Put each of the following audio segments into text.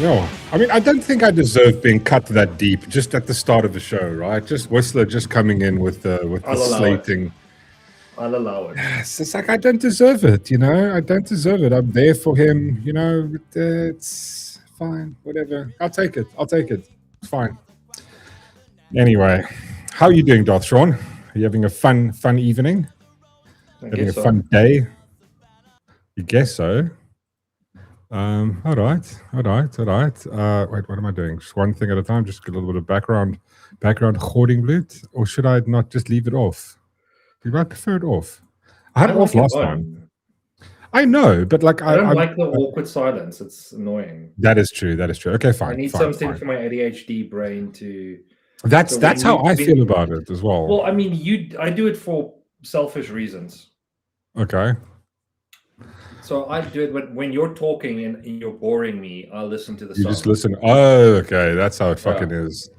No, I mean, I don't think I deserve being cut that deep just at the start of the show, right? Just Whistler just coming in with the slating. I'll allow it. It's like I don't deserve it, you know. I don't deserve it. I'm there for him, you know. It's fine, whatever. I'll take it. It's fine. Anyway, how are you doing, Darth Sean? Are you having a fun evening? Having a fun day? You guess so. All right. Wait, what am I doing? Just one thing at a time. Just a little bit of background hoarding blood, or should I not just leave it off? You might prefer it off. I had it off last time. I know, but like I don't like the awkward silence. It's annoying. That is true. Okay, fine. I need something for my ADHD brain to. That's how I feel about it as well. Well, I mean, I do it for selfish reasons. Okay. So I do it when you're talking and you're boring me. I'll listen to the song. You just listen. Oh, okay. That's how it fucking is.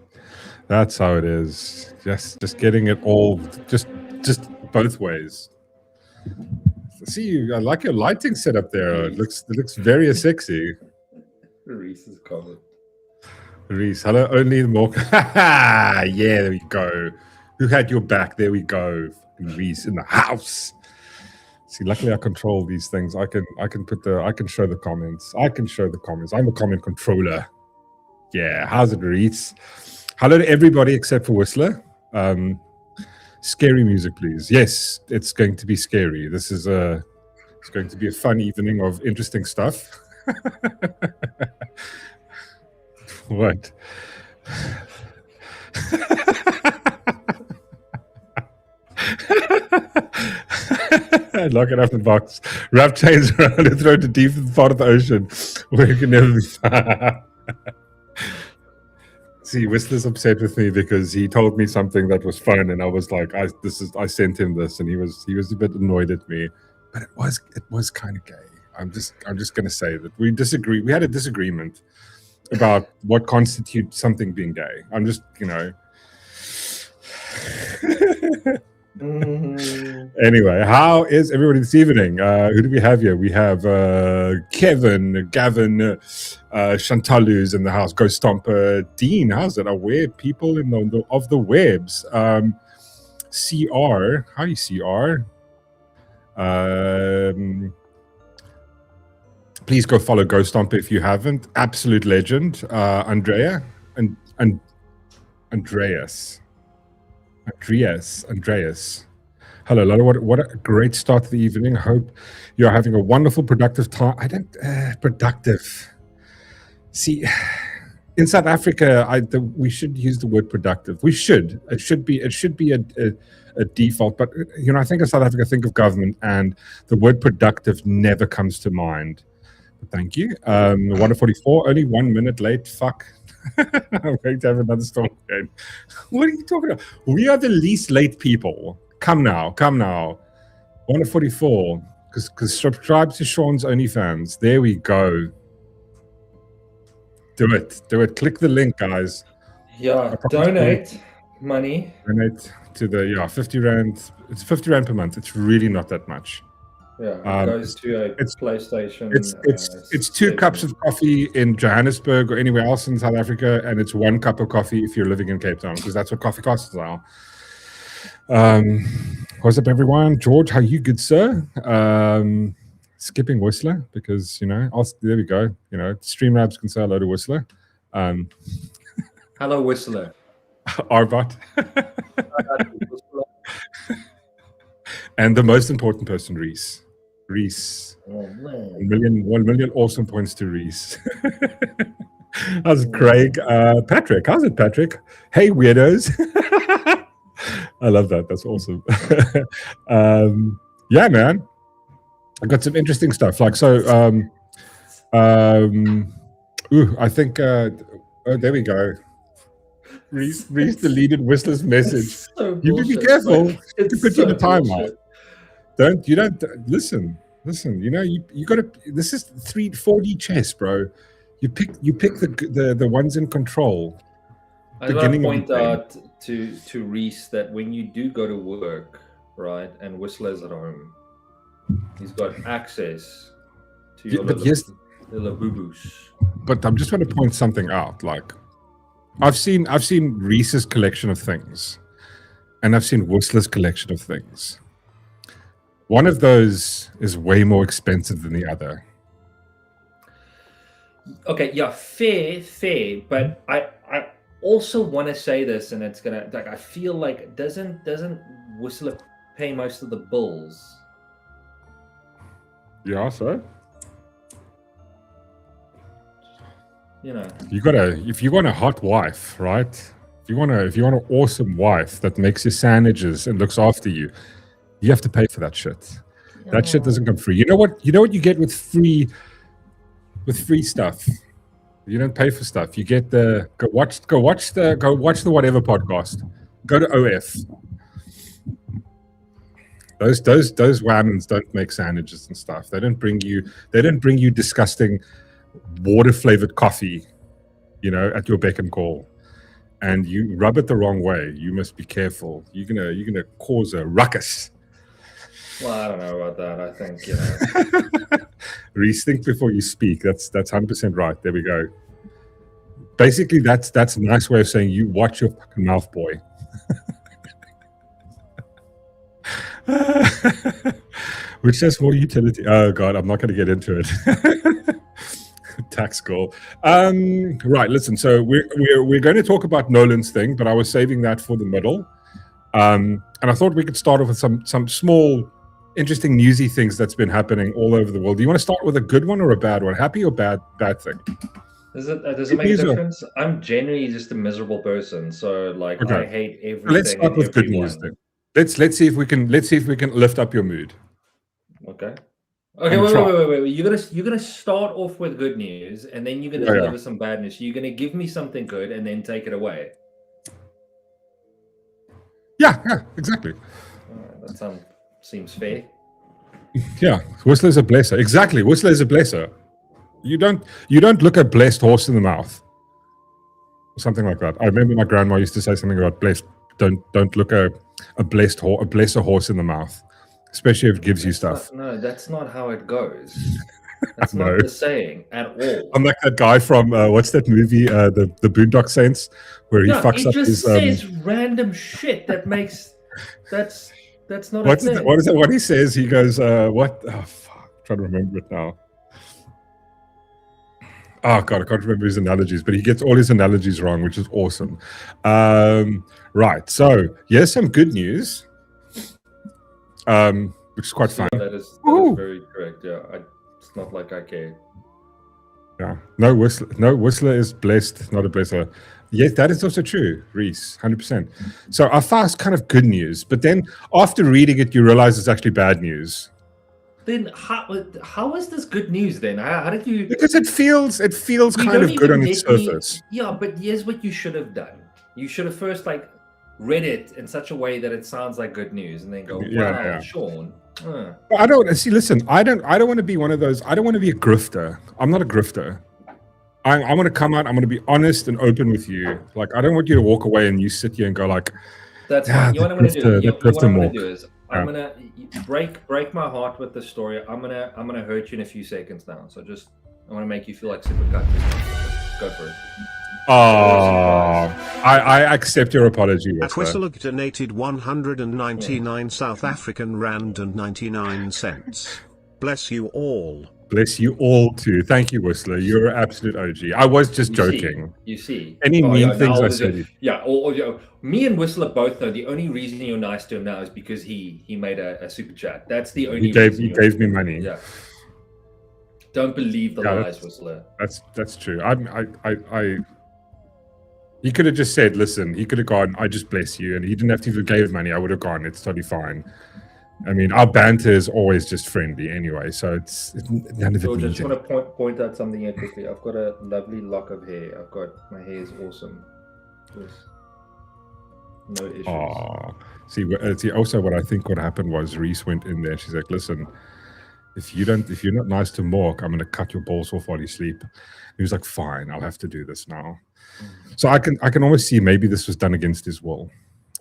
That's how it is. Just getting it all. Just both ways. See, I like your lighting setup there. It looks very sexy. Reese is covered. Reese, hello, only the Mork. Yeah, there we go. Who had your back? There we go. Reese in the house. See, luckily I control these things. I can show the comments. I'm a comment controller. Yeah, how's it, Reese? Hello to everybody except for Whistler. Scary music, please. Yes, it's going to be scary. It's going to be a fun evening of interesting stuff. What? Lock it up in the box. Wrap chains around and throw it to deep part of the ocean where it can never be found. See, Whistler's upset with me because he told me something that was fun, and I was like, I sent him this, and he was a bit annoyed at me, but it was kind of gay. I'm just gonna say that we disagree. We had a disagreement about what constitutes something being gay. I'm just, you know. Anyway, how is everybody this evening? Who do we have here? We have Kevin, Gavin, Chantalu's in the house, Ghost Stomper, Dean. How's it? Aware people of the webs. CR, how do you CR? Please go follow Ghost Stomper if you haven't. Absolute legend. Andrea and Andreas. Hello, Lola. What a great start to the evening. Hope you're having a wonderful, productive time. Productive. See, in South Africa, we should use the word productive. We should. It should be a default. But you know, I think of South Africa, think of government, and the word productive never comes to mind. But thank you. 1:44. Only 1 minute late. Fuck. I'm going to have another storm again. What are you talking about? We are the least late people. Come now. 1:44. Because subscribe to Sean's OnlyFans. There we go. Do it. Click the link, guys. Yeah, donate money. Donate to the 50 Rand. It's 50 Rand per month. It's really not that much. Yeah, it goes to a PlayStation. It's 2 cups of coffee in Johannesburg or anywhere else in South Africa, and it's 1 cup of coffee if you're living in Cape Town, because that's what coffee costs now. What's up, everyone? George, how you good, sir? Skipping Whistler because, you know, there we go. You know, Streamlabs can say hello to Whistler. Hello, Whistler. Arbot. And the most important person, Reese. Oh, man. 1 million awesome points to Reese. How's it, Craig? Patrick, how's it, Patrick? Hey, weirdos. I love that. That's awesome. Yeah, man. I got some interesting stuff. Like, so, I think, oh, there we go. Reese deleted Whistler's message. So you bullshit. be careful. It's Put you in the timeout. bullshit. You don't listen. You know, you gotta, this is 4D chess, bro. You pick the ones in control. I want to point out to Reese that when you do go to work, right, and Whistler's at home, he's got access to your But I'm just going to point something out. Like, I've seen Reese's collection of things, and I've seen Whistler's collection of things. One of those is way more expensive than the other. Okay, yeah, fair. But I also want to say this, and it's gonna like I feel like doesn't Whistler pay most of the bills? Yeah, so you know, if you want a hot wife, right? If you want an awesome wife that makes your sandwiches and looks after you, you have to pay for that shit. That shit doesn't come free. You know what you get with free stuff. You don't pay for stuff. You get the go watch the whatever podcast. Go to OF. Those whammons don't make sandwiches and stuff. They don't bring you disgusting water flavored coffee, at your beck and call. And you rub it the wrong way. You must be careful. You're gonna cause a ruckus. Well, I don't know about that. I think Reese, think before you speak. That's 100% right. There we go. Basically, that's a nice way of saying you watch your fucking mouth, boy. Which has more utility. Oh God, I'm not going to get into it. Tax goal. Right. Listen. So we're going to talk about Nolan's thing, but I was saving that for the middle. And I thought we could start off with some small, interesting, newsy things that's been happening all over the world. Do you want to start with a good one or a bad one? Happy or bad thing? Does it make a difference? I'm generally just a miserable person, so like okay. I hate everything. Let's start with good news then. Let's see if we can lift up your mood. Okay. Wait. You're gonna start off with good news, and then you're gonna deliver some bad news. You're gonna give me something good, and then take it away. Yeah, exactly. That seems fair. Yeah, Whistler's a blesser. Exactly, Whistler's a blesser. You don't look a blessed horse in the mouth. Something like that. I remember my grandma used to say something about blessed. Don't look a blesser horse in the mouth, especially if it gives you stuff. No, that's not how it goes. That's not the saying at all. I'm like that guy from what's that movie, the Boondock Saints, where he fucks up his. It just says random shit that makes that's not. What is it? What he says? He goes, "What? Oh fuck! I'm trying to remember it now." Oh God, I can't remember his analogies, but he gets all his analogies wrong, which is awesome. Right, so here's some good news, which is quite fun. That is very correct. Yeah, it's not like I care. Yeah, no Whistler is blessed, not a blesser. Yes, that is also true, Reese, 100%. So I found kind of good news, but then after reading it, you realize it's actually bad news. Then how is this good news then? How did you? Because it feels kind of good on its surface. Yeah, but here's what you should have done. You should have first read it in such a way that it sounds like good news, and then go, "Wow, Sean." I don't see. Listen, I don't want to be one of those. I don't want to be a grifter. I'm not a grifter. I want to come out. I'm going to be honest and open with you. Like I don't want you to walk away and you sit here and go like, "That's fine." You know what I'm going to do? What I'm going to do is I'm going to break my heart with the story. I'm gonna hurt you in a few seconds now. So I want to make you feel like super cut. Go for it. I accept your apology. Whistler donated 199 South African rand and 99 cents. Bless you all. Bless you all too. Thank you, Whistler. You're an absolute OG. I was just joking. You see. Any mean things I said. Me and Whistler both know the only reason you're nice to him now is because he made a super chat. That's the only reason. He gave me money. Yeah. Don't believe the lies, Whistler. That's true. He could have just said, listen, he could have gone, I just bless you, and he didn't have to even give money. I would have gone, it's totally fine. I mean, our banter is always just friendly anyway, so it's none of it. George, I just want to point out something here quickly. I've got a lovely lock of hair. My hair is awesome. No issues. See, also what I think what happened was Reese went in there. She's like, listen, if you're not nice to Mork, I'm going to cut your balls off while you sleep. He was like, fine, I'll have to do this now. So I can almost see maybe this was done against his will.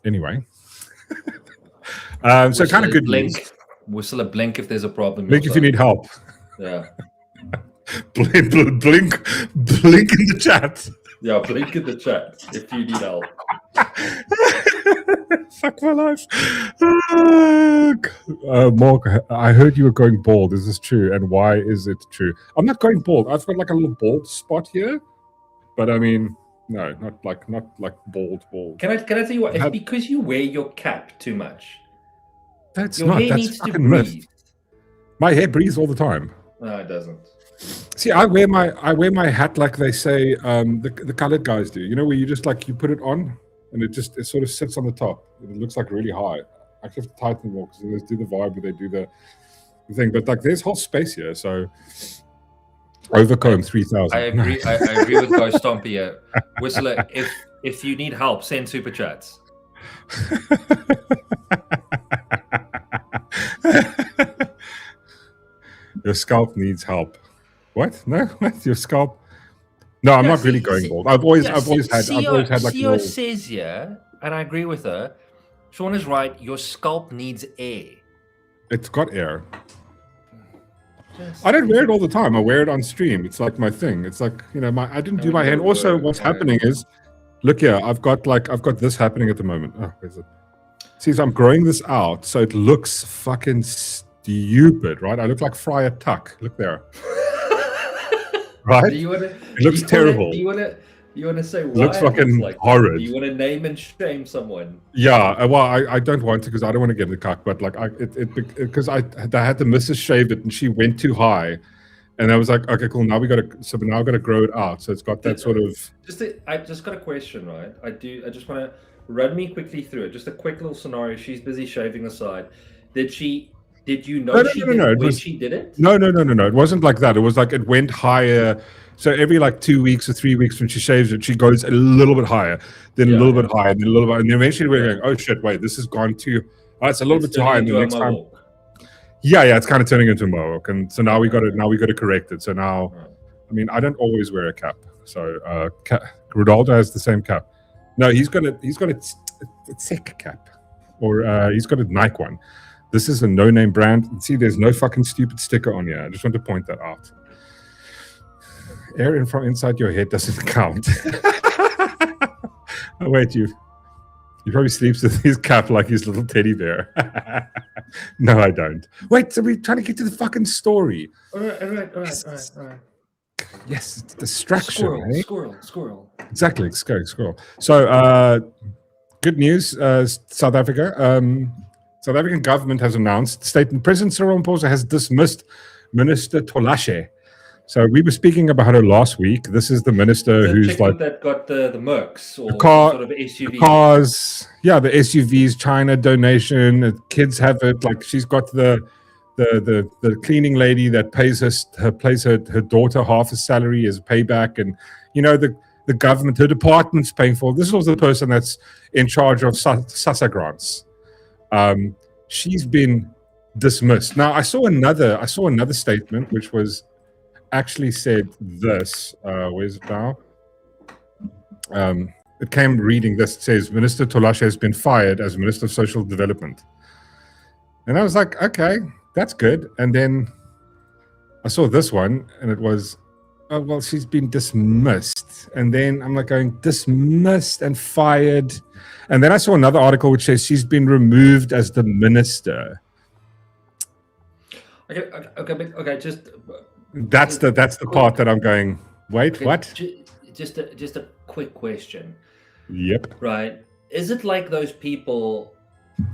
Anyway. So kind of good blink. Whistle a blink if there's a problem. Blink if you need help. Yeah. blink in the chat. Yeah, blink in the chat if you need help. Fuck my life. Mork, I heard you were going bald. Is this true? And why is it true? I'm not going bald. I've got like a little bald spot here, but I mean, no, not like bald. Can I tell you what? It's because you wear your cap too much. That's your hair needs to breathe. Myth. My hair breathes all the time. No, it doesn't. See, I wear my hat like they say the colored guys do. You know, where you just like you put it on and it sort of sits on the top. It looks like really high. I have to tighten more because they do the vibe, but they do the thing. But like, there's whole space here. So Overcomb 3000. I agree. I agree with Ghost Stompy here. Whistler, if you need help, send super chats. Your scalp needs help. What? No, what? Your scalp? No, I'm not really going bald. I've always had like. Theo says here, and I agree with her. Sean is right. Your scalp needs air. It's got air. I don't wear it all the time. I wear it on stream. It's like my thing. It's like, you know, I didn't do my hair. And also, what's happening is, look here. I've got this happening at the moment. Oh, where's it? See, so I'm growing this out, so it looks fucking stupid, right? I look like Friar Tuck. Look there. Right? It looks terrible. You want to say why? It looks fucking horrid. Do you want to name and shame someone? Yeah, well, I don't want to because I don't want to get the cuck, but like because I had the missus shave it and she went too high, and I was like, okay, cool. Now I've got to grow it out, so it's got that sort of. I just got a question, right? I just want to run me quickly through it. Just a quick little scenario. She's busy shaving the side. Did you know she did it? No. It wasn't like that. It was like it went higher. So every like 2 weeks or 3 weeks when she shaves it, she goes a little bit higher, then a little bit higher, then a little bit, and then eventually we're going, oh shit, wait, this has gone too. Oh, it's a little bit too high. And the next time, yeah, it's kind of turning into a mohawk, and so now we got to correct it. So now, I mean, I don't always wear a cap. So Ronaldo has the same cap. No, he's got a sick cap, or he's got a Nike one. This is a no-name brand. See, there's no fucking stupid sticker on here. I just want to point that out. Air from inside your head doesn't count. Oh, wait, you probably sleeps with his cap like his little teddy bear. No, I don't. Wait, so we're trying to get to the fucking story. All right. Yes, it's distraction. Squirrel. Exactly, squirrel. So, good news, South Africa. South African government has announced, President Cyril Ramaphosa has dismissed Minister Tolashe. So we were speaking about her last week. This is the minister who's like that got the Mercs or sort of SUV. The cars, yeah, the SUVs, China donation. Kids have it. Like she's got the cleaning lady that pays her daughter half a salary as payback, and you know the government, her department's paying for. This was the person that's in charge of SASSA grants. She's been dismissed. Now I saw another statement which was actually said this. Where's it now? It came reading this. It says Minister Tolashe has been fired as Minister of Social Development, and I was like, okay, that's good. And then I saw this one, and it was, oh well, she's been dismissed. And then I'm like going, dismissed and fired. And then I saw another article which says she's been removed as the minister. Okay. Just that's the part that I'm going. Wait, what? Just a quick question. Yep. Right. Is it like those people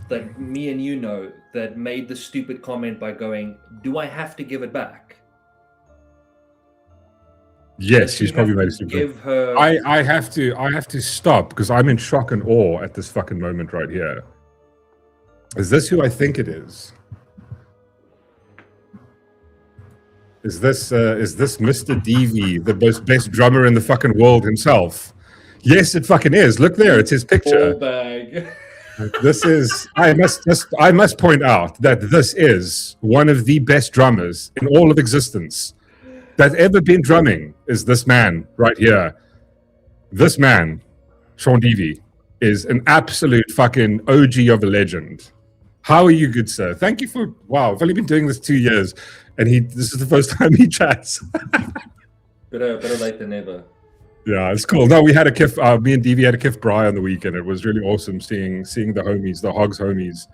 that me and you know that made the stupid comment by going, "Do I have to give it back?" Yes, she's probably made a stupid. Give her. I have to stop because I'm in shock and awe at this fucking moment right here. Is this who I think it is? Is this Mr. DV, the best drummer in the fucking world himself? Yes, it fucking is. Look there, it's his picture. Ball bag. This is. I must point out that this is one of the best drummers in all of existence that's ever been drumming. Is this man right here? This man, Sean Devey, is an absolute fucking OG of a legend. How are you, good sir? Thank you for, wow, I've only been doing this 2 years, and this is the first time he chats. better late than never. Yeah, it's cool. No, we had a Kif, me and DV had a Kif Bry on the weekend. It was really awesome seeing the homies, the Hogs homies.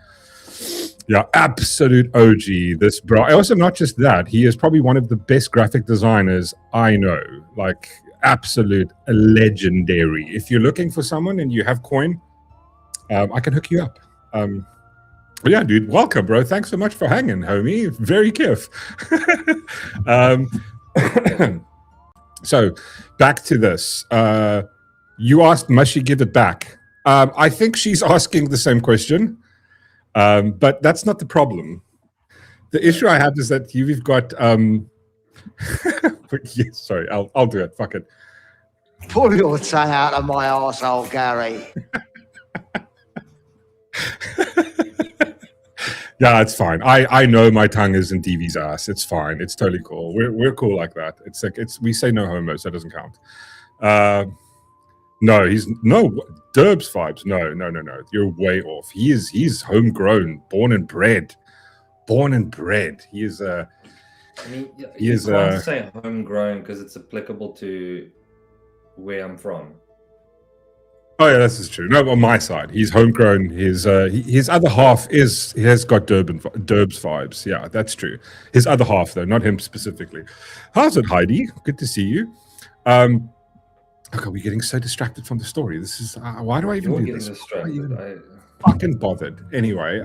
Yeah, absolute OG, this bro. Also, not just that, he is probably one of the best graphic designers I know. Like, absolute legendary. If you're looking for someone and you have coin, I can hook you up. Yeah, dude, welcome, bro. Thanks so much for hanging, homie. Very Kif. So, back to this. You asked, must she give it back? I think she's asking the same question. But that's not the problem. The issue I have is that you've got yes, sorry, I'll do it. Fuck it. Pull your tongue out of my arsehole, Gary. Yeah, it's fine. I know my tongue is in DV's ass. It's fine. It's totally cool. We're cool like that. It's like we say no homo, so that doesn't count. No, he's no Derbs vibes. No. You're way off. He's homegrown, born and bred. He is I mean, you can't say homegrown because it's applicable to where I'm from. Oh yeah, this is true. No, on my side, he's homegrown. His other half he has got Derbs vibes. Yeah, that's true. His other half though, not him specifically. How's it, Heidi? Good to see you. Look, are we getting so distracted from the story? This is why do I even do this? Distracted. Fucking bothered. Anyway,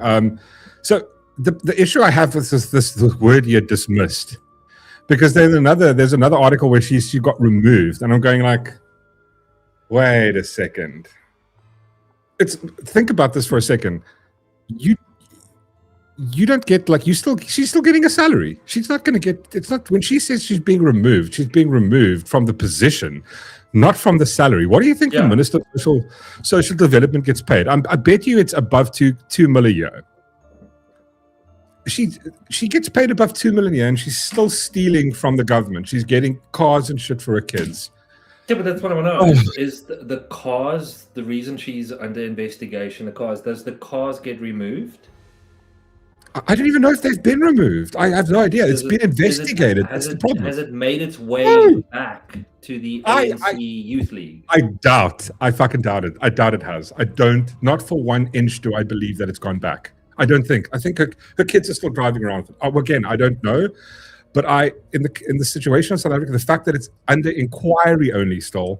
so the issue I have with this word here, dismissed, because there's another article where she got removed, and I'm going like, wait a second. Think about this for a second. You don't get, like, she's still getting a salary. She's not going to get, it's not, when she says she's being removed from the position, not from the salary. What do you think the Minister of Social Development gets paid? I bet you it's above 2 million a year. She gets paid above 2 million a year, and she's still stealing from the government. She's getting cars and shit for her kids. Yeah, but that's what I want to know. Is the cars the reason she's under investigation? Does the cars get removed? I don't even know if they've been removed. I have no idea. It's been investigated. That's the problem. Has it made its way back to the ANC Youth League? I fucking doubt it. I doubt it has. Not for 1 inch do I believe that it's gone back. I don't think. I think her kids are still driving around. Again, I don't know. But in the situation of South Africa, the fact that it's under inquiry only still,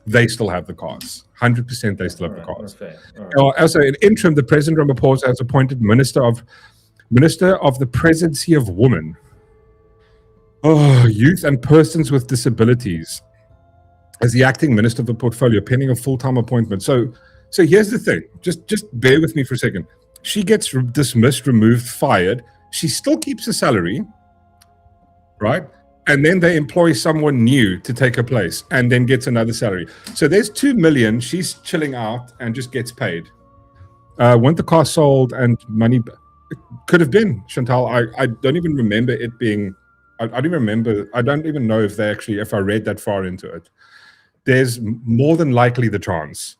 they still have the cars. 100% they still have the cars. Right. Also, in interim, the President Ramaphosa has appointed Minister of the Presidency of Women, Youth and Persons with Disabilities, as the acting Minister of the portfolio, pending a full-time appointment. So here's the thing. Just bear with me for a second. She gets dismissed, removed, fired. She still keeps her salary, right? And then they employ someone new to take her place and then gets another salary. So there's 2 million. She's chilling out and just gets paid. Weren't the car sold and money... It could have been, Chantal. I don't even remember it being... I don't even know if I read that far into it. There's more than likely the chance.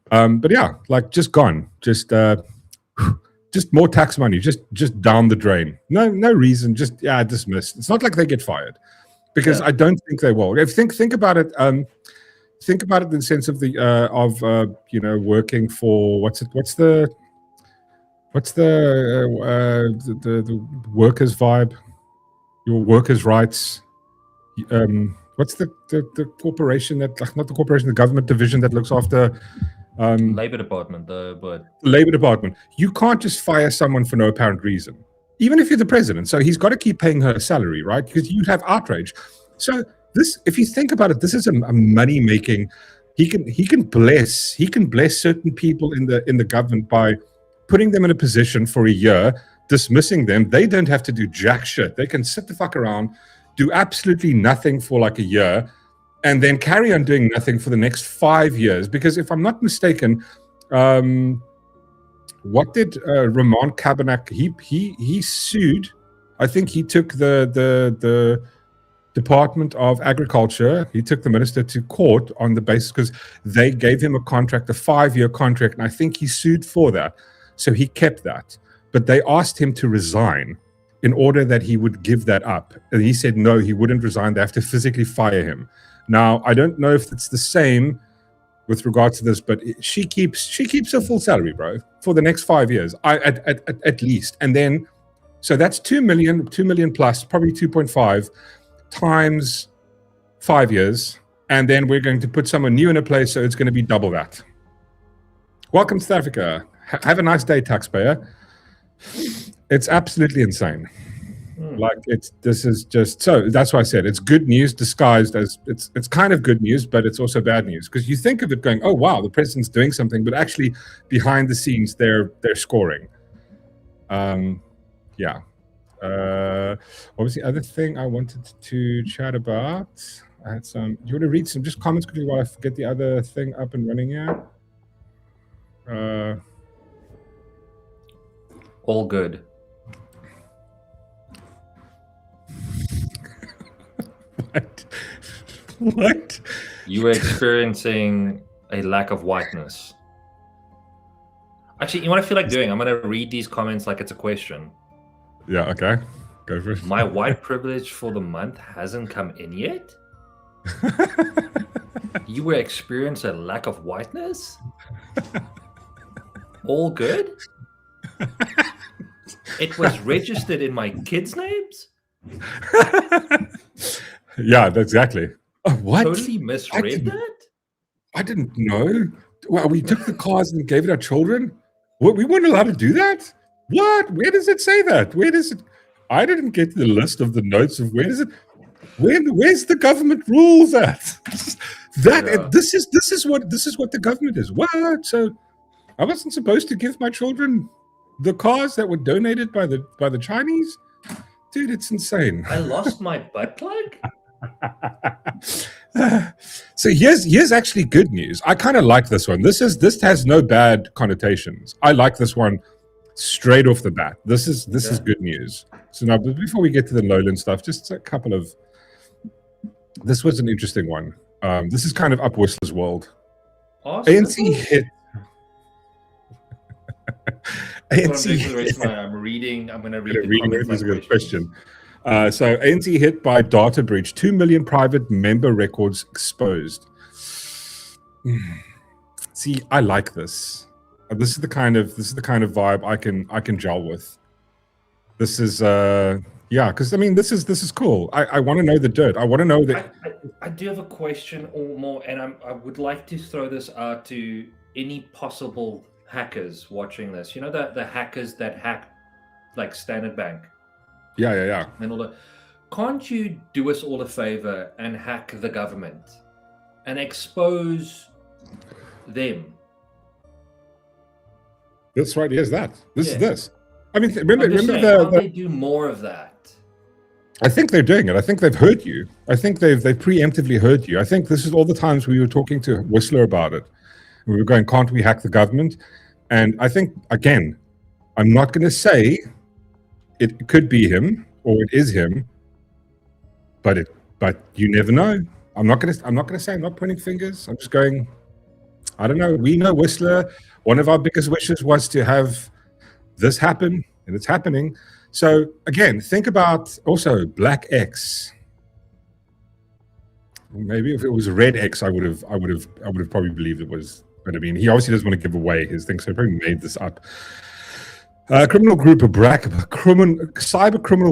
But yeah, like, just gone. Just more tax money, just down the drain. No reason, just dismissed. It's not like they get fired, because I don't think they will. Think about it. Think about it in the sense of working for what's the workers' vibe, your workers' rights. What's the corporation that, like, not the corporation, the government division that looks after Labor Department, the Labor Department. You can't just fire someone for no apparent reason, even if you're the president. So he's got to keep paying her a salary, right? Because you'd have outrage. So this, if you think about it, this is a money making. He can bless certain people in the government by putting them in a position for a year, dismissing them. They don't have to do jack shit. They can sit the fuck around, do absolutely nothing for like a year, and then carry on doing nothing for the next 5 years. Because if I'm not mistaken, what did Ramon Kabanak, he sued, I think he took the Department of Agriculture, he took the minister to court on the basis because they gave him a contract, a 5-year contract, and I think he sued for that. So he kept that. but they asked him to resign in order that he would give that up. And he said no, he wouldn't resign. They have to physically fire him. Now, I don't know if it's the same with regard to this, but she keeps her full salary, bro, for the next 5 years, at least. And then, so that's 2 million plus, probably 2.5 times 5 years. And then we're going to put someone new in a place, so it's going to be double that. Welcome to South Africa. Have a nice day, taxpayer. It's absolutely insane. Like this is just, so that's why I said it's good news disguised as it's kind of good news, but it's also bad news, because you think of it going, oh wow, the president's doing something, but actually behind the scenes they're scoring. Yeah. What was the other thing I wanted to chat about? I had some. Do you want to read some just comments quickly while I get the other thing up and running here? All good. What? You were experiencing a lack of whiteness. Actually, you know what I feel like doing? I'm going to read these comments like it's a question. Yeah, okay. Go for it. My white privilege for the month hasn't come in yet? You were experiencing a lack of whiteness? All good? It was registered in my kids' names? Yeah, that's exactly. Oh, what? Totally misread that? I didn't know. Well, we took the cars and gave it our children? What, we weren't allowed to do that? What? Where does it say that? Where does it? I didn't get the list of the notes of where does it? Where's the government rules at? This is what the government is. What? So I wasn't supposed to give my children the cars that were donated by the Chinese? Dude, it's insane. I lost my butt plug? So here's actually good news. I kind of like this one. This has no bad connotations. I like this one straight off the bat. This is good news. So now, before we get to the Nolan stuff, just a couple of. This was an interesting one. This is kind of up Whistler's world. Awesome. ANC hit. I'm reading. I'm going to read the comments. This is a good question. So ANC hit by data breach. 2 million private member records exposed. See, I like this. This is the kind of vibe I can gel with. This is yeah, because I mean this is cool. I want to know the dirt. I want to know that. I do have a question or more, and I would like to throw this out to any possible hackers watching this. You know the hackers that hack like Standard Bank. Yeah. And all that. Can't you do us all a favor and hack the government and expose them? That's right. Here's that. This is this. I mean, remember they do more of that. I think they're doing it. I think they've heard you. I think they've preemptively heard you. I think this is all the times we were talking to Whistler about it. We were going, can't we hack the government? And I think, again, I'm not going to say it could be him or it is him, but you never know. I'm not going to say, I'm not pointing fingers. I'm just going, I don't know. We know Whistler. One of our biggest wishes was to have this happen, and it's happening. So again, think about also Black X. Maybe if it was a Red X, I would have probably believed it was. But I mean, he obviously doesn't want to give away his thing, so he probably made this up. Cyber criminal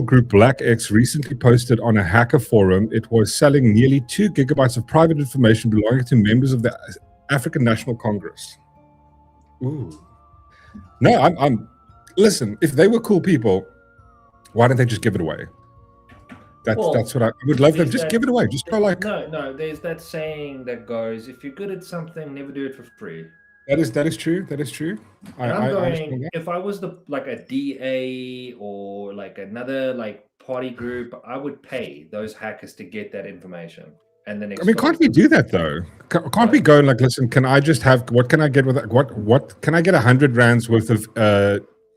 group Black X recently posted on a hacker forum it was selling nearly 2 gigabytes of private information belonging to members of the African National Congress. Ooh. No, I'm listen, if they were cool people, why don't they just give it away? That's what I would love them. Just give it away. Just go like no. There's that saying that goes, if you're good at something, never do it for free. That is true. That is true. If I was a DA or like another like party group, I would pay those hackers to get that information. And then can't we do that though? Can't we go and like, listen, can I just have, what can I get with that? What can I get 100 rands worth of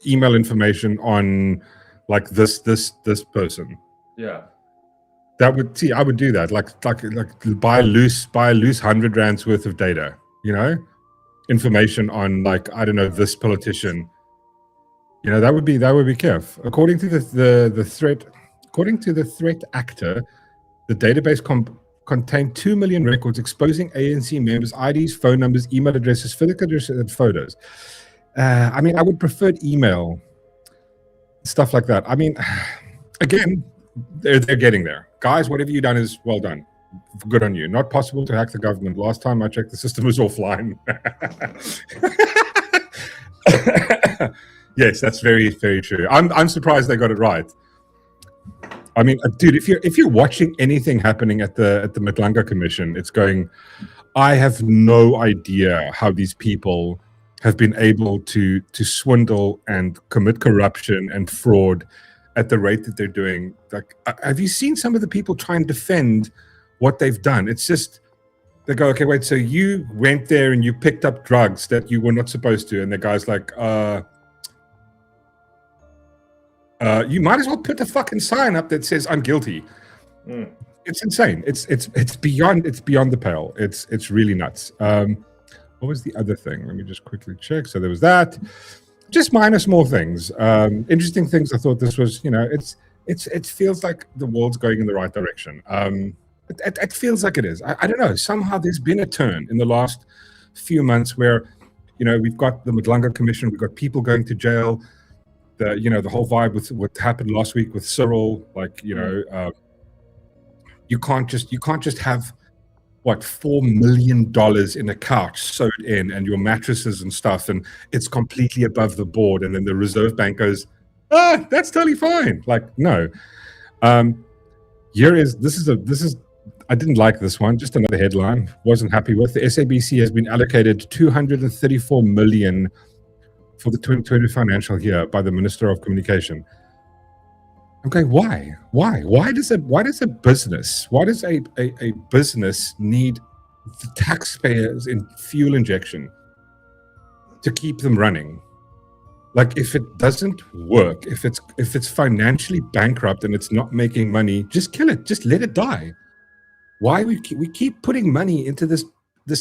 email information on like this person? Yeah. I would do that. Like buy a loose 100 rands worth of data, information on like, I don't know, this politician. That would be careful. According to the threat actor, the database contained 2 million records exposing ANC members' IDs, phone numbers, email addresses, physical addresses, and photos. I would prefer email, stuff like that. Again, they're getting there. Guys, whatever you've done is well done. Good on you. Not possible to hack the government. Last time I checked, the system was offline. Yes, that's very, very true. I'm surprised they got it right. Dude, if you're watching anything happening at the Matlanga Commission, it's going, I have no idea how these people have been able to swindle and commit corruption and fraud at the rate that they're doing. Like, have you seen some of the people try and defend what they've done? It's just, they go, okay, wait, so you went there and you picked up drugs that you were not supposed to, and the guy's like, you might as well put a fucking sign up that says I'm guilty. It's insane. It's beyond the pale. It's really nuts. What was the other thing? Let me just quickly check. So there was that. Just minor small things. Interesting things. I thought this was, it feels like the world's going in the right direction. It feels like it is. I don't know. Somehow there's been a turn in the last few months where, we've got the Matlanga Commission, we've got people going to jail. The whole vibe with what happened last week with Cyril, you can't just have $4 million in a couch sewed in and your mattresses and stuff, and it's completely above the board, and then the Reserve Bank goes, that's totally fine. No. This is I didn't like this one. Just another headline. Wasn't happy with. The SABC has been allocated 234 million for the 2020 financial year by the Minister of Communication. Okay, why? Why does a business need the taxpayers in fuel injection to keep them running? If it doesn't work, if it's financially bankrupt and it's not making money, just kill it. Just let it die. Why we keep putting money into this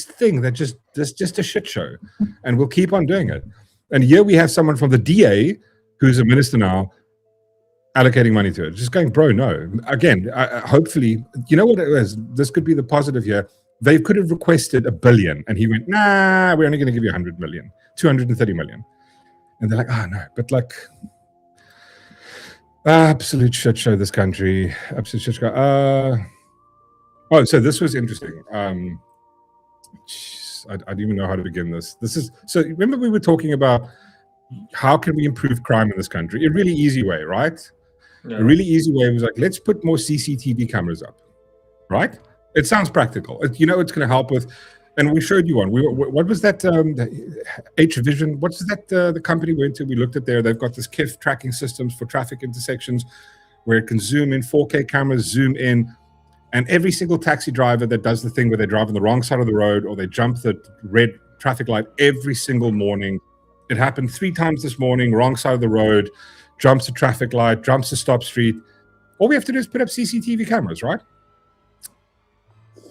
thing that's just a shit show, and we'll keep on doing it. And here we have someone from the DA, who's a minister now, allocating money to it. Just going, bro, no. Again, hopefully, you know what it is? This could be the positive here. They could have requested $1 billion, and he went, nah, we're only going to give you 100 million, 230 million. And they're like, no. But absolute shit show, this country. Absolute shit show. So this was interesting. I don't even know how to begin this. So remember we were talking about how can we improve crime in this country? A really easy way, right? Yeah. A really easy way was let's put more CCTV cameras up, right? It sounds practical. It's going to help with, and we showed you one. What was that? H-Vision. What's that? The company we went to. We looked at there. They've got this KIF tracking systems for traffic intersections, where it can zoom in 4K cameras, zoom in. And every single taxi driver that does the thing where they drive on the wrong side of the road or they jump the red traffic light every single morning. It happened 3 times this morning, wrong side of the road, jumps a traffic light, jumps a stop street. All we have to do is put up CCTV cameras, right?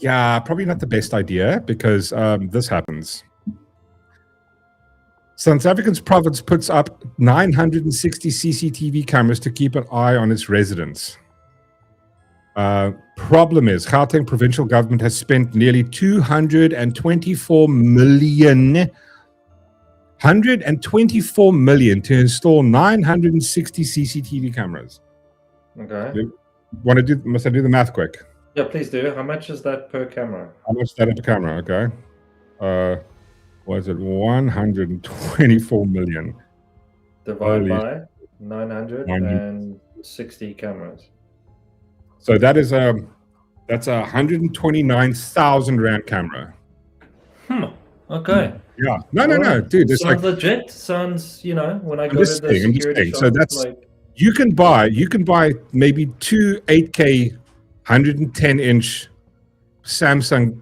Yeah, probably not the best idea because this happens. South African's province puts up 960 CCTV cameras to keep an eye on its residents. Problem is, Gauteng provincial government has spent nearly 224 million to install 960 CCTV cameras. Okay. Must I do the math quick? Yeah, please do. How much is that per camera? How much is that per camera? Okay. Was it 124 million? Divided by 960 cameras. So that's a 129,000 rand camera. Okay. Yeah. No, dude. It's sounds legit. Sounds, when I go to the security shop, so that's you can buy maybe 2 8K 110-inch Samsung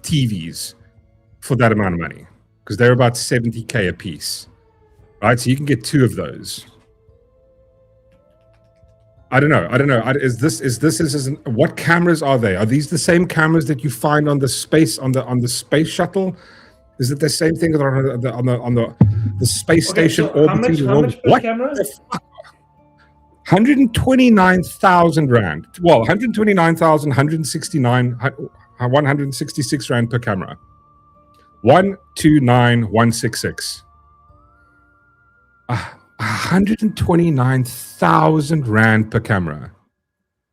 TVs for that amount of money because they're about 70K a piece, right? So you can get 2 of those. I don't know. What cameras are they? Are these the same cameras that you find on the space shuttle? Is it the same thing on the space station orbiting the how world? much per What camera? the fuck? 129,000 rand. Well, 129,000, 166 rand per camera. 129,166. 129,000 rand per camera.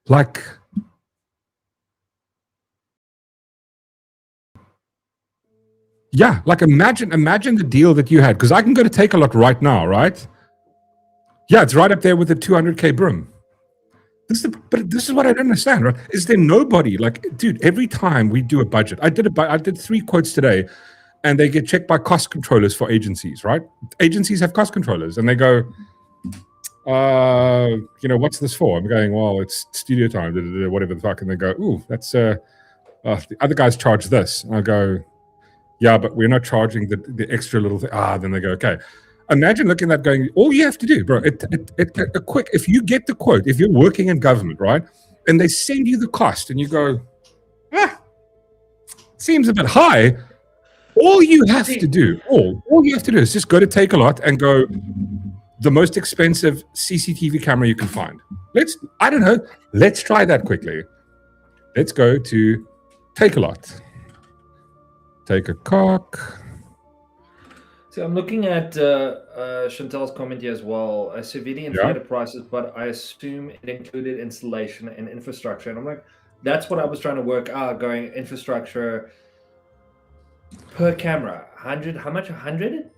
Like, yeah, like imagine the deal that you had, because I can go to Takealot right now, right? Yeah, it's right up there with the 200K brim. But this is what I don't understand, right? Is there nobody, like, dude, every time we do a budget, I did 3 quotes today, and they get checked by cost controllers for agencies, right? Agencies have cost controllers, and they go, what's this for? I'm going, well, it's studio time, whatever the fuck. And they go, ooh, that's, the other guys charge this. And I go, yeah, but we're not charging the extra little thing. Then they go, okay. Imagine looking at that going, all you have to do, bro, if you get the quote, if you're working in government, right, and they send you the cost and you go, seems a bit high, all you have to do is just go to Takealot and go, the most expensive CCTV camera you can find. Let's try that quickly. Let's go to Takealot. Take a cock. So I'm looking at Chantal's comment here as well. Severely inflated prices, but I assume it included installation and infrastructure. And I'm like, that's what I was trying to work out, going infrastructure per camera. 100, how much? 100?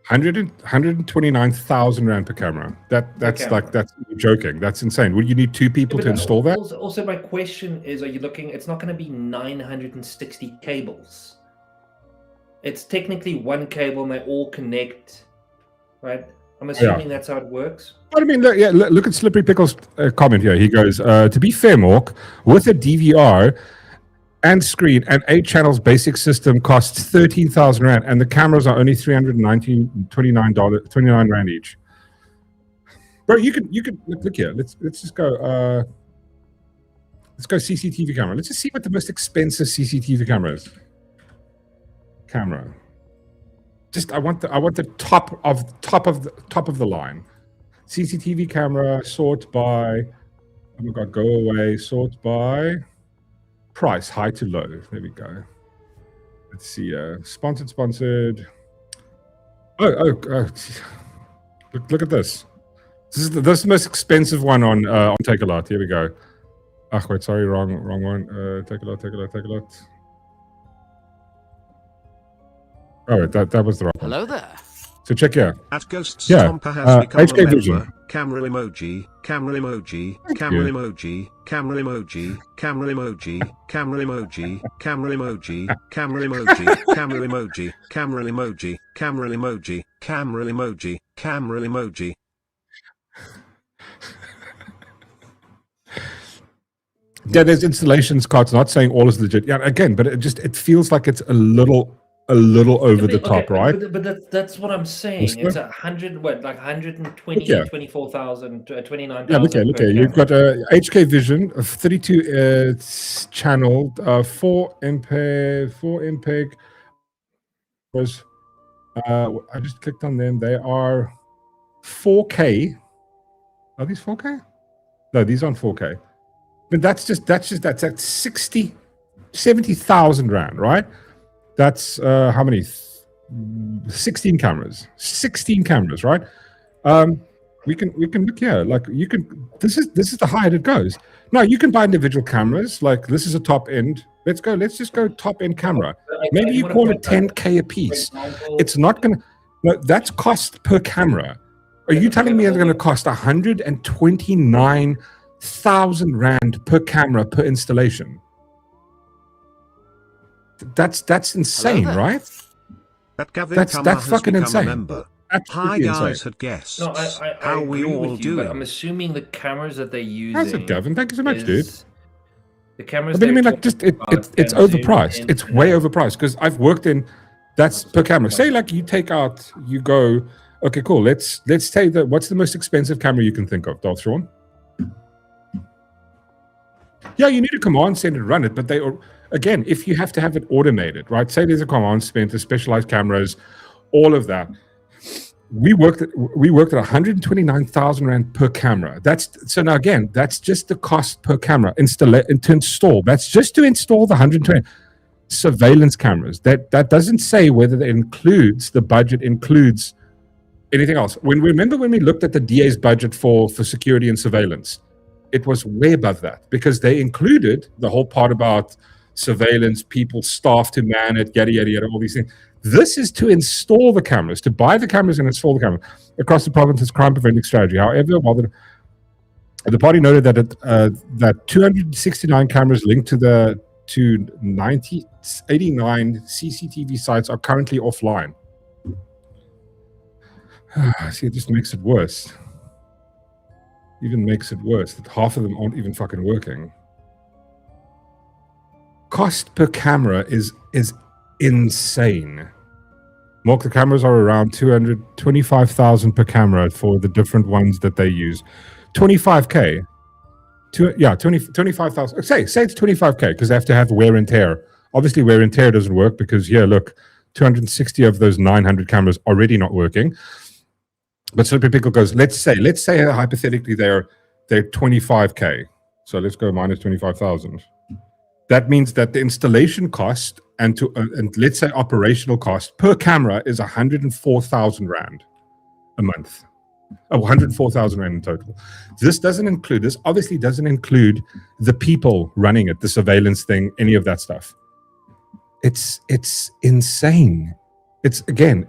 129,000 rand per camera. That's you're joking. That's insane. Would you need 2 people to install that? Also, my question is, are you looking, it's not going to be 960 cables. It's technically one cable and they all connect, right? I'm assuming that's how it works. But I mean, look at Slippery Pickle's comment here. He goes, to be fair, Mork, with a DVR and screen and 8 channels basic system costs 13,000 rand, and the cameras are only 29 rand each. Bro, you could look here. Let's just go. Let's go CCTV camera. Let's just see what the most expensive CCTV camera is. Camera. Just I want the top of the line. CCTV camera, sort by, oh my god, go away, sort by price, high to low. There we go. Let's see, sponsored. Oh, look at this. This is the most expensive one on Takealot. Here we go. Ah, wait, sorry, wrong one. Takealot. Oh, wait, that was the wrong one. Hello there. So check here. At Ghosts Stomper has become HK a member. Vision. Camera emoji, camera emoji, camera emoji, camera emoji, camera emoji, camera emoji, camera emoji, camera emoji, camera emoji, camera emoji, camera emoji, camera emoji, camera emoji. Yeah, there's installations cards. Not saying all is legit. Yeah, again, but it feels like it's a little over the top, right? But that's what I'm saying. It's 100, what, like 120, 24,000, 29,000. Yeah, look here. You've got a HK Vision of 32 channel, 4 MPEG. Was I just clicked on them? They are 4K. Are these 4K? No, these aren't 4K. But that's at 70,000 rand, right? That's how many? 16 cameras. 16 cameras, right? We can look here. Like you can. This is the higher it goes. Now you can buy individual cameras. Like this is a top end. Let's just go top end camera. Maybe you call it 10K a piece. It's not gonna. No, that's cost per camera. Are you telling me it's going to cost 129,000 rand per camera per installation? That's insane, right? That's fucking insane. Hi guys had guessed. No, I how we all do. do. I'm assuming the cameras that they're using. How's it, Gavin? Thank you so much, dude. The cameras. I mean, like, just it's overpriced. It's way overpriced because I've worked in. That's per camera. Say like you go. Okay, cool. Let's say that. What's the most expensive camera you can think of, Darth Sean? Yeah, you need a command center to run it, but again, if you have to have it automated, right? Say there's a command center, specialized cameras, all of that. We worked at 129,000 rand per camera. So now again, that's just the cost per camera to install. That's just to install the 120 surveillance cameras. That doesn't say whether the budget includes anything else. Remember when we looked at the DA's budget for security and surveillance, it was way above that because they included the whole part about surveillance, people, staff to man it, yada, yada, yada, all these things. This is to install the cameras, to buy the cameras and install the cameras across the province's crime preventing strategy. However, while the party noted that 269 cameras linked to 89 CCTV sites are currently offline. See, it just makes it worse. Even makes it worse that half of them aren't even fucking working. Cost per camera is insane. Mork, the cameras are around 225,000 per camera for the different ones that they use. 25k. 25,000. Say it's 25k because they have to have wear and tear. Obviously, wear and tear doesn't work because here, look, 260 of those 900 cameras already not working. But Slippery Pickle goes, let's say hypothetically they're 25k. So let's go minus 25,000. That means that the installation cost and let's say operational cost per camera is 104,000 rand a month. 104,000 rand in total. This obviously doesn't include the people running it, the surveillance thing, any of that stuff. It's insane. It's again,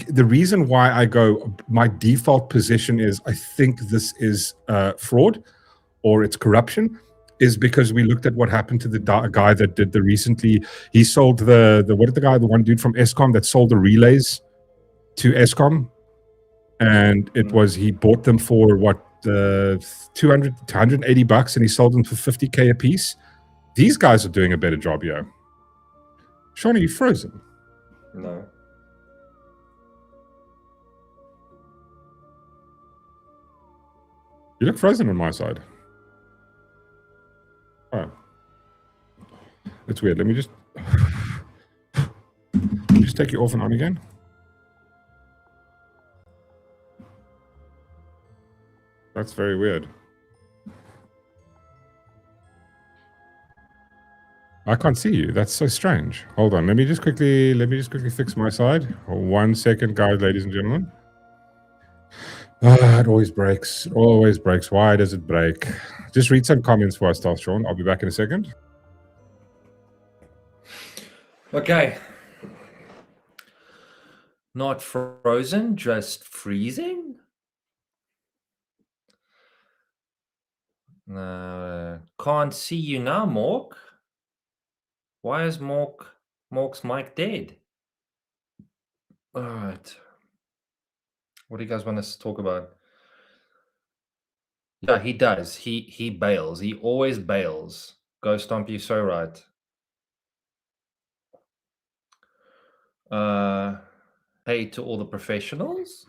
the reason why I go, my default position is I think this is fraud or it's corruption, is because we looked at what happened to the guy that did the recently. He sold the one dude from Eskom that sold the relays to Eskom, and he bought them for what 200 to 180 bucks, and he sold them for 50k a piece. These guys are doing a better job here. Sean, are you frozen? No. You look frozen on my side. Oh. It's weird. Let me just take you off and on again. That's very weird. I can't see you. That's so strange. Hold on. Let me just quickly fix my side. 1 second, guys, ladies and gentlemen. It always breaks. It always breaks. Why does it break? Just read some comments for us, Sean. I'll be back in a second. Okay. Not frozen, just freezing? Can't see you now, Mork. Why is Mork's mic dead? All right. What do you guys want us to talk about? Yeah, he does. He bails. He always bails. Go Stomp, you so right. Hey to all the professionals.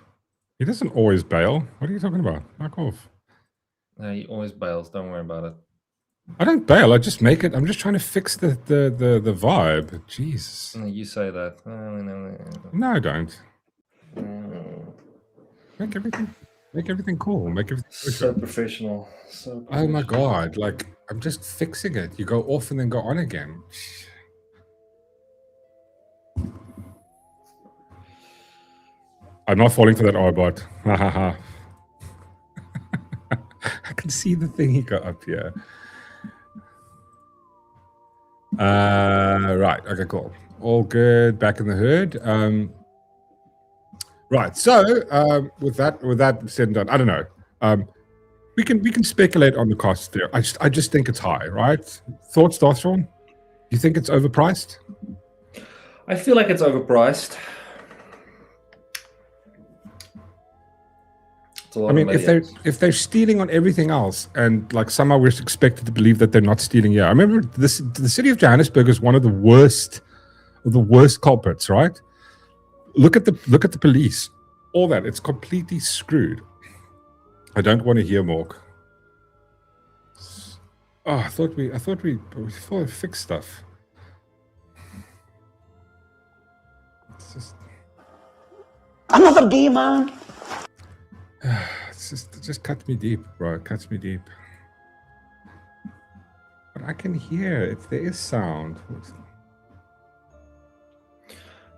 He doesn't always bail. What are you talking about? Back off. No, he always bails. Don't worry about it. I don't bail. I just make it. I'm just trying to fix the vibe. Jesus. You say that. No, I don't. Make everything cool. Make everything so professional. So professional. Oh my god! Like I'm just fixing it. You go off and then go on again. I'm not falling for that R-bot. I can see the thing he got up here. Right. Okay. Cool. All good. Back in the hood. Right. So with that said and done, I don't know. We can speculate on the costs there. I just think it's high. Right. Thoughts, Sean? Do you think it's overpriced? I feel like it's overpriced. I mean, if they're stealing on everything else, and like somehow we're expected to believe that they're not stealing, yeah. I remember the city of Johannesburg is one of the worst culprits, right? Look at the police, all that. It's completely screwed. I don't want to hear Mork. Oh, I thought we fixed stuff. Another day, man. It just cuts me deep, bro. It cuts me deep. But I can hear if there is sound.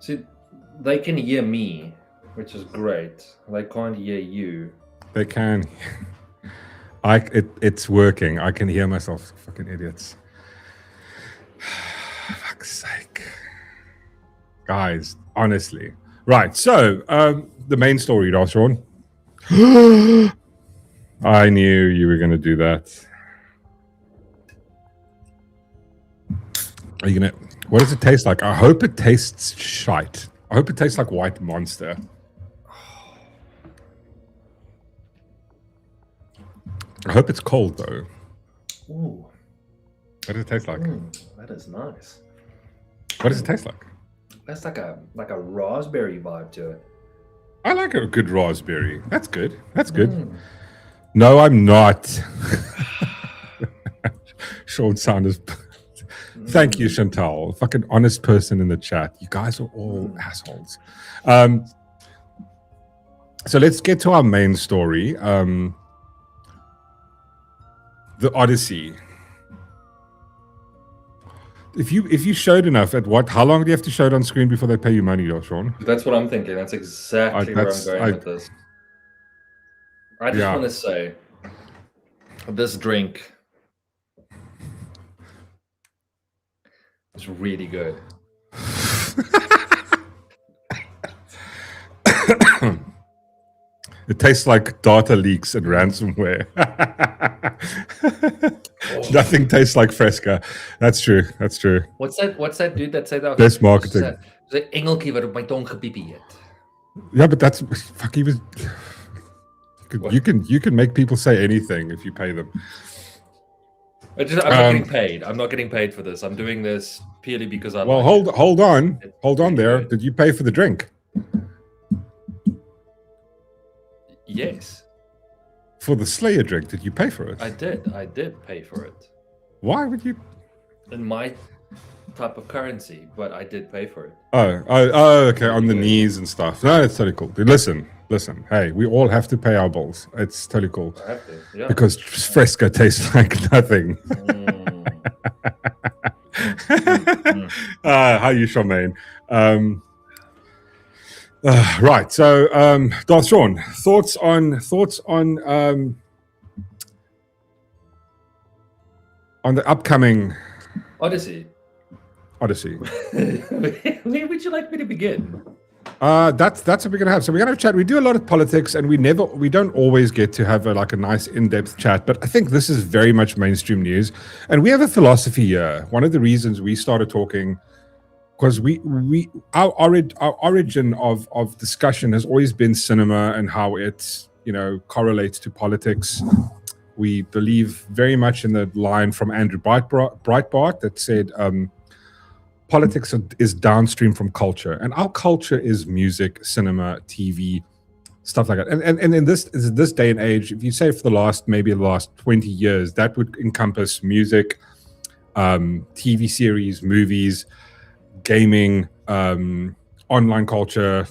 See, they can hear me, which is great. They can't hear you. They can. It's working. I can hear myself. Fucking idiots. Fuck's sake. Guys, honestly. Right, so the main story, Sean. I knew you were going to do that. Are you going to... What does it taste like? I hope it tastes shite. I hope it tastes like White Monster. I hope it's cold, though. Ooh. What does it taste like? That is nice. What does it taste like? That's like a raspberry vibe to it. I like a good raspberry. That's good. That's good. No, I'm not. Sean Sanders. Thank you, Chantal. Fucking honest person in the chat. You guys are all assholes. So let's get to our main story. The Odyssey. If you showed enough at how long do you have to show it on screen before they pay you money, Sean? That's what I'm thinking. That's exactly where I'm going with this. I just want to say, this drink is really good. It tastes like data leaks and ransomware. Nothing tastes like Fresca. That's true. That's true. What's that dude that said that? Best marketing. The engeltjie wat op my tong gepiepie het. Yeah, but that's fuck. He was. You can make people say anything if you pay them. I'm not getting paid. I'm not getting paid for this. I'm doing this purely because I. Well, hold on there. Good. Did you pay for the drink? Yes. For the Slayer drink, did you pay for it? I did pay for it. Why would you? In my type of currency, but I did pay for it. Oh, okay. On the knees and stuff. No, it's totally cool. Dude, listen. Hey, we all have to pay our bills. It's totally cool. I have to, yeah. Because Fresca tastes like nothing. How you, Charmaine? Right. So, Darth Sean, thoughts on the upcoming Odyssey. Where would you like me to begin? That's what we're gonna have. So we're gonna have a chat. We do a lot of politics, and we don't always get to have a nice in-depth chat. But I think this is very much mainstream news, and we have a philosophy here. One of the reasons we started talking, because our origin of discussion has always been cinema and how it correlates to politics. We believe very much in the line from Andrew Breitbart that said, politics is downstream from culture, and our culture is music, cinema, TV, stuff like that. And in this day and age, if you say for the last 20 years, that would encompass music, TV series, movies, gaming, online culture,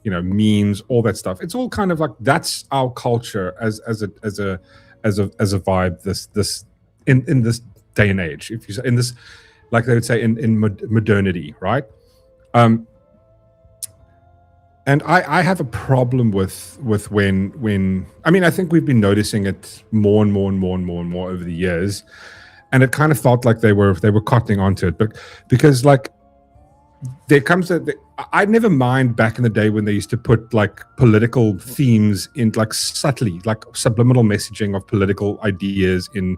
memes, all that stuff. It's all kind of that's our culture as a vibe. This in this day and age, if you say in this. Like they would say in modernity, right? And I have a problem with when I think we've been noticing it more and more over the years, and it kind of felt like they were cottoning onto it, but because there comes I'd never mind back in the day when they used to put political themes in subtly, subliminal messaging of political ideas in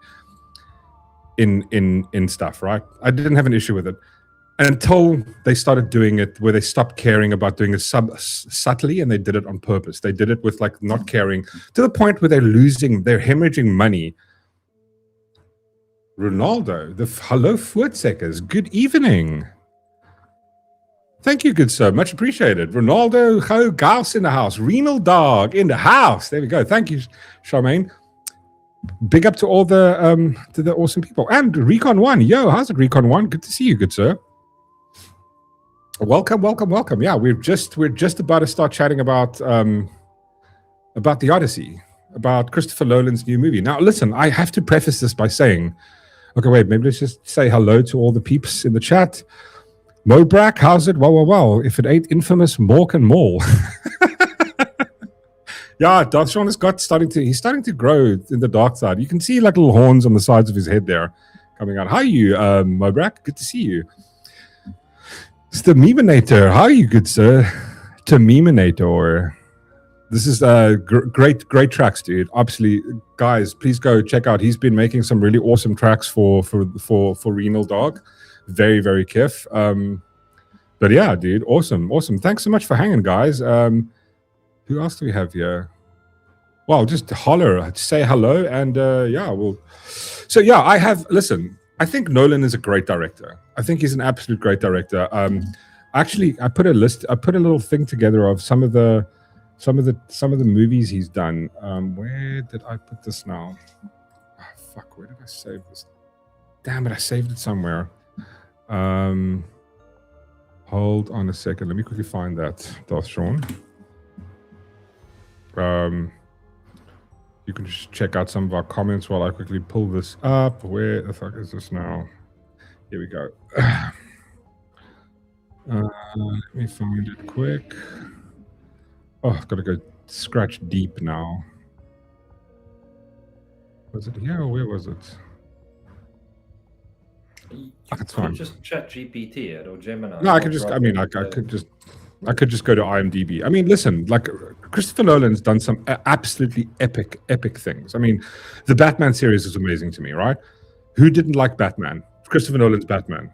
stuff, right? I didn't have an issue with it until they started doing it where they stopped caring about doing it subtly, and they did it on purpose. They did it with not caring to the point where they're hemorrhaging money. Ronaldo, hello Voortsekkers, good evening. Thank you, good sir, much appreciated. Ronaldo Gauss in the house, Renal Dog in the house. There we go. Thank you, Charmaine. Big up to all the awesome people. And Recon 1. Yo, how's it, Recon 1? Good to see you, good sir. Welcome. Yeah, we're just about to start chatting about the Odyssey, about Christopher Nolan's new movie. Now, listen, I have to preface this by saying, okay, wait, maybe let's just say hello to all the peeps in the chat. Mobrak, how's it? Well. If it ain't infamous Mork and Maul. Yeah, Darth Sean he's starting to grow in the dark side. You can see like little horns on the sides of his head there coming out. Hi, you, Mobrak. Good to see you. It's the Memenator. How are you, good sir? To Memenator. This is great tracks, dude. Absolutely, guys. Please go check out. He's been making some really awesome tracks for Renal Dog. Very, very kiff. But yeah, dude, awesome. Thanks so much for hanging, guys. Who else do we have here? Well, just holler, say hello, and yeah, well. So yeah, listen. I think Nolan is a great director. I think he's an absolute great director. Actually, I put a little thing together of some of the movies he's done. Where did I put this now? Oh, fuck, where did I save this? Damn it, I saved it somewhere. Hold on a second. Let me quickly find that, Darth Sean. You can just check out some of our comments while I quickly pull this up. Where the fuck is this now? Here we go. Let me find it quick. Oh, I've got to go scratch deep now. Was it here or where was it? That's fine. Just chat GPT it or Gemini. No, I could just. I mean, I could just go to IMDb. I mean, listen, like Christopher Nolan's done some absolutely epic things. I mean, the Batman series is amazing to me, right? Who didn't like Batman? Christopher Nolan's Batman.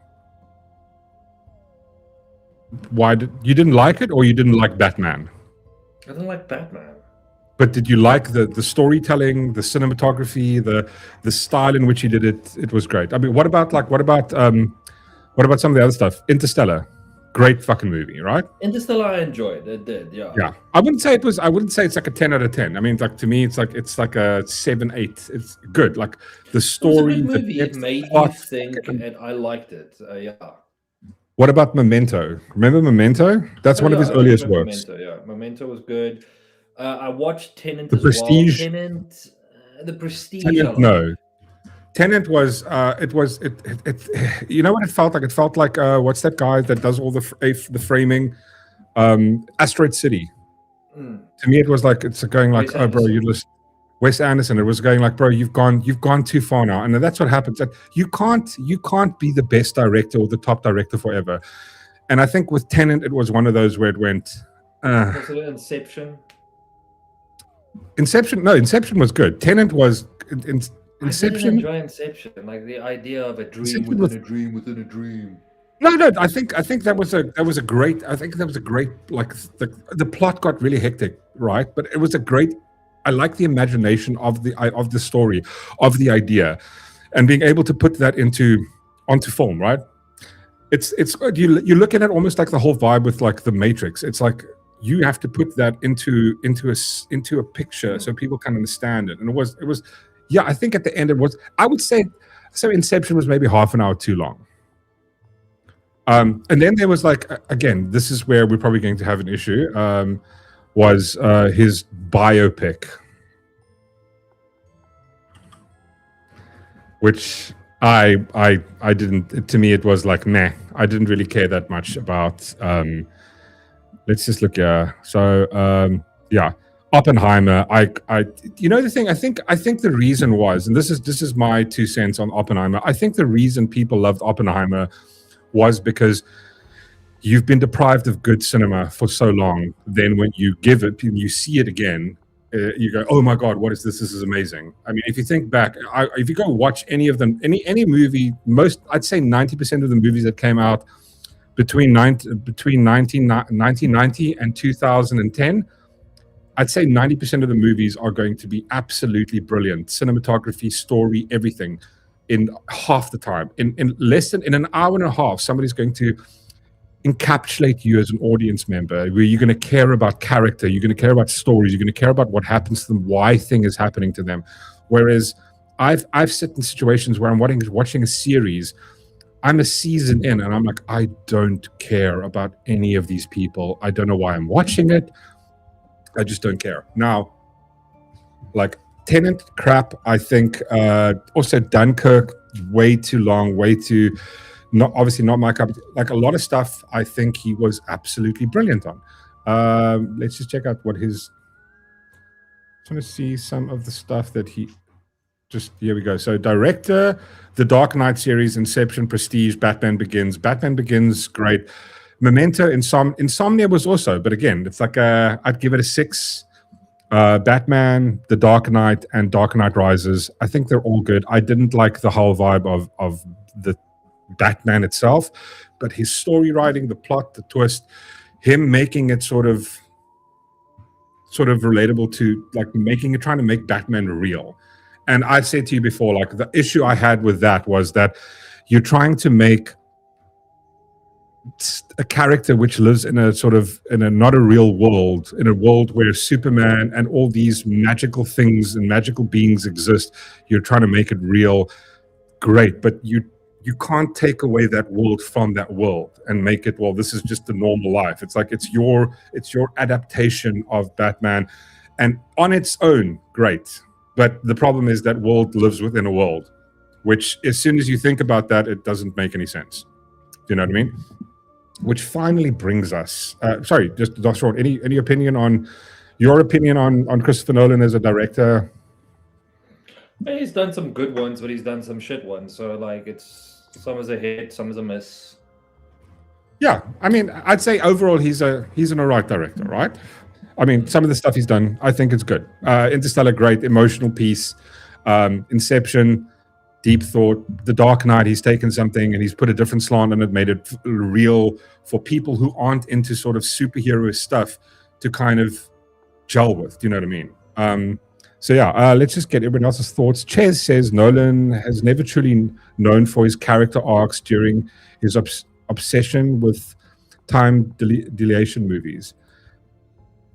Why you didn't like it, or you didn't like Batman? I don't like Batman. But did you like the storytelling, the cinematography, the style in which he did it? It was great. I mean, what about some of the other stuff? Interstellar. Great fucking movie, right? Interstellar, I enjoyed. It did, yeah. Yeah, I wouldn't say it's like a 10 out of 10. I mean, like to me, it's like a 7, 8. It's good. Like the story, it was a good movie. It made you think, and I liked it. Yeah. What about Memento? Remember Memento? That's one of his earliest works. Memento was good. I watched Tenet. The Prestige. The Prestige. No. Tenet was you know what it felt like? It felt like what's that guy that does all the framing? Asteroid City. To me, it was like it's going like, oh, bro, you listen. Wes Anderson. It was going like, bro, you've gone too far now, and that's what happens. That you can't be the best director or the top director forever. And I think with Tenet, it was one of those where it went. Was it Inception? Inception was good. Tenet was Inception. I didn't enjoy Inception, like the idea of a dream within a dream within a dream. No, I think that was a great. I think that was a great. Like the plot got really hectic, right? But it was a great. I like the imagination of the story, of the idea, and being able to put that onto film, right? It's good. You look at it almost like the whole vibe with like the Matrix. It's like you have to put that into a picture so people can understand it. And it was. Yeah, I think at the end it was. I would say, so Inception was maybe half an hour too long. And then there was like, again, this is where we're probably going to have an issue. Was his biopic, which I didn't. To me, it was like, nah. I didn't really care that much about. Let's just look here. So yeah. Oppenheimer, you know the thing. I think the reason was, and this is my 2 cents on Oppenheimer. I think the reason people loved Oppenheimer was because you've been deprived of good cinema for so long. Then when you give it, you see it again, you go, oh my god, what is this? This is amazing. I mean, if you think back, if you go watch any of them, any movie, I'd say 90% of the movies that came out between 1990 and 2010. I'd say 90% of the movies are going to be absolutely brilliant. Cinematography, story, everything in half the time. In an hour and a half, somebody's going to encapsulate you as an audience member, where you're going to care about character, you're going to care about stories, you're going to care about what happens to them, why thing is happening to them. Whereas I've sat in situations where I'm watching a series I'm a season in, and I'm like, I don't care about any of these people. I don't know why I'm watching it. I just don't care. Now, like Tenant crap, I think. Also Dunkirk, way too long, way too not obviously not my cup. Like a lot of stuff, I think he was absolutely brilliant on. Let's just check out what his. Trying to see some of the stuff that he. Just here we go. So director, the Dark Knight series, Inception, Prestige, Batman Begins. Batman Begins, great. Memento, Insomnia was also, but again, it's like I'd give it a 6. Batman, The Dark Knight, and Dark Knight Rises. I think they're all good. I didn't like the whole vibe of the Batman itself, but his story writing, the plot, the twist, him making it sort of relatable to like trying to make Batman real. And I said to you before, like the issue I had with that was that you're trying to make a character which lives in a not a real world, in a world where Superman and all these magical things and magical beings exist. You're trying to make it real, great, but you can't take away that world from that world and make it, well, this is just the normal life. It's like it's your adaptation of Batman, and on its own, great. But the problem is that world lives within a world, which as soon as you think about that, it doesn't make any sense. Do you know what I mean? Which finally brings us. Sorry, just Dr. Sean, any opinion on your opinion on Christopher Nolan as a director? He's done some good ones, but he's done some shit ones. So like, it's some is a hit, some is a miss. Yeah, I mean, I'd say overall he's an alright director, right? I mean, some of the stuff he's done, I think it's good. Interstellar, great, emotional piece. Inception, deep thought. The Dark Knight, he's taken something and he's put a different slant on it, made it real for people who aren't into sort of superhero stuff to kind of gel with. Do you know what I mean? So yeah, let's just get everyone else's thoughts. Ches says Nolan has never truly known for his character arcs during his obsession with time dilation movies.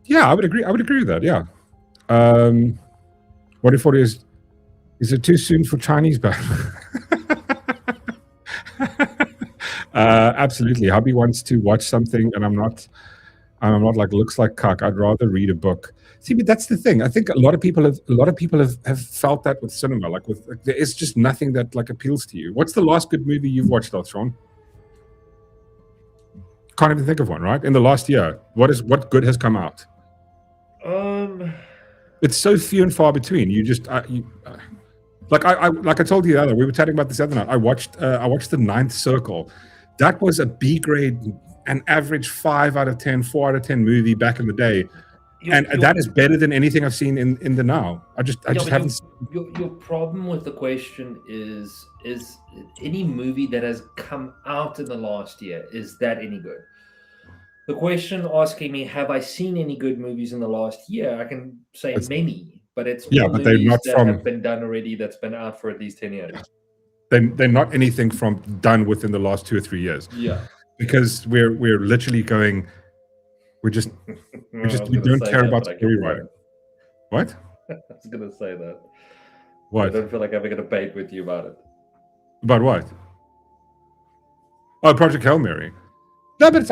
Yeah, I would agree. I would agree with that. Yeah. What if it is it too soon for Chinese Batman? Absolutely. Hubby wants to watch something, and I'm not like looks like cuck. I'd rather read a book. See, but that's the thing. I think a lot of people have felt that with cinema. Like there is just nothing that like appeals to you. What's the last good movie you've watched, Sean? Can't even think of one, right? In the last year, what good has come out? It's so few and far between. You just like I told you the other. We were chatting about this other night. I watched The Ninth Circle. That was a B grade, an average 5 out of 10, 4 out of 10 movie back in the day, and that is better than anything I've seen in the now. I just haven't. Your problem with the question is any movie that has come out in the last year, is that any good? The question asking me, have I seen any good movies in the last year? I can say many, but it's but they're not have been done already. That's been out for at least 10 years. They're not anything from done within the last 2 or 3 years. Yeah, because we're literally going. We don't care about story writing. What? I was gonna say that. What? I don't feel like having a debate with you about it. About what? Oh, Project Hail Mary. No, but it's,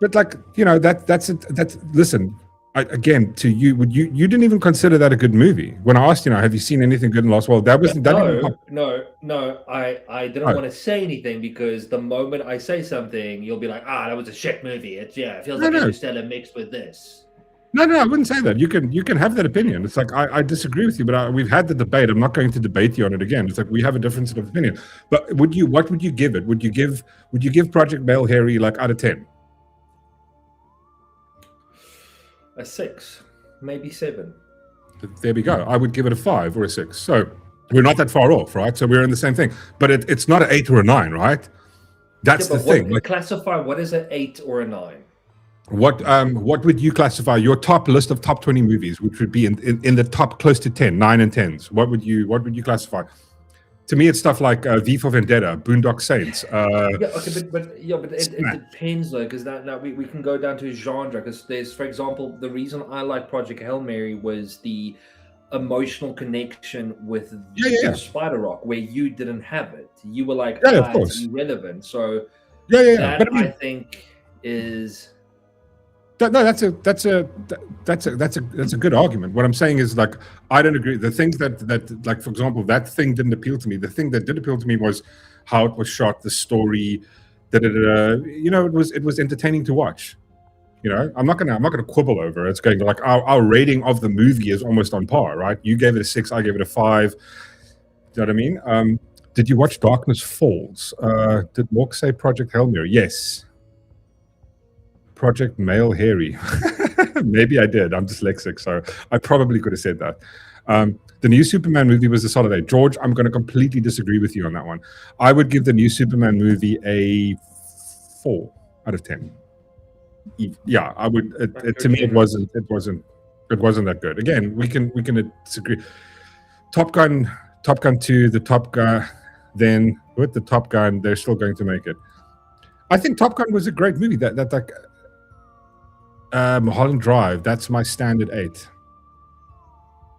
but like, you know, that's listen. Again, to you, you didn't even consider that a good movie. When I asked, have you seen anything good in the last? Well, that wasn't. No. I didn't want to say anything because the moment I say something, you'll be like, that was a shit movie. It feels like Interstellar mixed with this. No, I wouldn't say that. You can have that opinion. It's like I disagree with you, but we've had the debate. I'm not going to debate you on it again. It's like we have a difference of opinion. But what would you give it? Would you give Project Hail Mary like out of 10? A 6, maybe 7. There we go. I would give it a 5 or a 6. So we're not that far off, right? So we're in the same thing. But it's not an 8 or a 9, right? That's the thing. Like, classify what is an 8 or a 9. What would you classify your top list of top 20 movies, which would be in the top close to 10, 9 and 10s? What would you classify? To me, it's stuff like V for Vendetta, Boondock Saints. But it depends though, because now we can go down to genre. Because there's, for example, the reason I like Project Hail Mary was the emotional connection with Yeah. Spider Rock where you didn't have it. You were like, of it's course. irrelevant. So Yeah. that But I mean, I think is that's a good argument. What I'm saying is, like, I don't agree. The things that like, for example, that thing didn't appeal to me. The thing that did appeal to me was how it was shot, the story, you know, it was entertaining to watch. You know, I'm not gonna quibble over it. It's going like our rating of the movie is almost on par, right? You gave it a 6, I gave it a 5. Do you know what I mean? Did you watch Darkness Falls? Did Mork say Project Hail Mary? Yes. Project Male Hairy. Maybe I did. I'm dyslexic, so I probably could have said that. The new Superman movie was a solid 8. George, I'm going to completely disagree with you on that one. I would give the new Superman movie a 4 out of 10. Yeah, I would. To me, it wasn't that good. Again, we can disagree. Top Gun 2, the Top Gun, then with the Top Gun, they're still going to make it. I think Top Gun was a great movie. Mulholland Drive, that's my standard 8.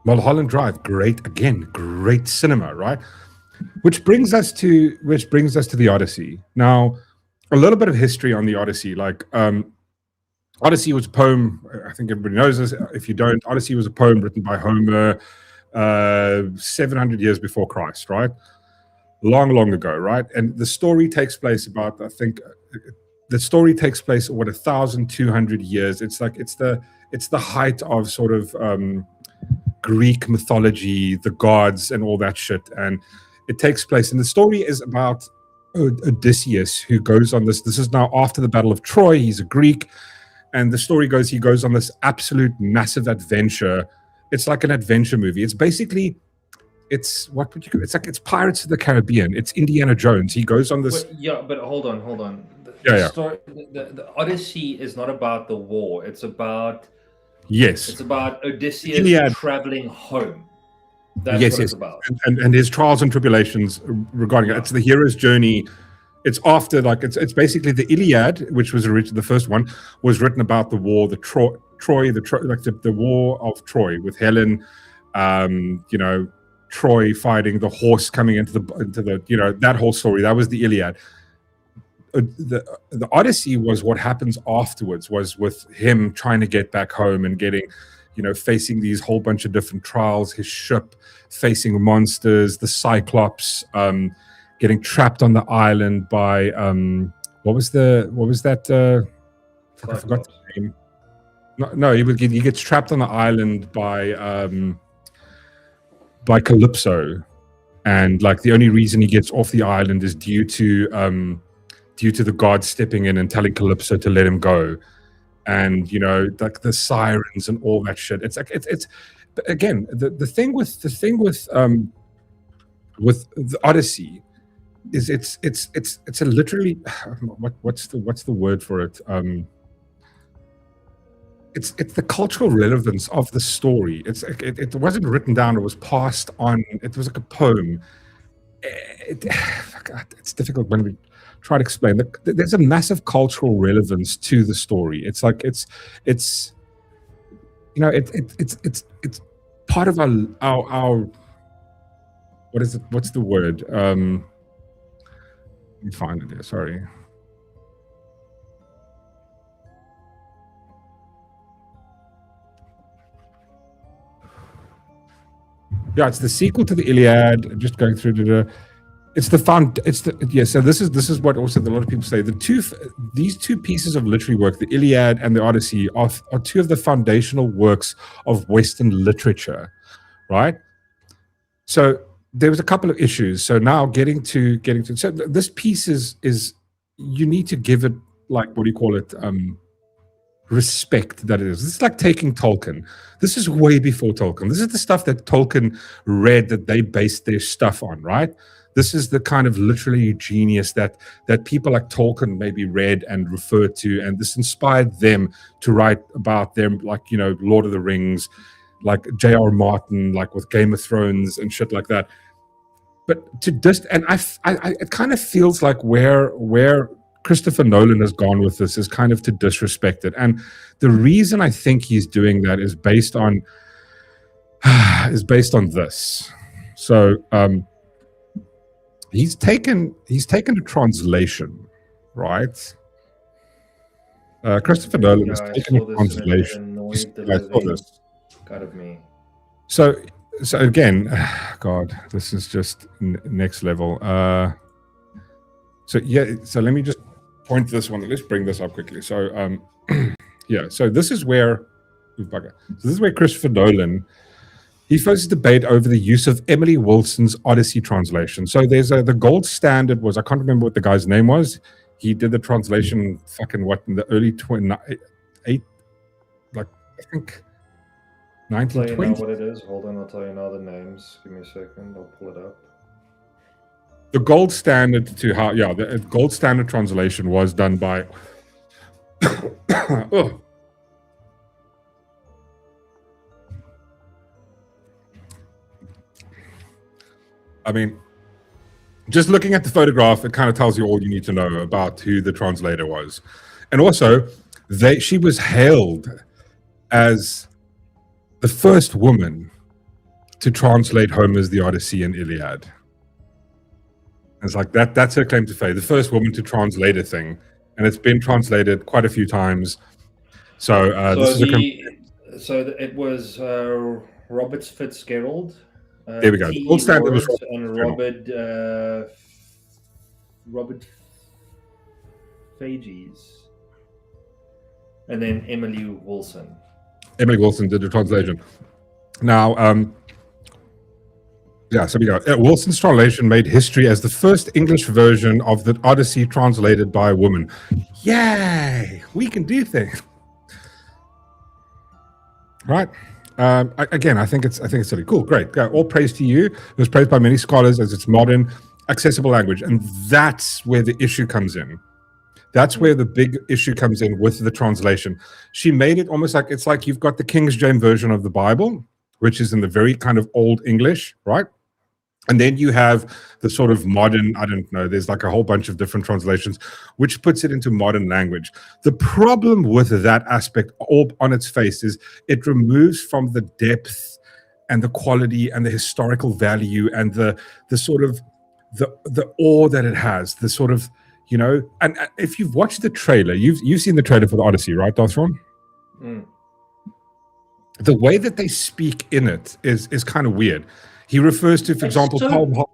Mulholland Drive, great cinema, right? Which brings us to the Odyssey. Now, a little bit of history on the Odyssey. Like, Odyssey was a poem. I think everybody knows this. If you don't, Odyssey was a poem written by Homer 700 years before Christ, right? Long ago, right? And the story takes place about, I think, the story takes place 1,200 years. It's like it's the height of sort of Greek mythology, the gods and all that shit. And it takes place, and the story is about Odysseus, who goes on this is now after the Battle of Troy. He's a Greek, and the story goes he goes on this absolute massive adventure. It's like an adventure movie. It's basically, it's it's Pirates of the Caribbean. It's Indiana Jones. He goes on this. But hold on. The Odyssey is not about the war. It's about It's about Odysseus traveling home. That's what it's about. And his trials and tribulations regarding it. It's the hero's journey. It's after, like, it's basically the Iliad, which was originally the first one, was written about the war, the war of Troy with Helen, you know, Troy fighting the horse coming into the you know, that whole story. That was the Iliad. The Odyssey was what happens afterwards, was with him trying to get back home and getting, you know, facing these whole bunch of different trials, his ship facing monsters, the Cyclops, getting trapped on the island by what was that I forgot the name. No, he gets trapped on the island by Calypso, and like the only reason he gets off the island is due to the gods stepping in and telling Calypso to let him go. And, you know, like the sirens and all that shit. It's like it's again, the thing with the Odyssey is it's a literally what's the word for it? It's the cultural relevance of the story. It wasn't written down, it was passed on. It was like a poem. It's difficult when we try to explain. There's a massive cultural relevance to the story. It's like it's you know, it's part of our what is it? What's the word? Let me find it here. Sorry. Yeah, it's the sequel to the Iliad. Just going through So this is what also a lot of people say. These two pieces of literary work, the Iliad and the Odyssey, are two of the foundational works of Western literature, right? So there was a couple of issues. So now getting to so this piece is you need to give it, like, what do you call it? Respect that it is. This is like taking Tolkien. This is way before Tolkien. This is the stuff that Tolkien read, that they based their stuff on, right? This is the kind of literary genius that people like Tolkien maybe read and referred to, and this inspired them to write about them, like, you know, Lord of the Rings, like J.R. Martin, like with Game of Thrones and shit like that. But it kind of feels like where Christopher Nolan has gone with this is kind of to disrespect it. And the reason I think he's doing that is based on is based on this. So he's taken a translation, right? Christopher Nolan has taken a translation. I saw this. Out of me. So again, God, this is just next level. So let me just point this one. Let's bring this up quickly. So yeah, so this is where Christopher Nolan, he first debate over the use of Emily Wilson's Odyssey translation. So there's the gold standard was, I can't remember what the guy's name was. He did the translation in the early 28, like I think 1920. You know what it is? Hold on, I'll tell you now the names. Give me a second, I'll pull it up. The gold standard the gold standard translation was done by oh. I mean, just looking at the photograph, it kind of tells you all you need to know about who the translator was. And also, she was hailed as the first woman to translate Homer's The Odyssey and Iliad. It's like that's her claim to fame, the first woman to translate a thing. And it's been translated quite a few times. So it was Robert Fitzgerald. There we go. The gold standard was Robert Fages, and then Emily Wilson. Emily Wilson did the translation. Now, so we go. Wilson's translation made history as the first English version of the Odyssey translated by a woman. Yay! We can do things, right? Again, I think it's really cool. Great. All praise to you. It was praised by many scholars as its modern, accessible language. And that's where the issue comes in. That's where the big issue comes in with the translation. She made it almost like, it's like you've got the King James version of the Bible, which is in the very kind of old English, right? And then you have the sort of modern, I don't know, there's like a whole bunch of different translations, which puts it into modern language. The problem with that aspect all on its face is it removes from the depth and the quality and the historical value and the sort of the awe that it has, the sort of, you know, and if you've watched the trailer, you've seen the trailer for the Odyssey, right, Darthron? Mm. The way that they speak in it is kind of weird. He refers to, for example, so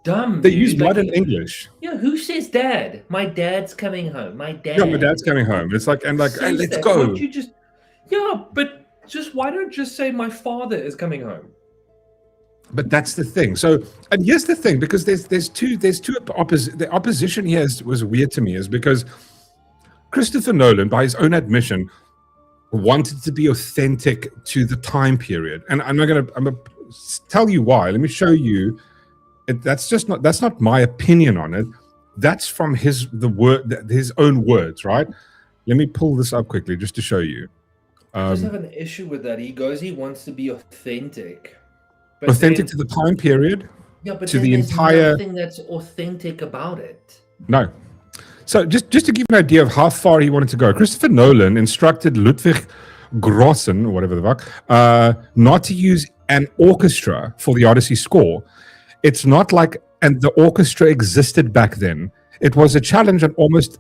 dumb. They use modern English. Yeah, who says dad? My dad's coming home. My dad. Yeah, my dad's coming home. It's like, and like, hey, let's go. Can't you just, but why don't just say my father is coming home? But that's the thing. So, and here's the thing, because there's two the opposition here was weird to me, is because Christopher Nolan, by his own admission, wanted to be authentic to the time period, and I'm gonna tell you why. Let me show you. That's not my opinion on it. That's from his own words, right? Let me pull this up quickly just to show you. I just have an issue with that. He wants to be authentic. Authentic to the time period. Yeah, but to the entire. Nothing that's authentic about it. No. So just to give you an idea of how far he wanted to go, Christopher Nolan instructed Ludwig Grossen, or whatever the fuck, not to use an orchestra for the Odyssey score. It's not like, and the orchestra existed back then. It was a challenge and almost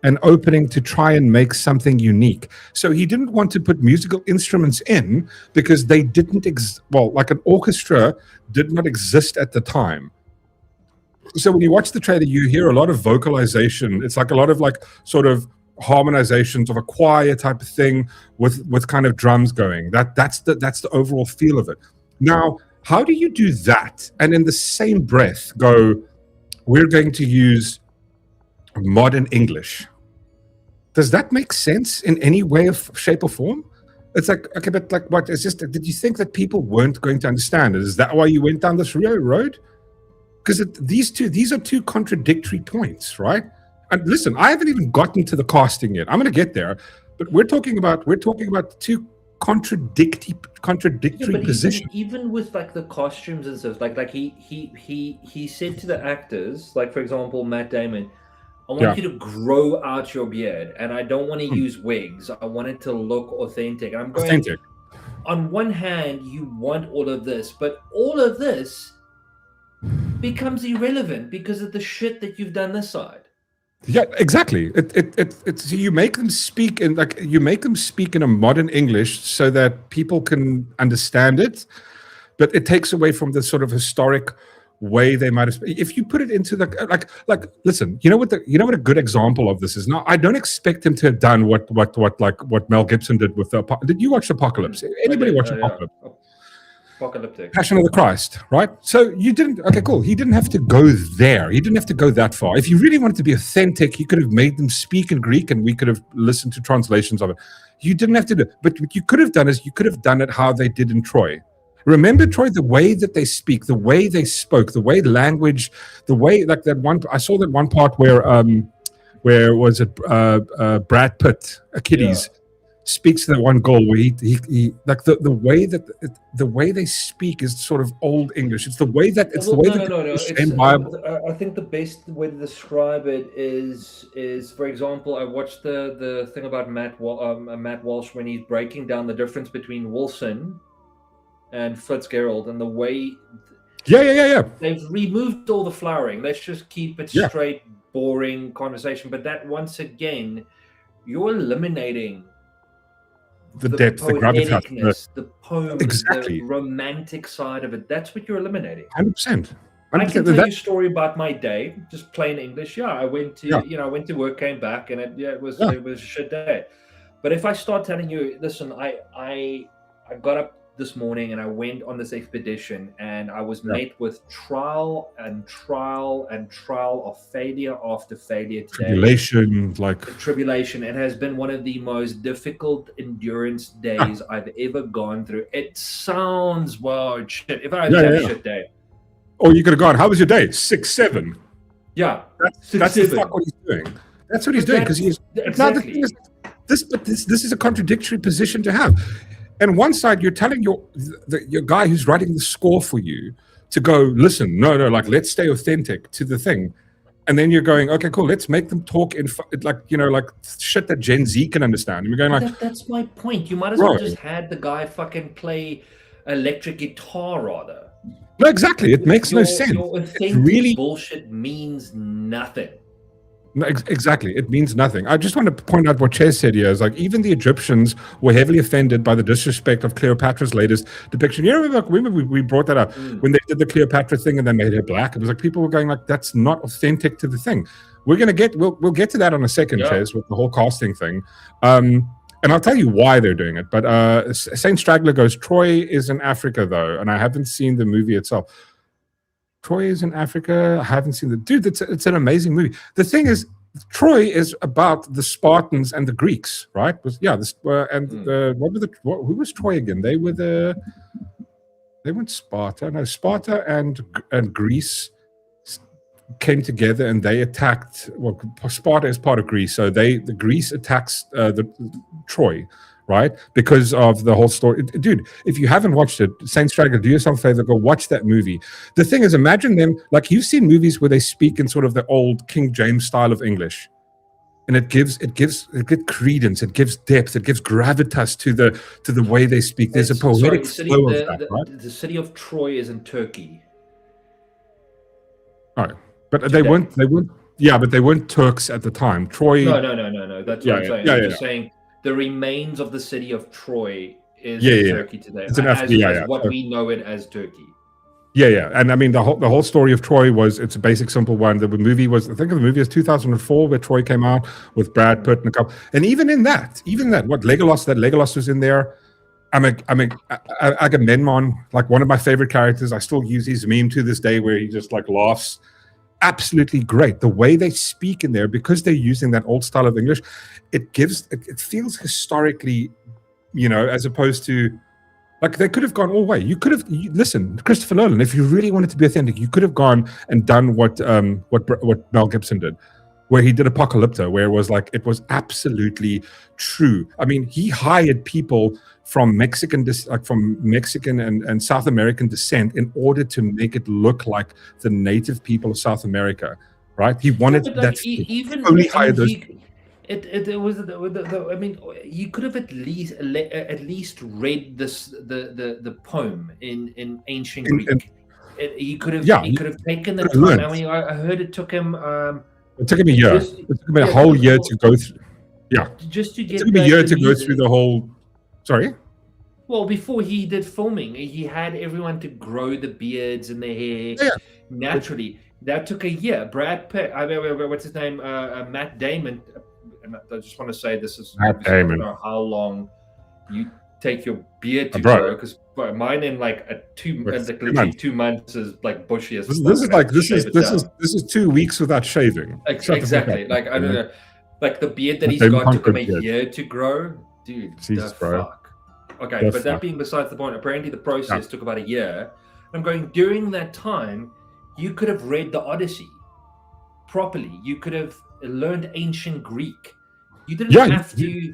an opening to try and make something unique. So he didn't want to put musical instruments in because they didn't, like an orchestra did not exist at the time. So when you watch the trailer, you hear a lot of vocalization. It's like a lot of like sort of harmonizations of a choir type of thing with kind of drums going. That's the overall feel of it. Now, how do you do that and in the same breath go, we're going to use modern English? Does that make sense in any way of shape or form? It's like, okay, but like what? It's just, did you think that people weren't going to understand it? Is that why you went down this road? Because these are two contradictory points, right? And listen, I haven't even gotten to the casting yet. I'm going to get there, but we're talking about two contradictory positions. Even with like the costumes and stuff, like he said to the actors, like for example, Matt Damon, I want you to grow out your beard, and I don't want to use wigs. I want it to look authentic. And I'm going, on one hand, you want all of this, but all of this becomes irrelevant because of the shit that you've done this side. Yeah, exactly. It's you make them speak in a modern English so that people can understand it, but it takes away from the sort of historic way they might have. If you put it into the like, listen, you know what a good example of this is. Now, I don't expect him to have done what Mel Gibson did with the. Did you watch Apocalypse? Anybody watch Apocalypse? Yeah. Apocalyptic. Passion of the Christ, right? So you didn't. Okay, cool. He didn't have to go there. He didn't have to go that far. If you really wanted to be authentic, he could have made them speak in Greek, and we could have listened to translations of it. You didn't have to do. But what you could have done is you could have done it how they did in Troy. Remember, Troy, the way that they speak, the way they spoke, the way language, the way like that one. I saw that one part where was it Brad Pitt, Achilles. Speaks to that one goal where he like the way that the way they speak is sort of old English. It's the way that it's the way that no. I think the best way to describe it is for example, I watched the thing about Matt Walsh when he's breaking down the difference between Wilson and Fitzgerald and the way. Yeah. They've removed all the flowering. Let's just keep it straight, boring conversation. But that once again, you're eliminating the depth, the gravitas, the poem, exactly. The romantic side of it. That's what you're eliminating. 100%. I can tell you a story about my day, just plain English. Yeah, I went to I went to work, came back, and it was a shit day. But if I start telling you, listen, I got up this morning and I went on this expedition and I was met with trial of failure after failure today. Tribulation. It has been one of the most difficult endurance days I've ever gone through. It sounds shit. If I had a shit day. Or you could have gone, how was your day? 6-7. Yeah. That's the fuck what he's doing. That's what he's doing because he's exactly. This is a contradictory position to have. And one side, you're telling your guy who's writing the score for you to go, listen, no, like, let's stay authentic to the thing. And then you're going, okay, cool, let's make them talk in, like shit that Gen Z can understand. And we're going that's my point. You might as well just had the guy fucking play electric guitar rather. No, exactly. It makes no sense. Your authentic bullshit means nothing. No, exactly. It means nothing. I just want to point out what Ches said here is like even the Egyptians were heavily offended by the disrespect of Cleopatra's latest depiction. You remember we brought that up when they did the Cleopatra thing and they made her black. It was like people were going like, that's not authentic to the thing. We'll get to that on a second, Ches, with the whole casting thing. And I'll tell you why they're doing it. But Saint Straggler goes, Troy is in Africa though, and I haven't seen the movie itself. Troy is in Africa. I haven't seen it's an amazing movie. The thing is, Troy is about the Spartans and the Greeks, right? Who was Troy again? They went Sparta. No, Sparta and Greece came together and they attacked. Well, Sparta is part of Greece, so the Greece attacks the Troy. Right? Because of the whole story. Dude, if you haven't watched it, Saint Straggler, do yourself a favor, go watch that movie. The thing is, imagine them, like you've seen movies where they speak in sort of the old King James style of English. And it gives credence, it gives depth, it gives gravitas to the way they speak. There's a poetic flow of that, right? The city of Troy is in Turkey. All right. But they weren't but they weren't Turks at the time. Troy. No. That's what I'm saying. I'm just saying the remains of the city of Troy is in Turkey today. It's what we know it as Turkey. Yeah. And I mean, the whole story of Troy it's a basic, simple one. The movie was, I think the movie is 2004 where Troy came out with Brad Pitt and a couple. And even that, what Legolas was in there. Agamemnon, like one of my favorite characters. I still use his meme to this day where he just like laughs. Absolutely great. The way they speak in there, because they're using that old style of English, it feels historically, as opposed to like they could have gone all the way. You could have listen, Christopher Nolan, if you really wanted to be authentic, you could have gone and done what Mel Gibson did, where he did Apocalypto, where it was absolutely true. I mean, he hired people from Mexican and South American descent in order to make it look like the native people of South America, right? He wanted It was I mean, you could have at least read the poem in ancient Greek. He could have taken the time. I mean, I heard it took him. It took him a year. It took him a whole year to go through. Yeah, just to get. It took him a year to go through the whole. Sorry. Well, before he did filming, he had everyone to grow the beards and the hair naturally. That took a year. Brad Pitt, what's his name? Matt Damon. I just want to say this is Matt Damon. I don't know how long you take your beard to grow, because mine in like 2 months is like bushy as fuck. This is 2 weeks without shaving. Exactly. Like I don't know, like the beard that he's got took him a year to grow, dude. Jesus, bro. Fuck. Okay, but that being besides the point, apparently the process took about a year. I'm going, during that time, you could have read the Odyssey properly. You could have learned ancient Greek. You didn't have to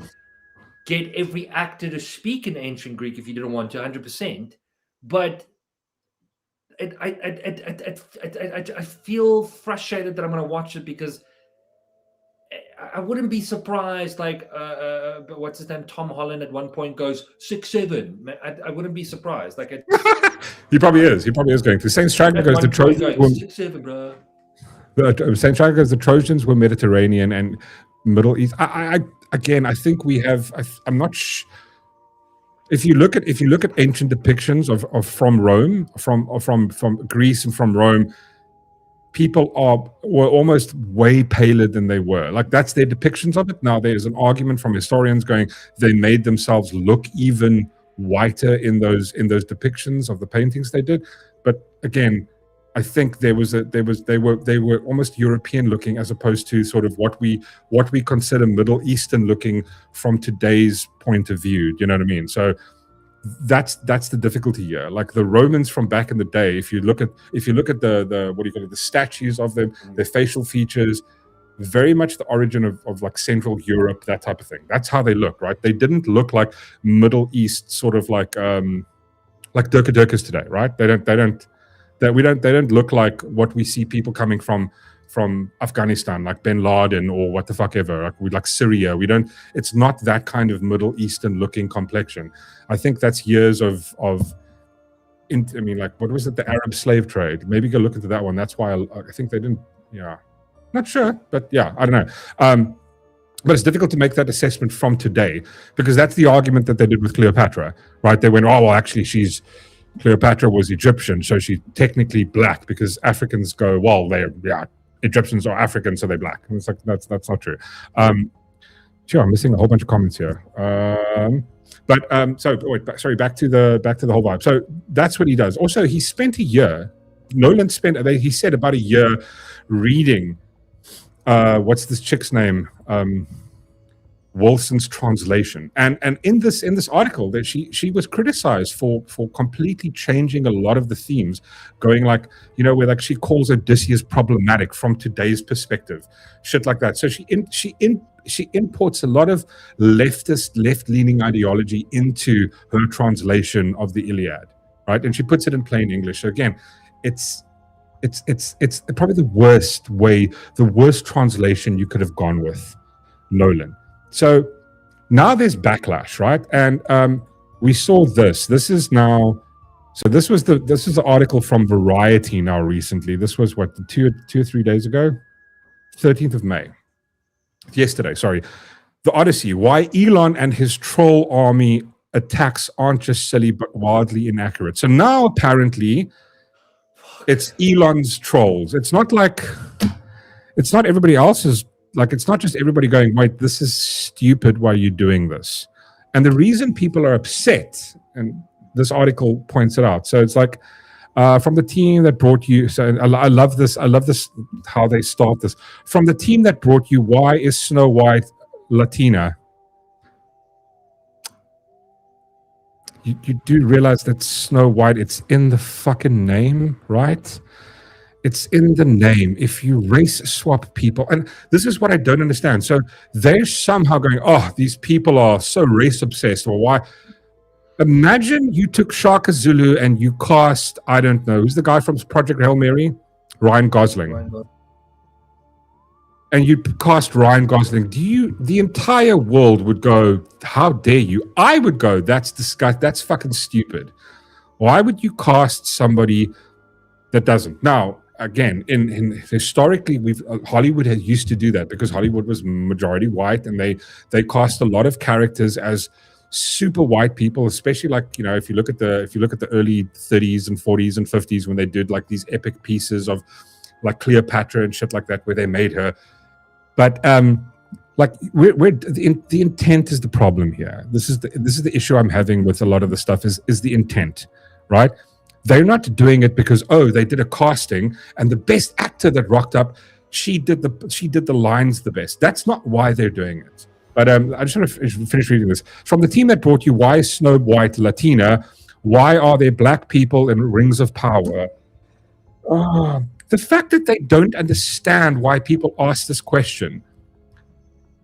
get every actor to speak in ancient Greek if you didn't want to, 100%. But I feel frustrated that I'm going to watch it, because I wouldn't be surprised. Like, what's his name? Tom Holland at one point goes 6'7". I wouldn't be surprised. Like, he probably is. He probably is going to. Saint Striker goes the Trojans. 6'7", bro. Saint Striker goes the Trojans were Mediterranean and Middle East. I think we have. I'm not. If you look at ancient depictions of from Rome, from Greece and from Rome, people were almost way paler than they were. Like, that's their depictions of it. Now there's an argument from historians going they made themselves look even whiter in those depictions of the paintings they did. But again, I think they were almost European looking, as opposed to sort of what we consider Middle Eastern looking from today's point of view. Do you know what I mean? So that's the difficulty here. Like the Romans from back in the day, if you look at the what do you call it, the statues of them, their facial features, very much the origin of like Central Europe, that type of thing. That's how they look, right? They didn't look like Middle East sort of like Durka today, right? They don't look like what we see people coming from Afghanistan, like Bin Laden or what the fuck ever, like Syria. It's not that kind of Middle Eastern looking complexion. I think that's years of like, what was it? The Arab slave trade. Maybe go look into that one. That's why I think they didn't, not sure, but I don't know. But it's difficult to make that assessment from today, because that's the argument that they did with Cleopatra, right? They went, oh, well, actually Cleopatra was Egyptian, so she's technically black, because Africans go, well, Egyptians are African, so they're black. And it's like, that's not true. Sure, I'm missing a whole bunch of comments here. Back to the whole vibe. So that's what he does. Also, he spent a year. Nolan he said about a year reading. What's this chick's name? Wilson's translation, and in this article that she was criticized for completely changing a lot of the themes, going like, where like she calls Odysseus problematic from today's perspective, shit like that. So she imports a lot of left-leaning ideology into her translation of the Iliad, right? And she puts it in plain English. So again, it's probably the worst translation you could have gone with, Nolan. So now there's backlash, right? And we saw this. This is now. So this is the article from Variety now recently. This was what, 2 or 3 days ago, 13th of May. Yesterday, sorry. The Odyssey: why Elon and his troll army attacks aren't just silly but wildly inaccurate. So now apparently it's Elon's trolls. It's not everybody else's. Like, it's not just everybody going, wait, this is stupid, why are you doing this? And the reason people are upset, and this article points it out. So it's like, from the team that brought you, so I love this, how they start this. From the team that brought you, why is Snow White Latina? You do realize that Snow White, it's in the fucking name, right? It's in the name. If you race swap people, and this is what I don't understand. So they're somehow going, oh, these people are so race obsessed. Well, why? Imagine you took Shaka Zulu and you cast, I don't know, who's the guy from Project Hail Mary? Ryan Gosling. and you cast Ryan Gosling, the entire world would go, how dare you? I would go, that's disgusting. That's fucking stupid. Why would you cast somebody that doesn't? Now, again, in historically, Hollywood has used to do that because Hollywood was majority white, and they cast a lot of characters as super white people, especially like, you know, if you look at the early 30s and 40s and 50s when they did like these epic pieces of like Cleopatra and shit like that, where they made her. But like the intent is the problem here. This is the issue I'm having with a lot of the stuff is the intent, right? They're not doing it because, oh, they did a casting and the best actor that rocked up, she did the lines the best. That's not why they're doing it. But I just want to finish reading this. From the team that brought you Why is Snow White Latina? Why are there black people in Rings of Power? The fact that they don't understand why people ask this question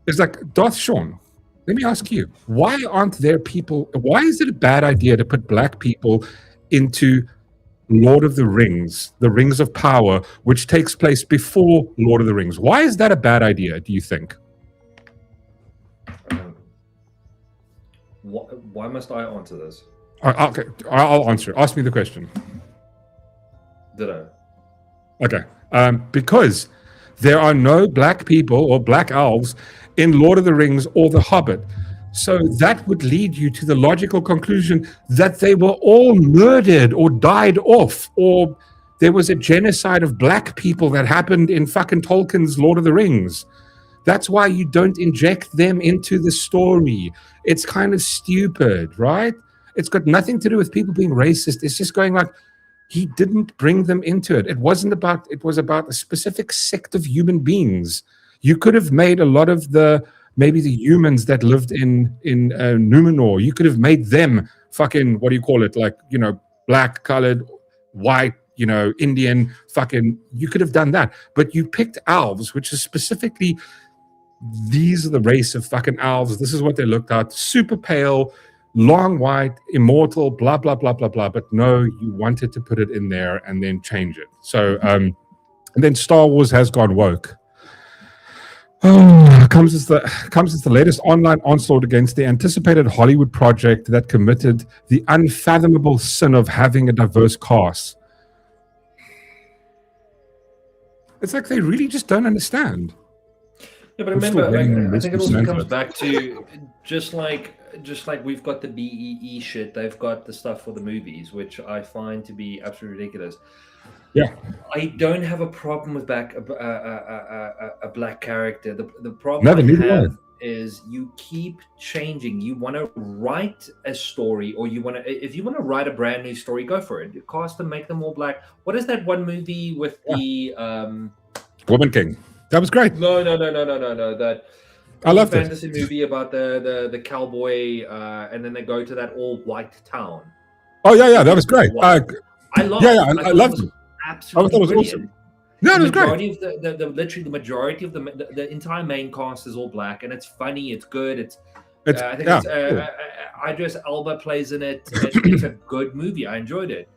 is like, Darth Sean, let me ask you, why aren't there people, why is it a bad idea to put black people into Lord of the Rings of Power, which takes place before Lord of the Rings? Why is that a bad idea, do you think? Why must I answer this? Okay, I'll answer it. Ask me the question. Ditto. Okay. Because there are no black people or black elves in Lord of the Rings or The Hobbit. So that would lead you to the logical conclusion that they were all murdered or died off, or there was a genocide of black people that happened in fucking Tolkien's Lord of the Rings. That's why you don't inject them into the story. It's kind of stupid, right? It's got nothing to do with people being racist. It's just going like, he didn't bring them into it. It was about a specific sect of human beings. You could have made a lot of maybe the humans that lived in Numenor. You could have made them fucking, what do you call it? Like, you know, black, colored, white, you know, Indian, fucking, you could have done that. But you picked elves, which is specifically, these are the race of fucking elves. This is what they looked at. Super pale, long white, immortal, blah, blah, blah, blah, blah. But no, you wanted to put it in there and then change it. So, and then Star Wars has gone woke. Comes as the latest online onslaught against the anticipated Hollywood project that committed the unfathomable sin of having a diverse cast. It's like they really just don't understand. Yeah, but remember, I think it also comes back to just like we've got the BEE shit, they've got the stuff for the movies, which I find to be absolutely ridiculous. Yeah, I don't have a problem with a black character. The problem I have is you keep changing. You want to write a story, or if you want to write a brand new story, go for it. You cast them, make them all black. What is that one movie with the Woman King? That was great. No. That I loved it. Fantasy movie about the cowboy, and then they go to that all white town. Oh yeah, that was great. I loved. I loved it. Absolutely, I thought it was awesome. Yeah, it was great. Literally, the majority of the entire main cast is all black, and it's funny. It's good. I think Idris Elba plays in it. It's a good movie. I enjoyed it.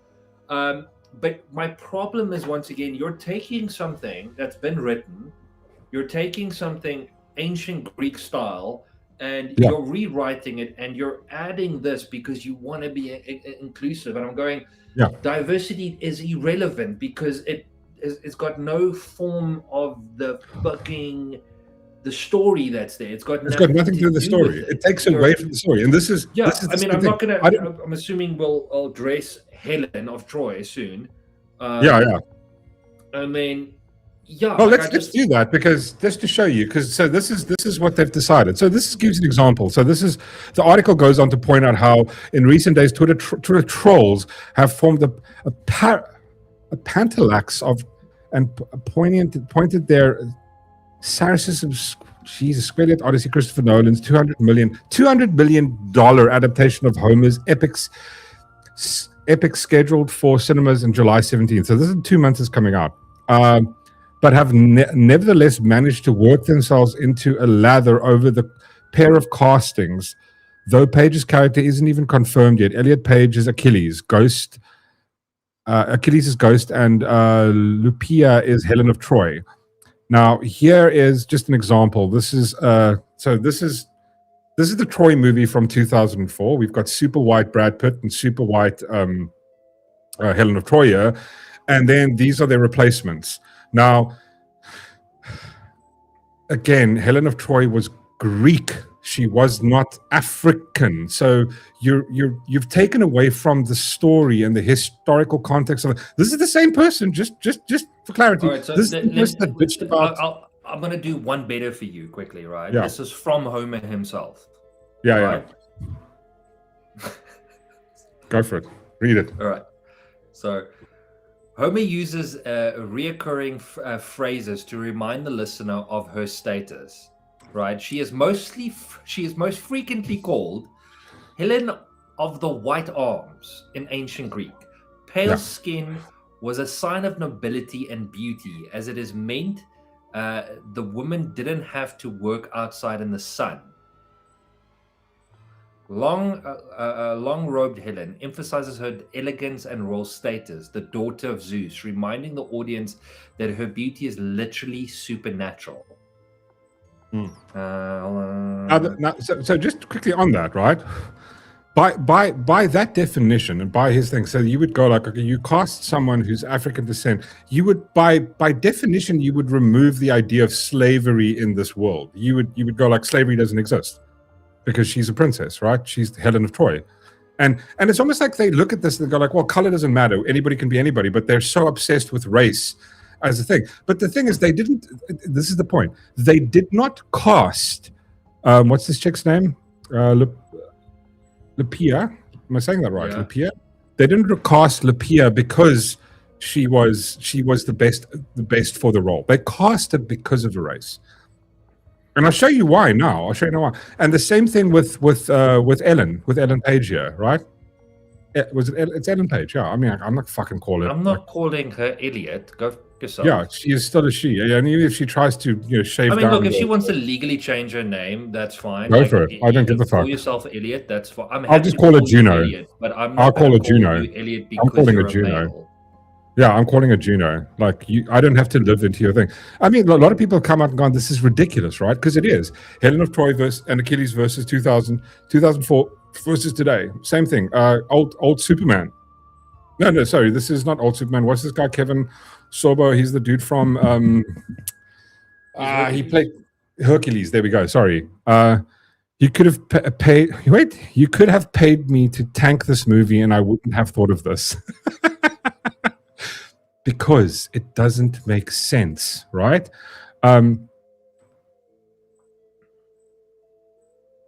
But my problem is, once again, you're taking something that's been written, you're taking something ancient Greek style, and you're rewriting it, and you're adding this because you want to be inclusive. And I'm going, diversity is irrelevant because it's got no form of the story that's there. It's got nothing to do with the story. It takes away from the story. And this is I'm assuming we'll address Helen of Troy soon. I mean, well, let's do that, because just to show you, so this is what they've decided. So this gives an example. So the article goes on to point out how in recent days Twitter trolls have formed a pantalax of and pointed their sarcasms. Jesus, squared Odyssey, Christopher Nolan's $200 million adaptation of Homer's epic scheduled for cinemas in July 17th. So this is 2 months is coming out. But have nevertheless managed to work themselves into a lather over the pair of castings, though Page's character isn't even confirmed yet. Elliot Page is Achilles, Ghost. Achilles is Ghost, and Lupia is Helen of Troy. Now, here is just an example. This is this is the Troy movie from 2004. We've got super white Brad Pitt and super white Helen of Troy here, and then these are their replacements. Now, again, Helen of Troy was Greek. She was not African. So you've taken away from the story and the historical context of it. This is the same person. Just for clarity. All right, so this is the person that bitched about. I'm gonna do one better for you quickly, right? Yeah. This is from Homer himself. Yeah, right? yeah. Go for it. Read it. All right. So Homer uses reoccurring phrases to remind the listener of her status. Right? She is most frequently called Helen of the White Arms in ancient Greek. Pale skin was a sign of nobility and beauty, as it is meant the woman didn't have to work outside in the sun. Long-robed Helen emphasizes her elegance and royal status, the daughter of Zeus, reminding the audience that her beauty is literally supernatural. So just quickly on that, right? By that definition and by his thing, so you would go like, okay, you cast someone who's African descent, you would by definition you would remove the idea of slavery in this world. You would go like slavery doesn't exist because she's a princess, right? She's Helen of Troy. And it's almost like they look at this and they go like, well, color doesn't matter. Anybody can be anybody, but they're so obsessed with race as a thing. But the thing is, they didn't, this is the point. They did not cast, what's this chick's name? Lepia. Am I saying that right? Yeah. Lepia? They didn't cast Lepia because she was the best for the role. They cast her because of the race. And I'll show you why now. I'll show you now why. And the same thing with Ellen Page here, right? It's Ellen Page, yeah. I mean, I'm not fucking calling. I'm not calling her Elliot. Go yourself. Yeah, she is still a she. Yeah, and even if she tries to, shave down. I mean, look, if she wants to legally change her name, that's fine. Go for it. I don't give a fuck. Call yourself Elliot. That's fine. I'll just call her Juno. Elliot, but I'll call her Juno. Elliot I'm calling her you're a Juno. male. Yeah, I'm calling her Juno. Like, I don't have to live into your thing. I mean, a lot of people have come out and gone, this is ridiculous, right? Because it is. Helen of Troy and Achilles versus 2004 versus today. Same thing. Old Superman. No, sorry. This is not old Superman. What's this guy, Kevin Sorbo? He's the dude from... he played Hercules. There we go. Sorry. You could have paid... Wait. You could have paid me to tank this movie and I wouldn't have thought of this. Because it doesn't make sense, right?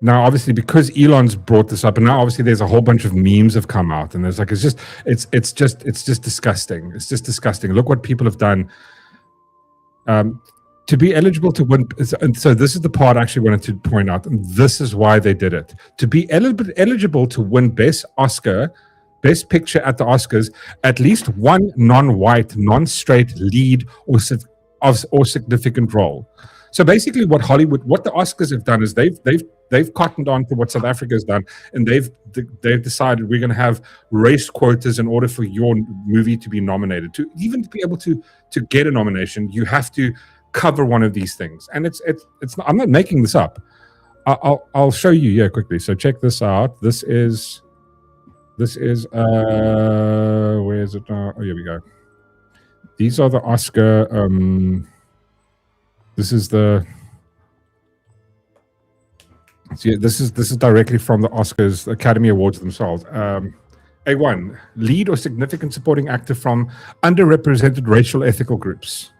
Now, obviously, because Elon's brought this up, and now obviously there's a whole bunch of memes have come out, and there's like it's just disgusting. It's just disgusting. Look what people have done. To be eligible to win, and so this is the part I actually wanted to point out, and this is why they did it. To be eligible to win Best Picture at the Oscars, at least one non-white, non-straight lead or significant role. So basically, what the Oscars have done is they've cottoned on to what South Africa has done, and they've decided we're going to have race quotas in order for your movie to be nominated. To even be able to get a nomination, you have to cover one of these things, and it's not, I'm not making this up. I'll show you quickly. So check this out. This is where is it now? Oh, here we go. These are the Oscar this is directly from the Oscars Academy Awards themselves. A1, lead or significant supporting actor from underrepresented racial ethical groups.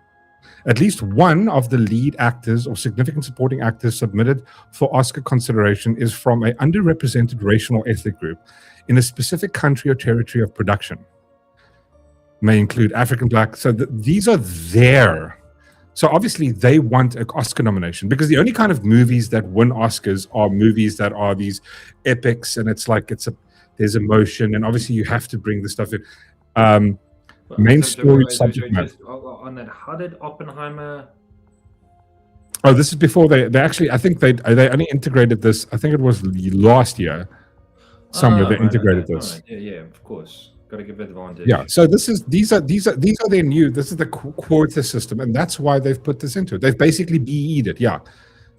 At least one of the lead actors or significant supporting actors submitted for Oscar consideration is from an underrepresented racial or ethnic group in a specific country or territory of production. May include African, Black. So these are there. So obviously they want an Oscar nomination, because the only kind of movies that win Oscars are movies that are these epics, and it's like there's emotion, and obviously you have to bring the stuff in. Main story subject matter. On that, how did Oppenheimer? Oh, this is before they actually. I think they only integrated this. I think it was last year. Somewhere they integrated this. Right. Yeah, of course. Got to give advantage. Yeah. So these are their new. This is the quota system, and that's why they've put this into it. They've basically BE'd it. Yeah.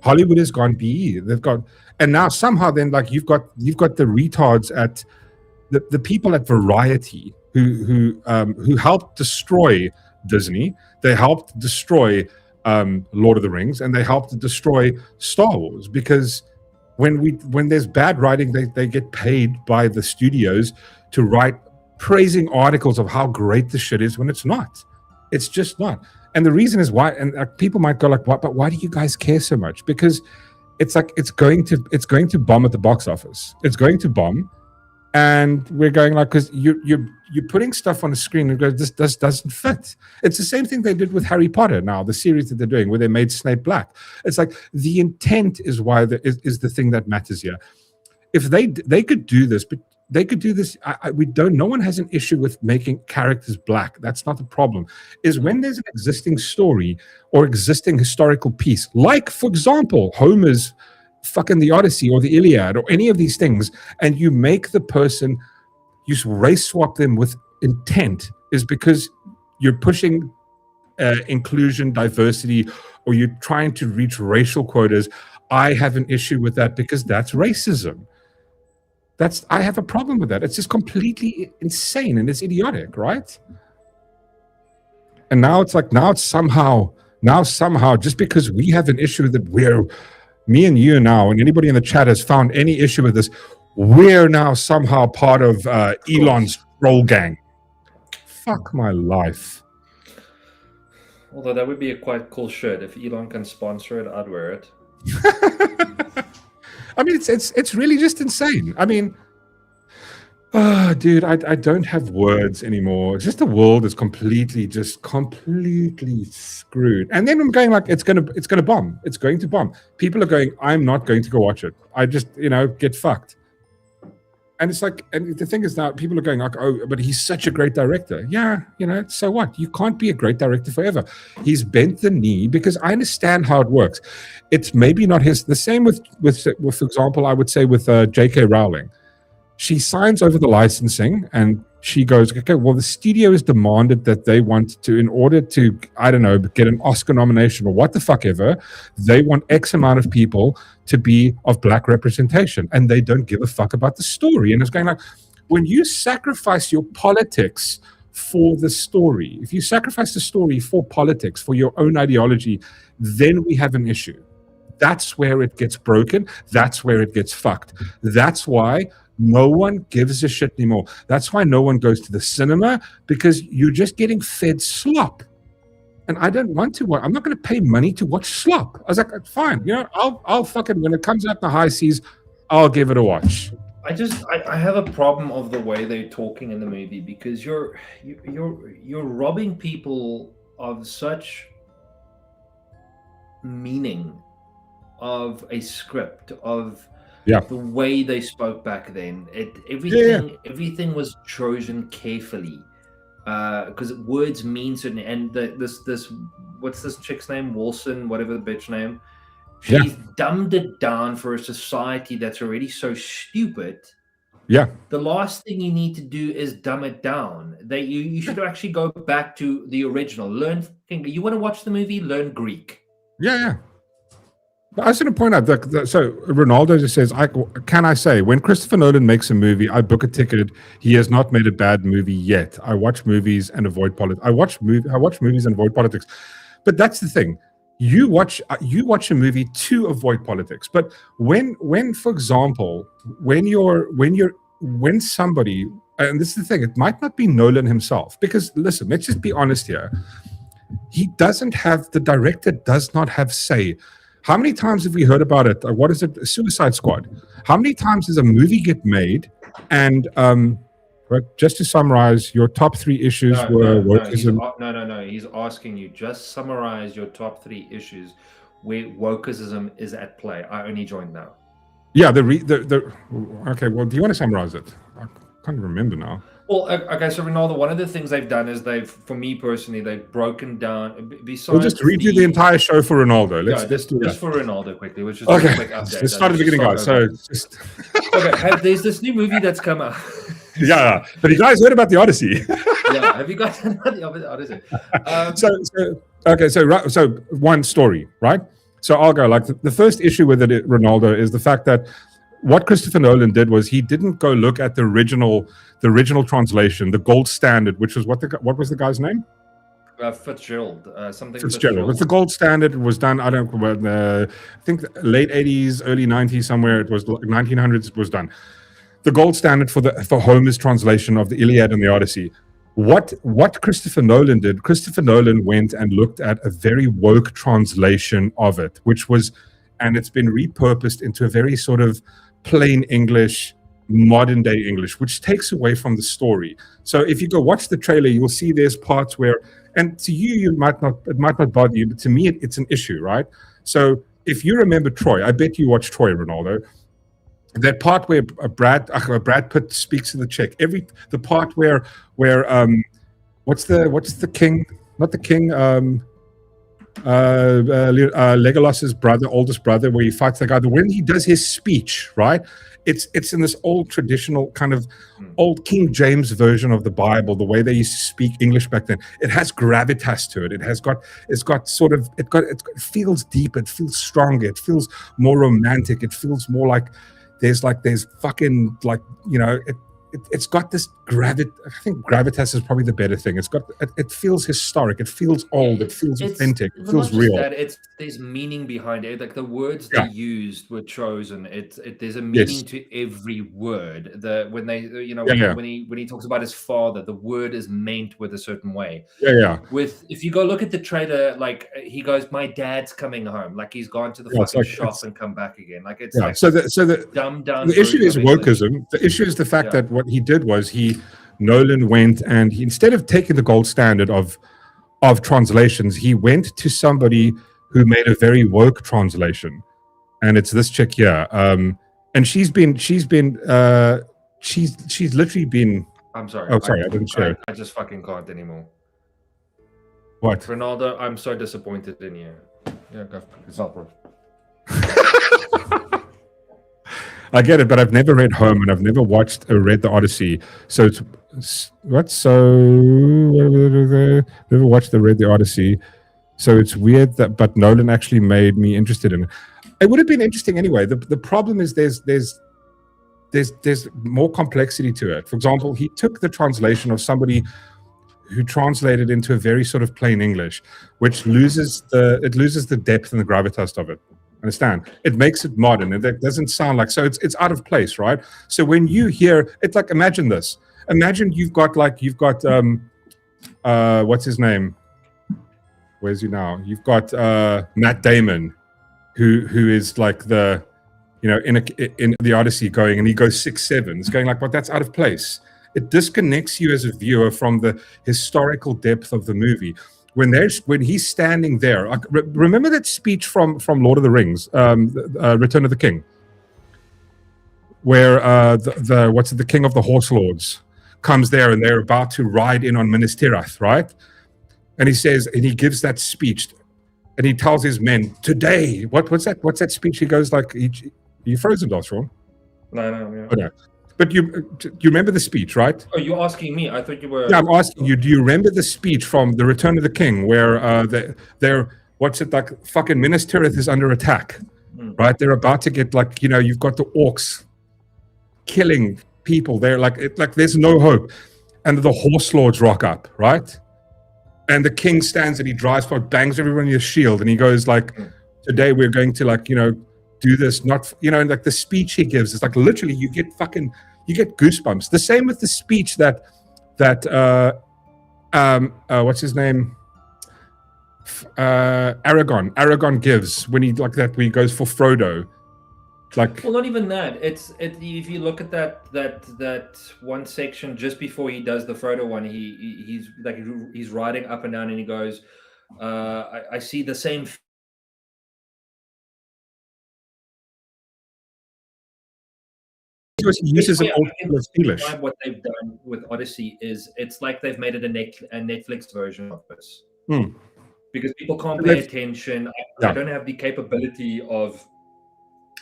Hollywood has gone BE. They've got, and now somehow then like you've got the retards at the people at Variety who helped destroy Disney. They helped destroy Lord of the Rings, and they helped destroy Star Wars, because when there's bad writing, they get paid by the studios to write praising articles of how great the shit is when it's not. It's just not. And the reason is why, and people might go like, "What? But why do you guys care so much?" Because it's like it's going to bomb at the box office. It's going to bomb, and we're going like, because you're putting stuff on the screen and goes, this doesn't fit. It's the same thing they did with Harry Potter now, the series that they're doing where they made Snape black. It's like the intent is why is the thing that matters here. If they could do this, but they could do this. No one has an issue with making characters black. That's not the problem. Is when there's an existing story or existing historical piece, like for example, Homer's fucking the Odyssey or the Iliad or any of these things, and you make the person, you race swap them with intent, is because you're pushing inclusion, diversity, or you're trying to reach racial quotas. I have an issue with that because that's racism. I have a problem with that. It's just completely insane and it's idiotic, right? And now it's somehow just because we have an issue that me and you now, and anybody in the chat has found any issue with this, we're now somehow part of Elon's troll gang. Fuck my life. Although that would be a quite cool shirt. If Elon can sponsor it, I'd wear it. I mean, it's really just insane. I mean, dude, I don't have words anymore. It's just the world is completely screwed. And then I'm going like, it's gonna bomb. It's going to bomb. People are going, I'm not going to go watch it. I just get fucked. And it's like, and the thing is now people are going like, oh, but he's such a great director. Yeah, so what? You can't be a great director forever. He's bent the knee, because I understand how it works. It's maybe not the same with for example, I would say with J.K. Rowling. She signs over the licensing and she goes, okay, well, the studio has demanded that they want to, in order to, I don't know, get an Oscar nomination or what the fuck ever, they want X amount of people to be of black representation, and they don't give a fuck about the story. And it's going like, when you sacrifice your politics for the story, if you sacrifice the story for politics, for your own ideology, then we have an issue. That's where it gets broken. That's where it gets fucked. That's why no one gives a shit anymore. That's why no one goes to the cinema, because you're just getting fed slop. And I don't want to watch. I'm not going to pay money to watch slop. I was like, fine, I'll fucking, when it comes out in the high seas, I'll give it a watch. I have a problem of the way they're talking in the movie, because you're robbing people of such meaning of a script, of the way they spoke back then. Everything was chosen carefully, because words mean certain. And this what's this chick's name? Wilson, whatever the bitch name. She's dumbed it down for a society that's already so stupid. Yeah. The last thing you need to do is dumb it down. You should actually go back to the original. You want to watch the movie? Learn Greek. Yeah. I was going to point out that so Ronaldo just says, can I say, when Christopher Nolan makes a movie, I book a ticket. He has not made a bad movie yet. I watch movies and avoid politics. I watch movies and avoid politics. But that's the thing. You watch a movie to avoid politics. But when for example, when somebody, and this is the thing, it might not be Nolan himself, because listen, let's just be honest here. The director does not have say. How many times have we heard about it? What is it? Suicide Squad. How many times does a movie get made? And just to summarize, your top 3 issues were wokeism. No. He's asking you, just summarize your top 3 issues where wokeism is at play. I only joined now. Yeah, okay. Well, do you want to summarize it? I can't remember now. Well, okay, so Ronaldo, one of the things they've done is for me personally, they've broken down. Besides, we'll just redo the entire show for Ronaldo. Let's do that. Just for Ronaldo quickly. Which is okay. A quick update. Let's start at the beginning, guys. So okay, there's this new movie that's come out. Yeah, but you guys heard about the Odyssey. Yeah, have you guys heard about the Odyssey? So one story, right? So I'll go. Like the first issue with it, Ronaldo, is the fact that what Christopher Nolan did was he didn't go look at the original translation, the gold standard, which was what was the guy's name? Fitzgerald, something. Fitzgerald. It's the gold standard. It was done. I think late 80s, early 90s, somewhere. It was 1900s. It was done. The gold standard for Homer's translation of the Iliad and the Odyssey. What Christopher Nolan did? Christopher Nolan went and looked at a very woke translation of it, and it's been repurposed into a very sort of plain English, modern day English, which takes away from the story. So if you go watch the trailer, you'll see there's parts where, and to you, it might not bother you, but to me, it's an issue, right? So if you remember Troy, I bet you watched Troy, Ronaldo. That part where Brad Pitt speaks to the chick, the part where what's the king? Not the king. Legolas's brother, oldest brother, where he fights the guy. When he does his speech, right? It's in this old traditional kind of old King James version of the Bible, the way they used to speak English back then. It has gravitas to it. It feels deep. It feels stronger. It feels more romantic. It feels more like there's fucking like, you know, it's got this I think gravitas is probably the better thing. It feels historic. It feels old. It feels authentic. It feels real. There's meaning behind it. Like the words they used were chosen. There's a meaning to every word. When he talks about his father, the word is meant with a certain way. If you go look at the trailer, like he goes, "My dad's coming home." Like he's gone to the fucking shop and come back again. Like it's so the dumbed down. The issue is wokeism. The issue is the fact that what he did was Nolan went and instead of taking the gold standard of translations, he went to somebody who made a very woke translation, and it's this chick here. And she's literally been. I'm sorry. Oh, sorry, I didn't share. I just fucking can't anymore. What? Ronaldo, I'm so disappointed in you. Yeah, go for I get it, but I've never read Home and I've never read the Odyssey. So never read the Odyssey. So it's weird but Nolan actually made me interested in it. It would have been interesting anyway. The problem is there's more complexity to it. For example, he took the translation of somebody who translated into a very sort of plain English, which loses the depth and the gravitas of it. Understand? It makes it modern, and that doesn't sound like, so it's out of place, right? So when you hear it, like imagine this. Imagine you've got what's his name? Where's he now? You've got Matt Damon, who is like the, you know, in the Odyssey going, and he goes 6'7". It's going like, but that's out of place. It disconnects you as a viewer from the historical depth of the movie. When he's standing there, remember that speech from Lord of the Rings, Return of the King, where the King of the Horse Lords comes there and they're about to ride in on Minas Tirith, right? And he says, and he gives that speech, and he tells his men, today, what's that speech? He goes like, you frozen, Sean? No, yeah. Oh, no. But you remember the speech, right? Oh, you're asking me. I thought you were. Yeah, I'm asking you. Do you remember the speech from The Return of the King, where they're what's it like? Fucking Minas Tirith is under attack, right? They're about to get like, you know, you've got the orcs killing people. They're like there's no hope, and the horse lords rock up, right? And the king stands and he drives forward, bangs everyone in his shield, and he goes like, "Today we're going to like, you know, do this." Not, you know, and like the speech he gives is like literally you get goosebumps. The same with the speech that what's his name, Aragon gives when he goes for Frodo. Like, well, not even that. It's if you look at that one section just before he does the Frodo one, he's riding up and down and he goes, I see the same. He uses an old English. What they've done with Odyssey is it's like they've made it a Netflix version of this, because people can't pay attention. I don't have the capability of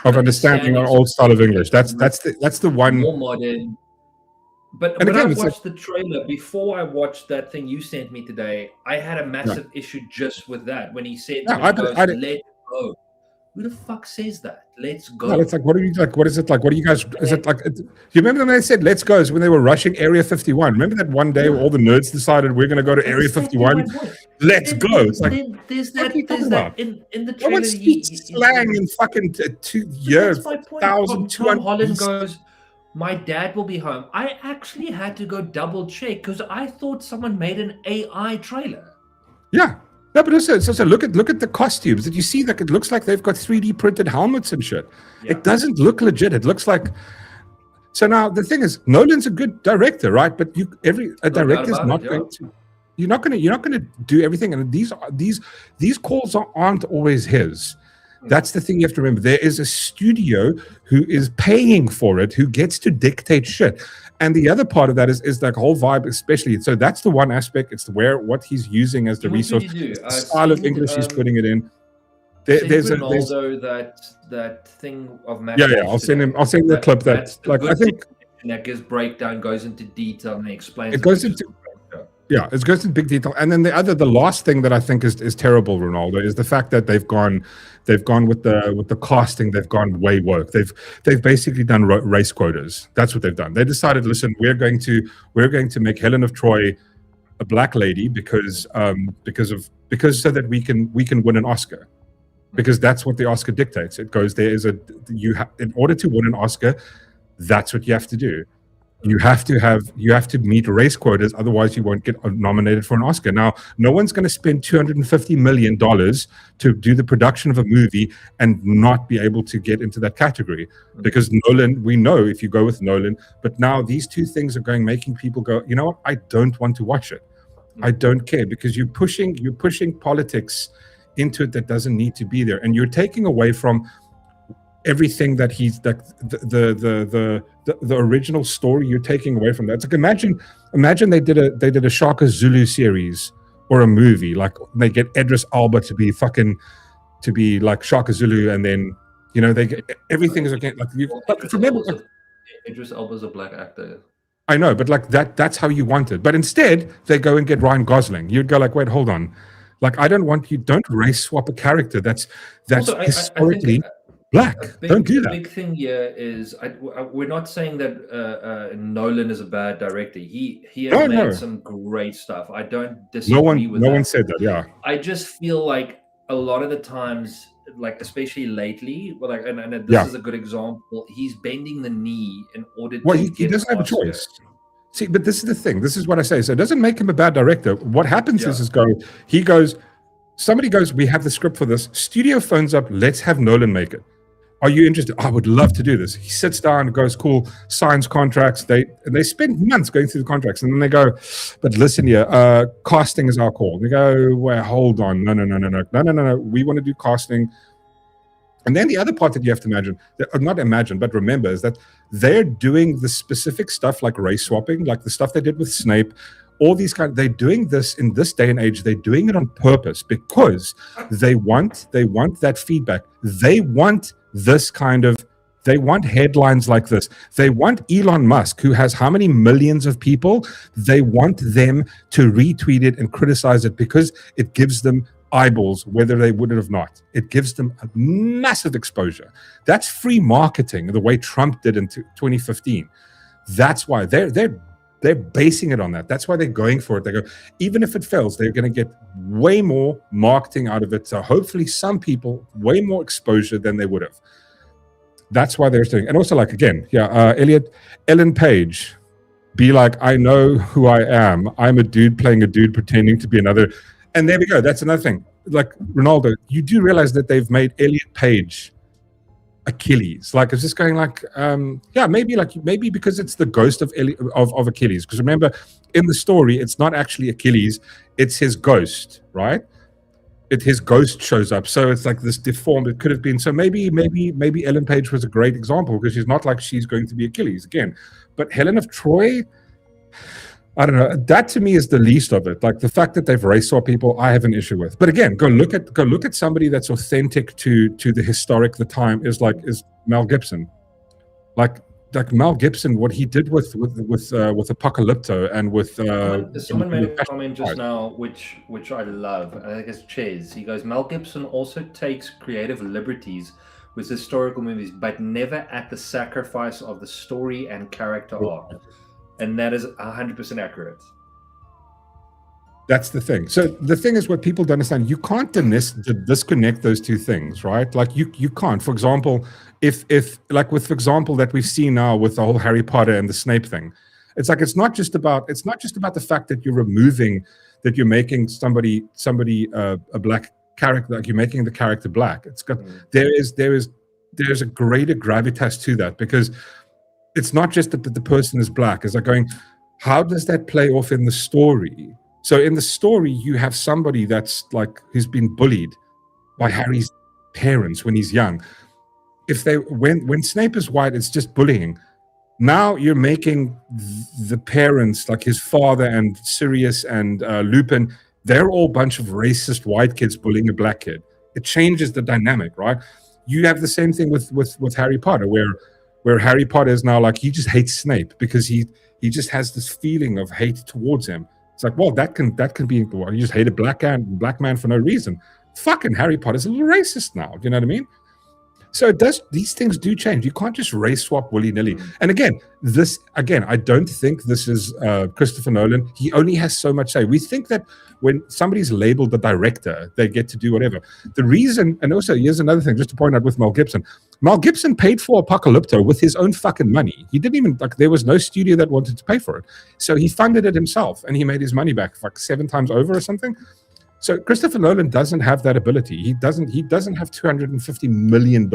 understanding an old style of English. That's the one more modern. But And when again, I it's like, watched the trailer, before I watched that thing you sent me today, I had a massive issue just with that. When he said, yeah, when he goes, let go. Who the fuck says that? Let's go. well, it's like, what are you like? What is it like? What are you guys? Is it like? You remember when they said "Let's go"? Is when they were rushing Area 51. Remember that one day where all the nerds decided we're going to go to Area 51. Let's go. It's like, there's what are you that talking about? in the No trailer. one speaks slang in fucking 2 years. That's my point. 1,200 Tom Holland goes, my dad will be home. I actually had to go double check because I thought someone made an AI trailer. Yeah. No, but also look at the costumes. Did you see that? It looks like they've got 3D printed helmets and shit. Yeah. It doesn't look legit. It looks like. So now the thing is, Nolan's a good director, right? But a director's not going to. You're not going to do everything. And these calls aren't always his. That's the thing you have to remember. There is a studio who is paying for it, who gets to dictate shit. And the other part of that is that whole vibe, especially. So that's the one aspect. It's what he's using as the resource, the style of English he's putting it in. There's that thing of Matt. Yeah. I'll send the clip that like I think that gives breakdown, goes into detail, and explains. It goes into. Yeah, it goes into big detail. And then the last thing that I think is terrible, Ronaldo, is the fact that they've gone with the casting. They've gone way woke. They've basically done race quotas. That's what they've done. They decided, listen, we're going to make Helen of Troy a black lady because so that we can win an Oscar, because that's what the Oscar dictates. It goes in order to win an Oscar, that's what you have to do. You have to meet race quotas, otherwise you won't get nominated for an Oscar. Now, no one's going to spend $250 million to do the production of a movie and not be able to get into that category, because Nolan, we know if you go with Nolan, but now these two things are making people go, you know what? I don't want to watch it. I don't care, because you're pushing politics into it that doesn't need to be there, and you're taking away from everything that he's like the original story. You're taking away from that. It's like imagine they did a Shaka Zulu series or a movie, like they get Idris Elba to be like Shaka Zulu, and then they get everything is okay. Remember, Idris Elba's a black actor. I know, but like that's how you want it. But instead they go and get Ryan Gosling. You'd go like, wait, hold on. Like, I don't want you. Don't race swap a character that's also, historically black. Don't do that. The big thing here is we're not saying that Nolan is a bad director. He has made some great stuff. I don't disagree with that. No one said that. Yeah. I just feel like a lot of the times, like especially lately, and this is a good example. He's bending the knee in order to. Well, he doesn't have a choice. See, but this is the thing. This is what I say. So it doesn't make him a bad director. What happens is somebody goes, we have the script for this. Studio phones up, let's have Nolan make it. Are you interested? I would love to do this. He sits down, goes, cool, signs contracts. They spend months going through the contracts, and then they go, but listen here, casting is our call. They go, well, hold on, no. We want to do casting. And then the other part that you have to but remember, is that they're doing the specific stuff like race swapping, like the stuff they did with Snape, all these they're doing this in this day and age. They're doing it on purpose because they want that feedback. They want they want headlines like this. They want Elon Musk, who has how many millions of people, they want them to retweet it and criticize it because it gives them eyeballs, whether they would have not. It gives them a massive exposure. That's free marketing, the way Trump did in 2015. That's why they're basing it on that. That's why they're going for it. They go, even if it fails, they're going to get way more marketing out of it. So hopefully some people, way more exposure than they would have. That's why they're doing. And also, like, again, Ellen Page, be like, I know who I am. I'm a dude playing a dude pretending to be another. And there we go. That's another thing. Like, Ronaldo, you do realize that they've made Elliot Page Achilles. Like, it's just going like, maybe because it's the ghost of Achilles. Because remember, in the story, it's not actually Achilles, it's his ghost, right? His ghost shows up, so it's like this deformed. It could have been. So maybe Ellen Page was a great example, because she's not like she's going to be Achilles again. But Helen of Troy, I don't know. That to me is the least of it. Like, the fact that they've race swap people, I have an issue with. But again, go look at somebody that's authentic to the time is Mel Gibson. Like, like Mel Gibson, what he did with Apocalypto and with someone made a comment just now, which I love. I think it's Ches. He goes, Mel Gibson also takes creative liberties with historical movies, but never at the sacrifice of the story and character arc, and that is 100% accurate. That's the thing. So the thing is, what people don't understand, you can't disconnect those two things, right? Like you can't. For example, if like with, for example, that we've seen now with the whole Harry Potter and the Snape thing, it's like it's not just about the fact that you're making somebody a black character, like you're making the character black. It's got there's a greater gravitas to that, because it's not just that the person is black. It's like going, how does that play off in the story? So in the story, you have somebody that's like who's been bullied by Harry's parents when he's young. When Snape is white, it's just bullying. Now you're making the parents, like his father and Sirius and Lupin, they're all a bunch of racist white kids bullying a black kid. It changes the dynamic, right? You have the same thing with Harry Potter, where Harry Potter is now like, he just hates Snape because he just has this feeling of hate towards him. It's like, well, that can be, well, you just hate a black man for no reason. Fucking Harry Potter's a little racist now. Do you know what I mean? So these things do change. You can't just race swap willy-nilly. And again, I don't think this is Christopher Nolan. He only has so much say. We think that when somebody's labeled the director, they get to do whatever. The reason, and also here's another thing, just to point out with Mel Gibson. Mel Gibson paid for Apocalypto with his own fucking money. He didn't even, like, there was no studio that wanted to pay for it. So he funded it himself, and he made his money back like 7 times over or something. So Christopher Nolan doesn't have that ability. He doesn't have $250 million.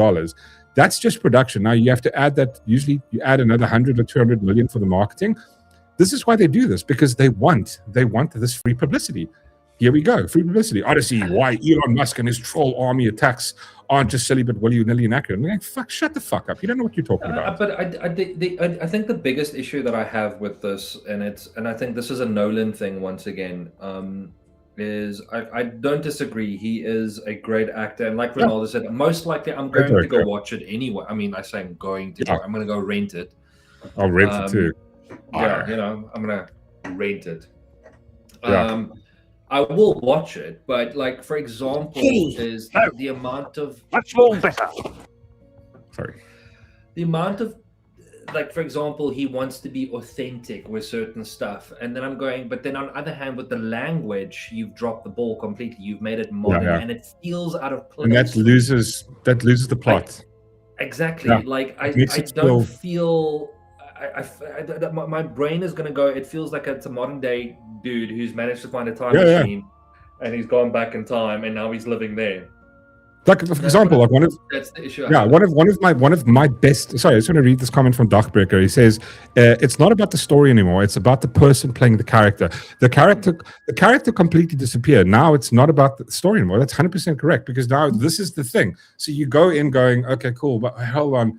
That's just production. Now you have to add that. Usually you add another 100 or 200 million for the marketing. This is why they do this, because they want this free publicity. Here we go, free publicity. Odyssey, why Elon Musk and his troll army attacks aren't just silly but willy-nilly inaccurate. I'm like, fuck, shut the fuck up. You don't know what you're talking about. But I think the biggest issue that I have with this, and I think this is a Nolan thing once again, is I don't disagree. He is a great actor, and like Ronaldo said, most likely I'm going to go watch it anyway. I mean, I say I'm going to. I'm going to go rent it. I'll rent it too. Yeah, I'm going to rent it. I will watch it, but like, for example, is the amount of much more better. Sorry. The amount of, like, for example, he wants to be authentic with certain stuff, and then I'm going, but then on the other hand, with the language, you've dropped the ball completely. You've made it modern, and it feels out of place. And that loses the plot. Exactly. Yeah. Like I don't feel. My brain is gonna go. It feels like it's a modern day dude who's managed to find a time machine, and he's gone back in time, and now he's living there. Like, for example, like that's the issue. One of my best. Sorry, I just want to read this comment from Darkbreaker. He says, "It's not about the story anymore. It's about the person playing the character. The character completely disappeared. Now it's not about the story anymore." That's 100% correct, because now this is the thing. So you go in going, "Okay, cool, but hold on.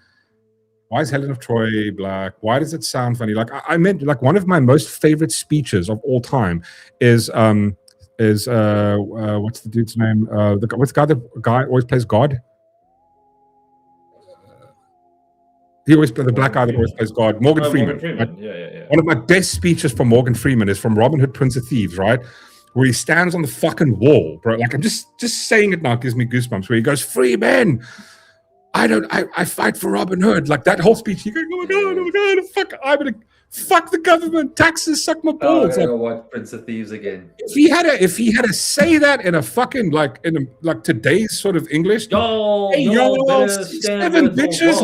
Why is Helen of Troy black? Why does it sound funny?" Like I meant, like, one of my most favorite speeches of all time is what's the dude's name? What's the guy always plays God? He always the black guy that always plays God. Morgan Freeman. Right? Yeah. One of my best speeches from Morgan Freeman is from Robin Hood, Prince of Thieves, right? Where he stands on the fucking wall, bro. Like, I'm just saying it now gives me goosebumps. Where he goes, "Free men. I fight for Robin Hood." Like, that whole speech, you go, oh my god, I'm gonna fuck the government, taxes, suck my balls. I'm gonna watch Prince of Thieves again. If he had to say that in a fucking like today's sort of English, yo, 7 bitches,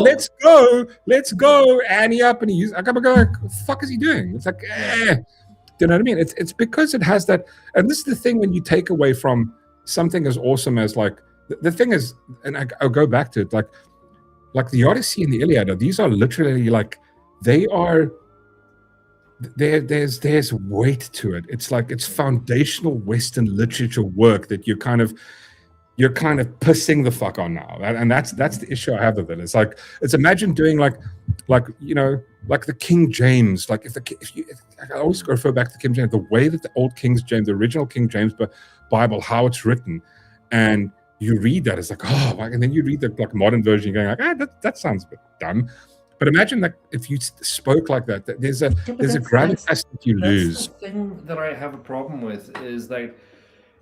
let's go, Annie up, and he's like, I'm going, what the fuck is he doing? It's like, you know what I mean? It's because it has that, and this is the thing when you take away from something as awesome as, like, the thing is, and I'll go back to it, like the Odyssey and the Iliad, these are literally like, they are, there's weight to it. It's like, it's foundational Western literature work that you're kind of pissing the fuck on now, and that's the issue I have with it. It's like, it's imagine doing like the King James, like I always refer back to King James, the way that the old King James, the original King James Bible, how it's written, and you read that, it's like, oh, and then you read the like modern version, you're going like, that sounds a bit dumb. But imagine that if you spoke like that, there's a gravitas that you lose. The thing that I have a problem with is that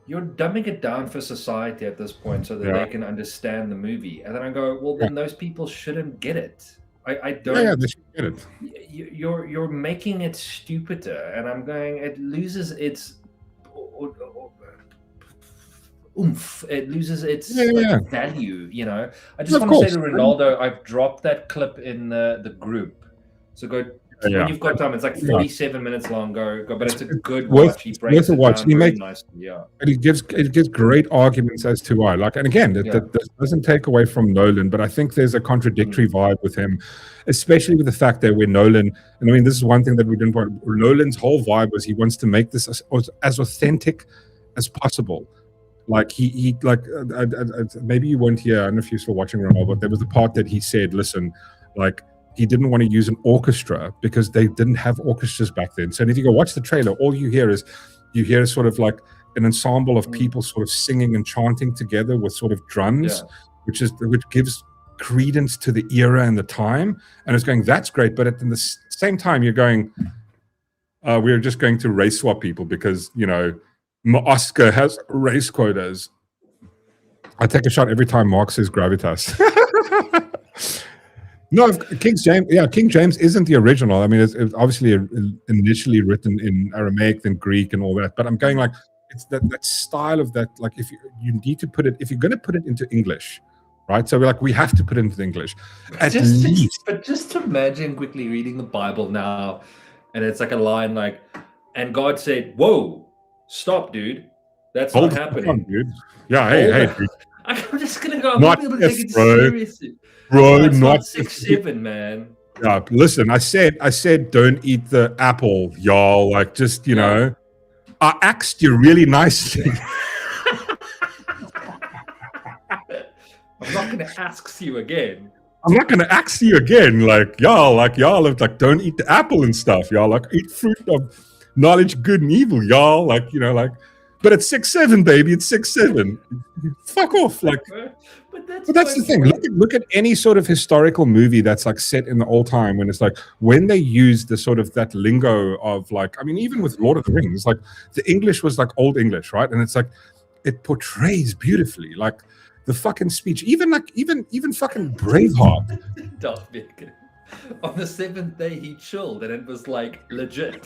you're dumbing it down for society at this point so that they can understand the movie. And then I go, well, then those people shouldn't get it. I don't. Yeah, they should get it. You're making it stupider, and I'm going. It loses its oomph. It loses its value. You know. I just want to say to Ronaldo, I've dropped that clip in the group. So go. When you've got time, it's like 47 minutes long. Go, but it's a good watch. He breaks it down very nicely. And it gives great arguments as to why. Like, and again, that doesn't take away from Nolan, but I think there's a contradictory vibe with him, especially with the fact that when Nolan, and I mean, this is one thing that we didn't want. Nolan's whole vibe was he wants to make this as authentic as possible. Like he maybe you weren't here. I don't know if you're still watching Ronaldo, but there was the part that he said, "Listen, like." He didn't want to use an orchestra because they didn't have orchestras back then. So if you go watch the trailer, all you hear is sort of like an ensemble of people sort of singing and chanting together with sort of drums, which gives credence to the era and the time. And it's going, that's great. But at the same time, you're going, we're just going to race swap people because, you know, Oscar has race quotas. I take a shot every time Mark says gravitas. No, King James isn't the original. I mean, it's obviously initially written in Aramaic, then Greek, and all that. But I'm going like it's that style of that. Like, if you need to put it, if you're going to put it into English, right? So we have to put it into English. But just imagine quickly reading the Bible now, and it's like a line like, "And God said, whoa, stop, dude, that's not happening, on, dude." Yeah, hey, dude. I'm just gonna go. I'm not able to take it seriously. Bro, it's not 6'7", man. Yeah, listen, I said don't eat the apple, y'all. Like, just, you know, I asked you really nicely. I'm not gonna ask you again. I'm not gonna ask you again. Like, y'all have don't eat the apple and stuff, y'all. Like, eat fruit of knowledge, good and evil, y'all. Like, you know, like, but it's 6'7", baby. It's 6'7". Fuck off, like. But that's the thing. Look at any sort of historical movie that's like set in the old time when it's like when they use the sort of that lingo of like, I mean, even with Lord of the Rings, like the English was like old English, right? And it's like it portrays beautifully, like the fucking speech, even fucking Braveheart. Darth Vader. On the 7th day he chilled and it was like legit.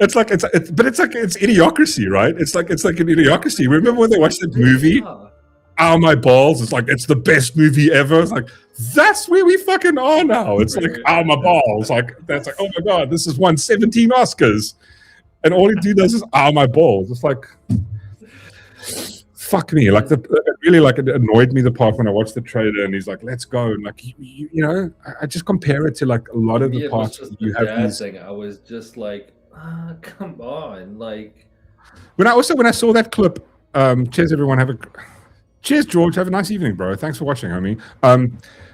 It's idiocracy, right? It's like an idiocracy. Remember when they watched that movie? Oh, my balls! It's like it's the best movie ever. It's like that's where we fucking are now. It's like oh my balls! Like that's like oh my god, this has won 17 Oscars, and all he does is oh my balls. It's like fuck me. Like it annoyed me the part when I watched the trailer and he's like, let's go. And like you know, I just compare it to like a lot of the parts you have. I was just like. Come on, like when I saw that clip, cheers everyone, cheers George, have a nice evening, bro. Thanks for watching, homie.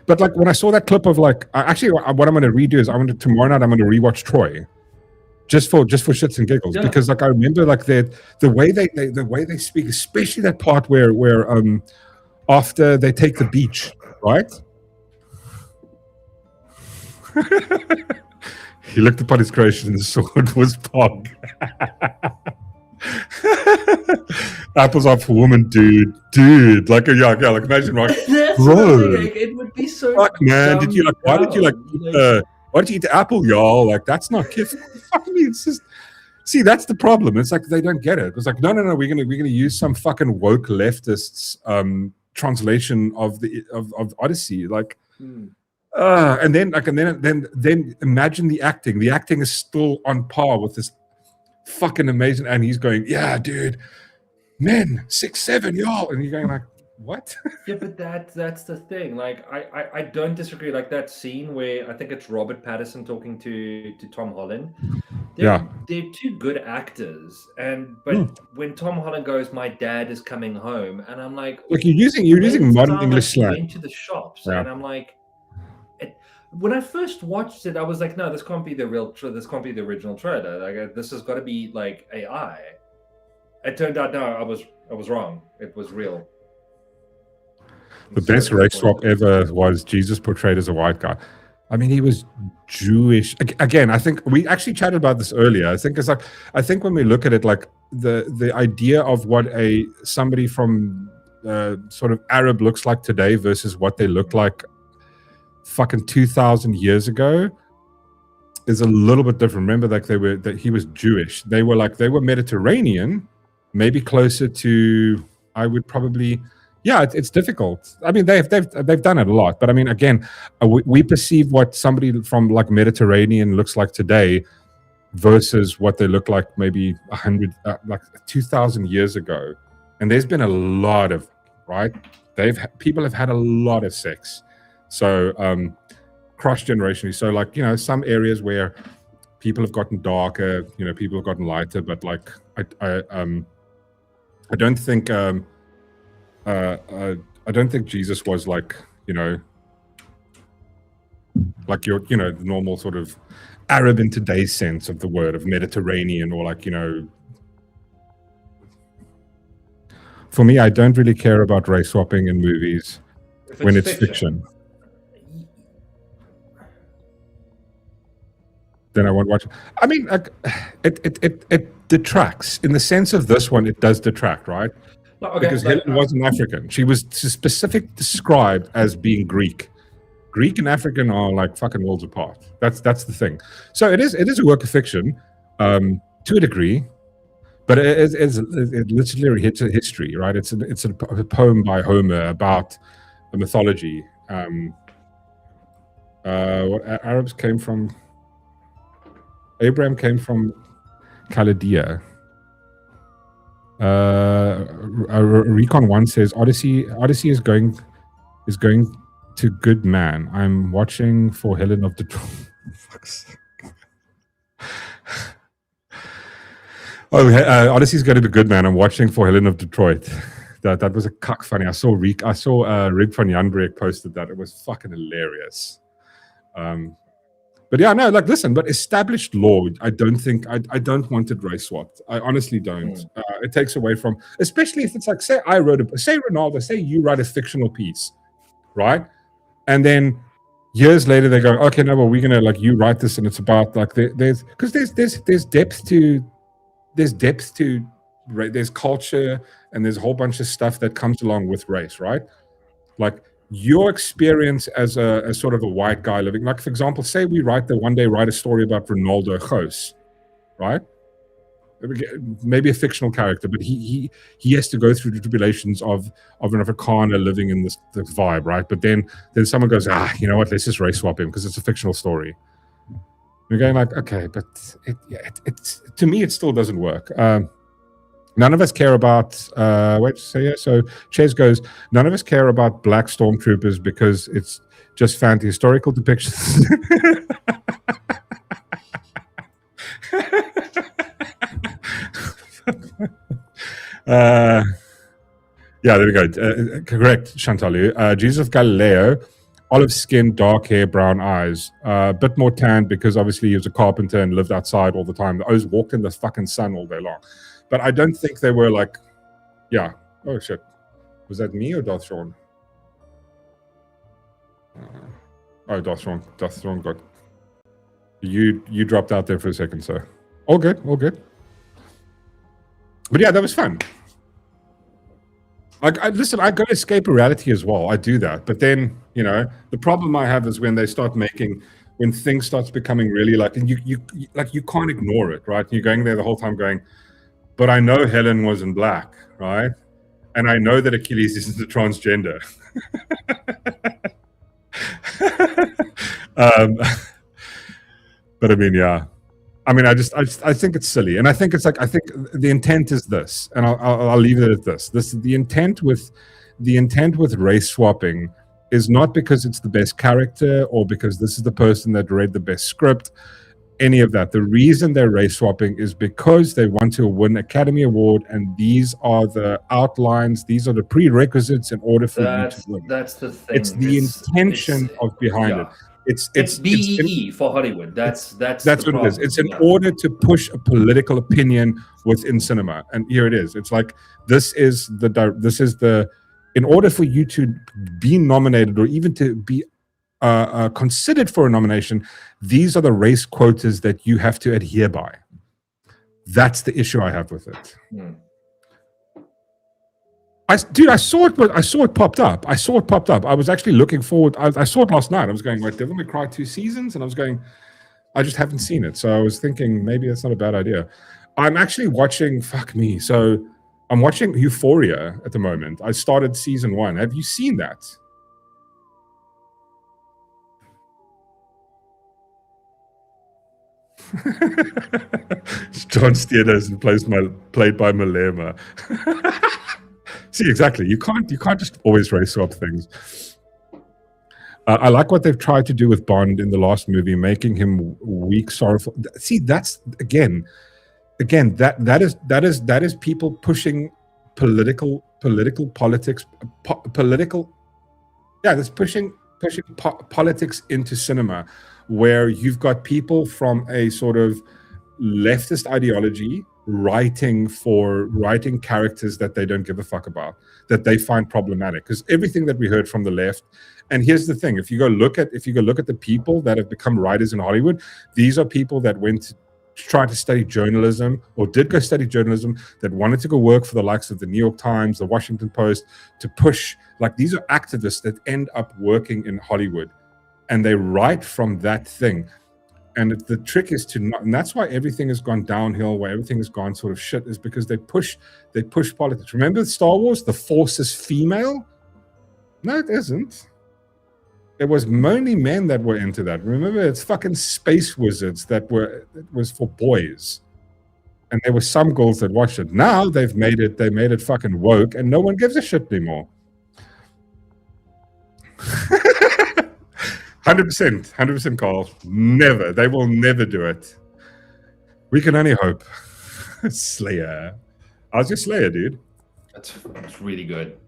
But like when I saw that clip of like actually what I'm going to redo is tomorrow night I'm going to rewatch Troy just for shits and giggles because like I remember like the way they speak, especially that part where after they take the beach, right? He looked upon his creation and the sword was Pog. Apples are for women, dude. Like like imagine, right? Bro, like, it would be so. Fuck, man. Why did you eat the apple, y'all? Like that's not kiss. Fuck me. It's just. See, that's the problem. It's like they don't get it. It's like no. We're gonna use some fucking woke leftists translation of Odyssey, like. And then imagine the acting. The acting is still on par with this fucking amazing. And he's going, yeah, dude, men 6'7", y'all, and you're going like, what? Yeah, but that's the thing. Like, I don't disagree. Like that scene where I think it's Robert Pattinson talking to Tom Holland. They're two good actors, but when Tom Holland goes, "My dad is coming home," and I'm like, look, you're using modern English slang. Into the shops, and I'm like. When I first watched it, I was like, "No, this can't be the real. This can't be the original trailer. Like, this has got to be like AI." It turned out, no, I was wrong. It was real. The best race swap ever was Jesus portrayed as a white guy. I mean, he was Jewish. Again, I think we actually chatted about this earlier. I think it's like, I think when we look at it, like the idea of what somebody from sort of Arab looks like today versus what they look like fucking 2,000 years ago is a little bit different. Remember, like that he was Jewish. They were Mediterranean, maybe closer to, I would probably. Yeah, it's difficult. I mean, they've done it a lot, but I mean, again, we perceive what somebody from like Mediterranean looks like today versus what they look like maybe 2,000 years ago, and there's been a lot of people have had a lot of sex, so cross generationally. So like some areas where people have gotten darker, people have gotten lighter, but like I don't think. I don't think Jesus was like your normal sort of Arab in today's sense of the word, of Mediterranean, or like for me, I don't really care about race swapping in movies when it's fiction. Then I won't watch it. I mean, like, it detracts in the sense of this one. It does detract, right? Okay, because Helen wasn't African. She was specifically described as being Greek. Greek and African are like fucking worlds apart. That's the thing. So it is a work of fiction to a degree, but it literally hits a history, right? It's a poem by Homer about the mythology. What Arabs came from? Abraham came from Chaldea. Recon 1 says Odyssey is going to good man. I'm watching for Helen of Detroit. Odyssey's going to be good man. I'm watching for Helen of Detroit. That was a cuck funny. I saw Rig van Janbreek posted that. It was fucking hilarious. But yeah, no, like, listen, but established law, I don't want it race swapped. I honestly don't. It takes away from, especially if it's like, say Ronaldo, say you write a fictional piece, right? And then years later they go, okay, no, well, we're gonna, like, you write this and it's about like there's depth to there's culture and there's a whole bunch of stuff that comes along with race, right? Like, your experience as a sort of a white guy living, like, for example, say we one day write a story about Ronaldo Goos, right? Maybe a fictional character, but he has to go through the tribulations of an Afrikaner living in this vibe, right? But then someone goes, you know what? Let's just race swap him because it's a fictional story. You're going like, okay, but it's to me it still doesn't work. None of us care about, so Ches goes, none of us care about black stormtroopers because it's just historical depictions. Yeah, there we go. Correct, Chantalu. Jesus of Galileo, olive skin, dark hair, brown eyes. A bit more tanned because obviously he was a carpenter and lived outside all the time. I always walked in the fucking sun all day long. But I don't think they were like, yeah. Oh shit, was that me or Darth Sean? Darth Sean got you dropped out there for a second, so all good. But yeah, that was fun. Listen, I go to escape reality as well. I do that, but then the problem I have is when they start when things starts becoming really like, and you can't ignore it, right? You're going there the whole time going, but I know Helen wasn't black, right? And I know that Achilles isn't a transgender. But I mean, yeah. I mean, I think it's silly, and I think it's like, I think the intent is this, and I'll leave it at this. The intent with race swapping is not because it's the best character or because this is the person that read the best script. Any of that. The reason they're race swapping is because they want to win Academy Award, and these are the outlines, these are the prerequisites in order for you to win. That's the thing. It's the intention behind it. It's BEE for Hollywood. That's what it is. It's in order to push a political opinion within cinema, and here it is. It's like this is the in order for you to be nominated or even to be considered for a nomination, these are the race quotas that you have to adhere by. That's the issue I have with it. Dude, I saw it popped up. I was actually looking forward. I saw it last night. I was going, wait, Devil May Cry 2 seasons? And I was going, I just haven't seen it. So I was thinking maybe that's not a bad idea. I'm actually watching, fuck me. So I'm watching Euphoria at the moment. I started season 1. Have you seen that? John Steeders played by Malema. See, exactly. You can't just always race swap things. I like what they've tried to do with Bond in the last movie, making him weak, sorrowful. See, that's again that is people pushing political politics, that's pushing politics into cinema, where you've got people from a sort of leftist ideology writing characters that they don't give a fuck about, that they find problematic. Because everything that we heard from the left, and here's the thing, if you go look at the people that have become writers in Hollywood, these are people that went to try to study journalism, or did go study journalism, that wanted to go work for the likes of the New York Times, the Washington Post, to push, like, these are activists that end up working in Hollywood, and they write from that thing. And the trick is to not, and that's why everything has gone downhill, why everything has gone sort of shit, is because they push politics. Remember Star Wars? The Force is female? No, it isn't. It was only men that were into that. Remember, it's fucking space wizards it was for boys. And there were some girls that watched it. Now they made it fucking woke, and no one gives a shit anymore. 100%, Carl. Never. They will never do it. We can only hope. Slayer. I was just Slayer, dude. It's really good.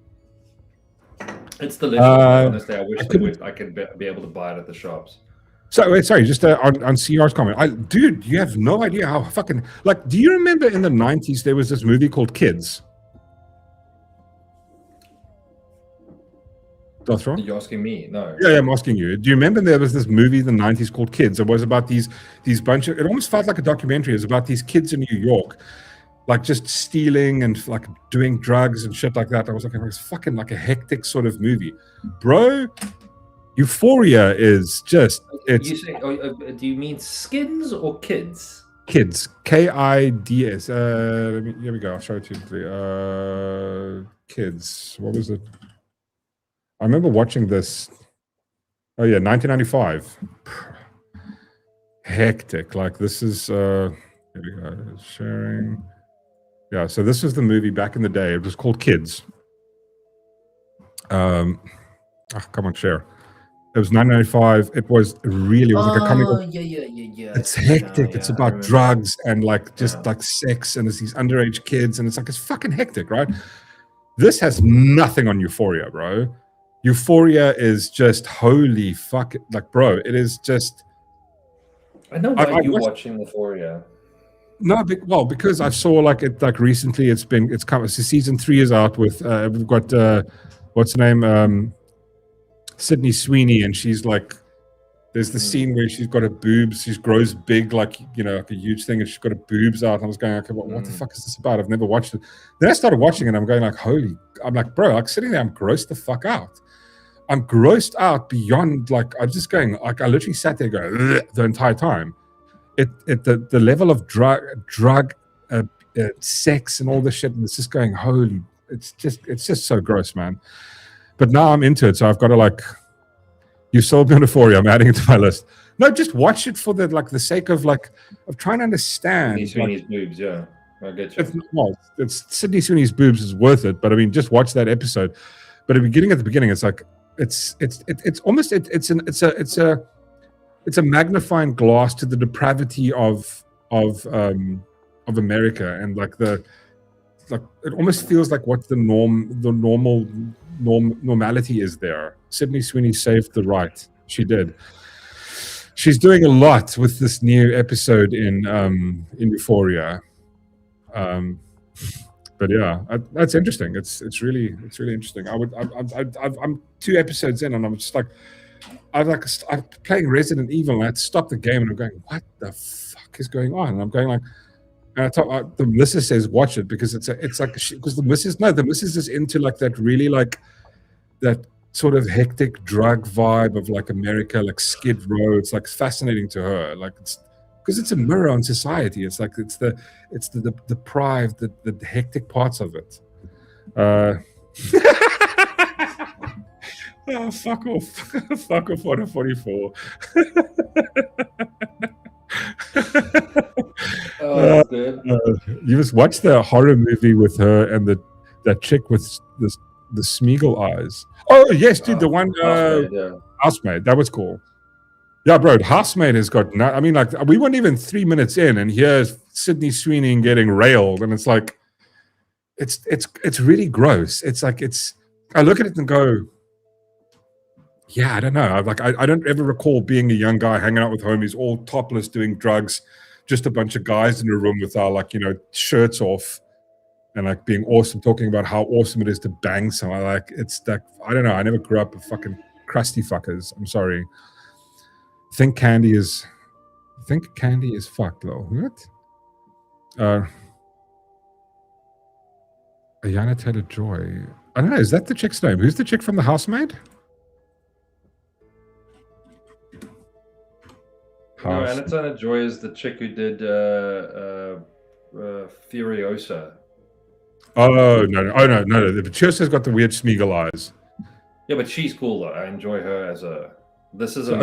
It's delicious. Honestly, I wish I could be able to buy it at the shops. So wait, sorry, just on CR's comment. Dude, you have no idea how fucking, like, do you remember in the 90s there was this movie called Kids? That's right. Are you asking me? No. Yeah, I'm asking you. Do you remember there was this movie in the 90s called Kids? It was about these bunch of, it almost felt like a documentary. It was about these kids in New York, like just stealing and like doing drugs and shit like that. I was like, it was fucking like a hectic sort of movie. Bro, Euphoria is just, it's... do you mean skins or kids? Kids. Kids. Here we go. I'll show it to you. Kids. What was it? I remember watching this. Oh yeah, 1995. Hectic. Like, this is here we go. Sharing. Yeah, so this was the movie back in the day. It was called Kids. Come on, share. It was 1995. It was like a coming. Yeah. It's hectic. It's about drugs and like just like sex, and there's these underage kids, and it's fucking hectic, right? This has nothing on Euphoria, bro. Euphoria is just holy fuck, like, bro, it is just. I know why you're watching Euphoria. No, because I saw like it like recently. It's come. So season 3 is out with we've got what's her name, Sydney Sweeney, and she's like, there's the scene where she's got her boobs, she grows big, like, you know, like a huge thing, and she's got her boobs out. And I was going, okay, what the fuck is this about? I've never watched it. Then I started watching it, and I'm going like, I'm like, bro, like sitting there, I'm grossed the fuck out. I'm grossed out beyond, like, I'm just going, like, I literally sat there going the entire time. The level of drug, sex, and all this shit, and it's just going, holy, it's just so gross, man. But now I'm into it, so I've got to, like, you sold me on Euphoria. I'm adding it to my list. No, just watch it for the sake of, like, of trying to understand. Sydney Sweeney's boobs, yeah. I get you. It's Sydney Sweeney's boobs is worth it, but I mean, just watch that episode. But at the beginning, it's like, it's a magnifying glass to the depravity of America, and like it almost feels like what the normality is there. Sydney Sweeney saved the right. She did. She's doing a lot with this new episode in Euphoria. But yeah, that's interesting. It's really interesting. I'm 2 episodes in, and I'm just like, I'm playing Resident Evil, and I had to stop the game, and I'm going, what the fuck is going on? And I'm going like, and the missus says watch it because it's like because the missus is into like that really like that sort of hectic drug vibe of like America, like Skid Row. It's like fascinating to her, like it's because it's a mirror on society. It's like it's the deprived, the hectic parts of it. Oh, fuck off. Fuck off on a 44. Oh, good. You just watch the horror movie with her and that chick with the Smeagol eyes. Oh yes, dude, the one Housemaid. That was cool. Yeah, bro, Housemaid has got I mean, like, we weren't even 3 minutes in, and here's Sydney Sweeney getting railed, and it's like it's really gross. It's like I look at it and go, yeah, I don't know. I don't ever recall being a young guy hanging out with homies, all topless, doing drugs, just a bunch of guys in a room with our shirts off, and like being awesome, talking about how awesome it is to bang someone. Like it's like I don't know. I never grew up with fucking crusty fuckers. I'm sorry. Think candy is fucked though. What? Ayana Taylor Joy. I don't know. Is that the chick's name? Who's the chick from The Housemaid? No, Anna Joy is the chick who did Furiosa. Oh no! Oh no! But Chursa's got the weird Smeagol eyes. Yeah, but she's cool though. I enjoy her as a. This is a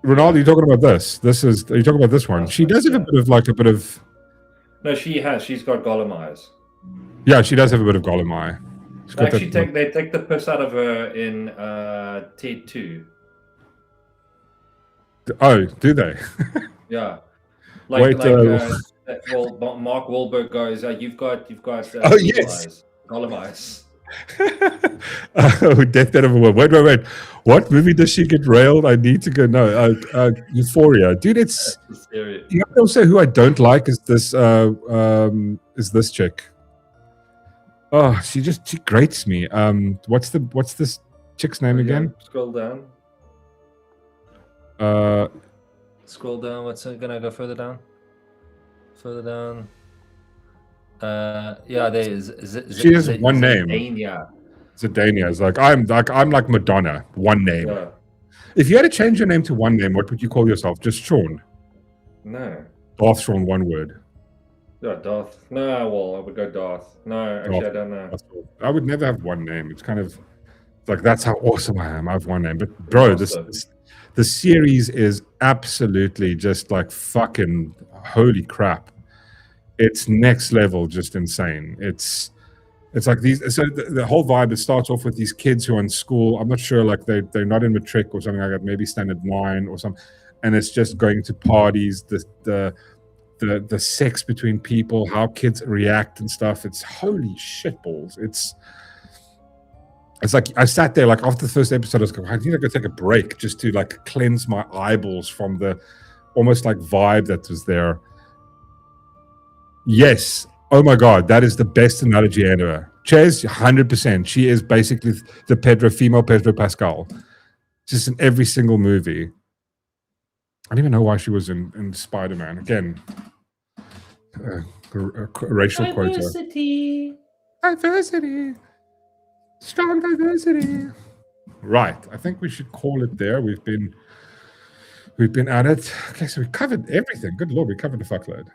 Ronaldo, you're talking about this. Are you talking about this one? She does have a bit of. No, she has. She's got Gollum eyes. Yeah, she does have a bit of Gollum eye. They take the piss out of her in Ted 2. Oh, do they? Yeah. Wait, well, Mark Wahlberg goes, you've got oh yes, eyes, Gollum eyes. Oh, deathbed of a woman. Wait. What movie does she get railed? I need to go. No, Euphoria, dude. It's you know, also who I don't like is this chick. Oh, she grates me. What's this chick's name again? Scroll down. Scroll down. What's it gonna go further down? Further down. Yeah, there is. She has one name. Zidania. Is like I'm like Madonna. One name. Yeah. If you had to change your name to one name, what would you call yourself? Just Sean. No. Darth Sean, one word. Yeah, Darth. No, well, I would go Darth. No, actually, I don't know. I would never have one name. It's kind of like that's how awesome I am. I have one name, but bro, the series is absolutely just like fucking holy crap. It's next level, just insane. It's like these. So the whole vibe. It starts off with these kids who are in school. I'm not sure, like they're not in matric or something like that. Maybe standard 9 or something. And it's just going to parties. The sex between people, how kids react and stuff. It's holy shitballs. It's like I sat there like after the first episode. I was going, I need to go take a break just to like cleanse my eyeballs from the almost like vibe that was there. Yes. Oh my God, that is the best analogy ever. Ches, 100%. She is basically the female Pedro Pascal. Just in every single movie. I don't even know why she was in Spider-Man. Again, racial Diversity. quota. Diversity. Strong diversity. Right. I think we should call it there. We've been at it. Okay, so we covered everything. Good Lord, we covered a fuckload.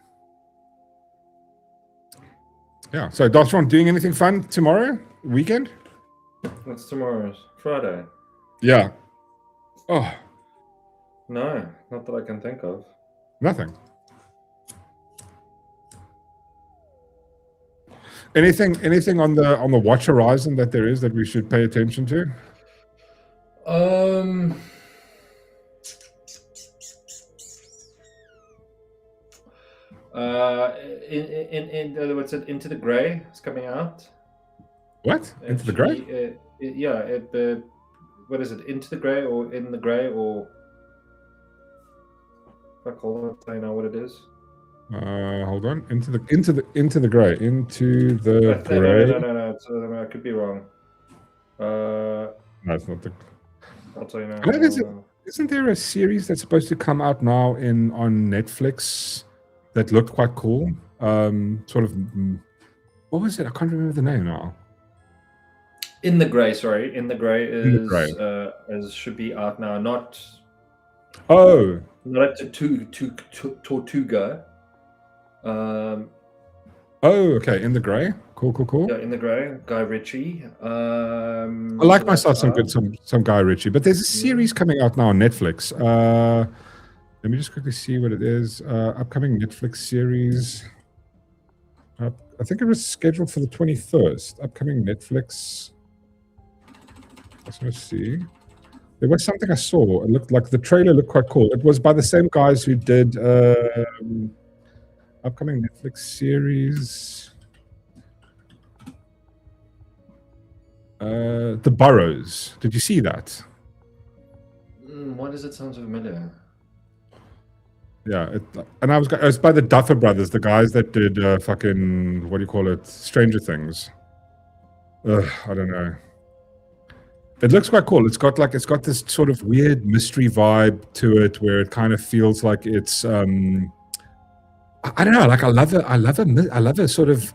Yeah. So, Dr. doing anything fun tomorrow? Weekend? What's tomorrow's? Friday. Yeah. Oh. No, not that I can think of. Nothing. Anything on the watch horizon that there is that we should pay attention to? In what's it? Into the Grey is coming out. What? Into the Grey? What is it? Into the Grey or In the Grey or? I call it. I know what it is. Hold on. Into the gray. Into the gray. No. I could be wrong. No, it's not the. I'll tell you now. Isn't there a series that's supposed to come out now on Netflix that looked quite cool? Sort of. What was it? I can't remember the name now. In the Grey, sorry. In the Grey is should be out now. Not at Tortuga. Okay. In the Grey. Cool. Yeah, In the Grey, Guy Ritchie. I like myself some Guy Ritchie, but there's a series coming out now on Netflix. Let me just quickly see what it is. Upcoming Netflix series. I think it was scheduled for the 21st. Upcoming Netflix. Let's just see. There was something I saw. It looked like the trailer looked quite cool. It was by the same guys who did upcoming Netflix series. The Burrows. Did you see that? Why does it sound so familiar? Yeah, it was by the Duffer Brothers, the guys that did fucking, what do you call it, Stranger Things. I don't know. It looks quite cool. It's got this sort of weird mystery vibe to it, where it kind of feels like it's I don't know. Like I love a sort of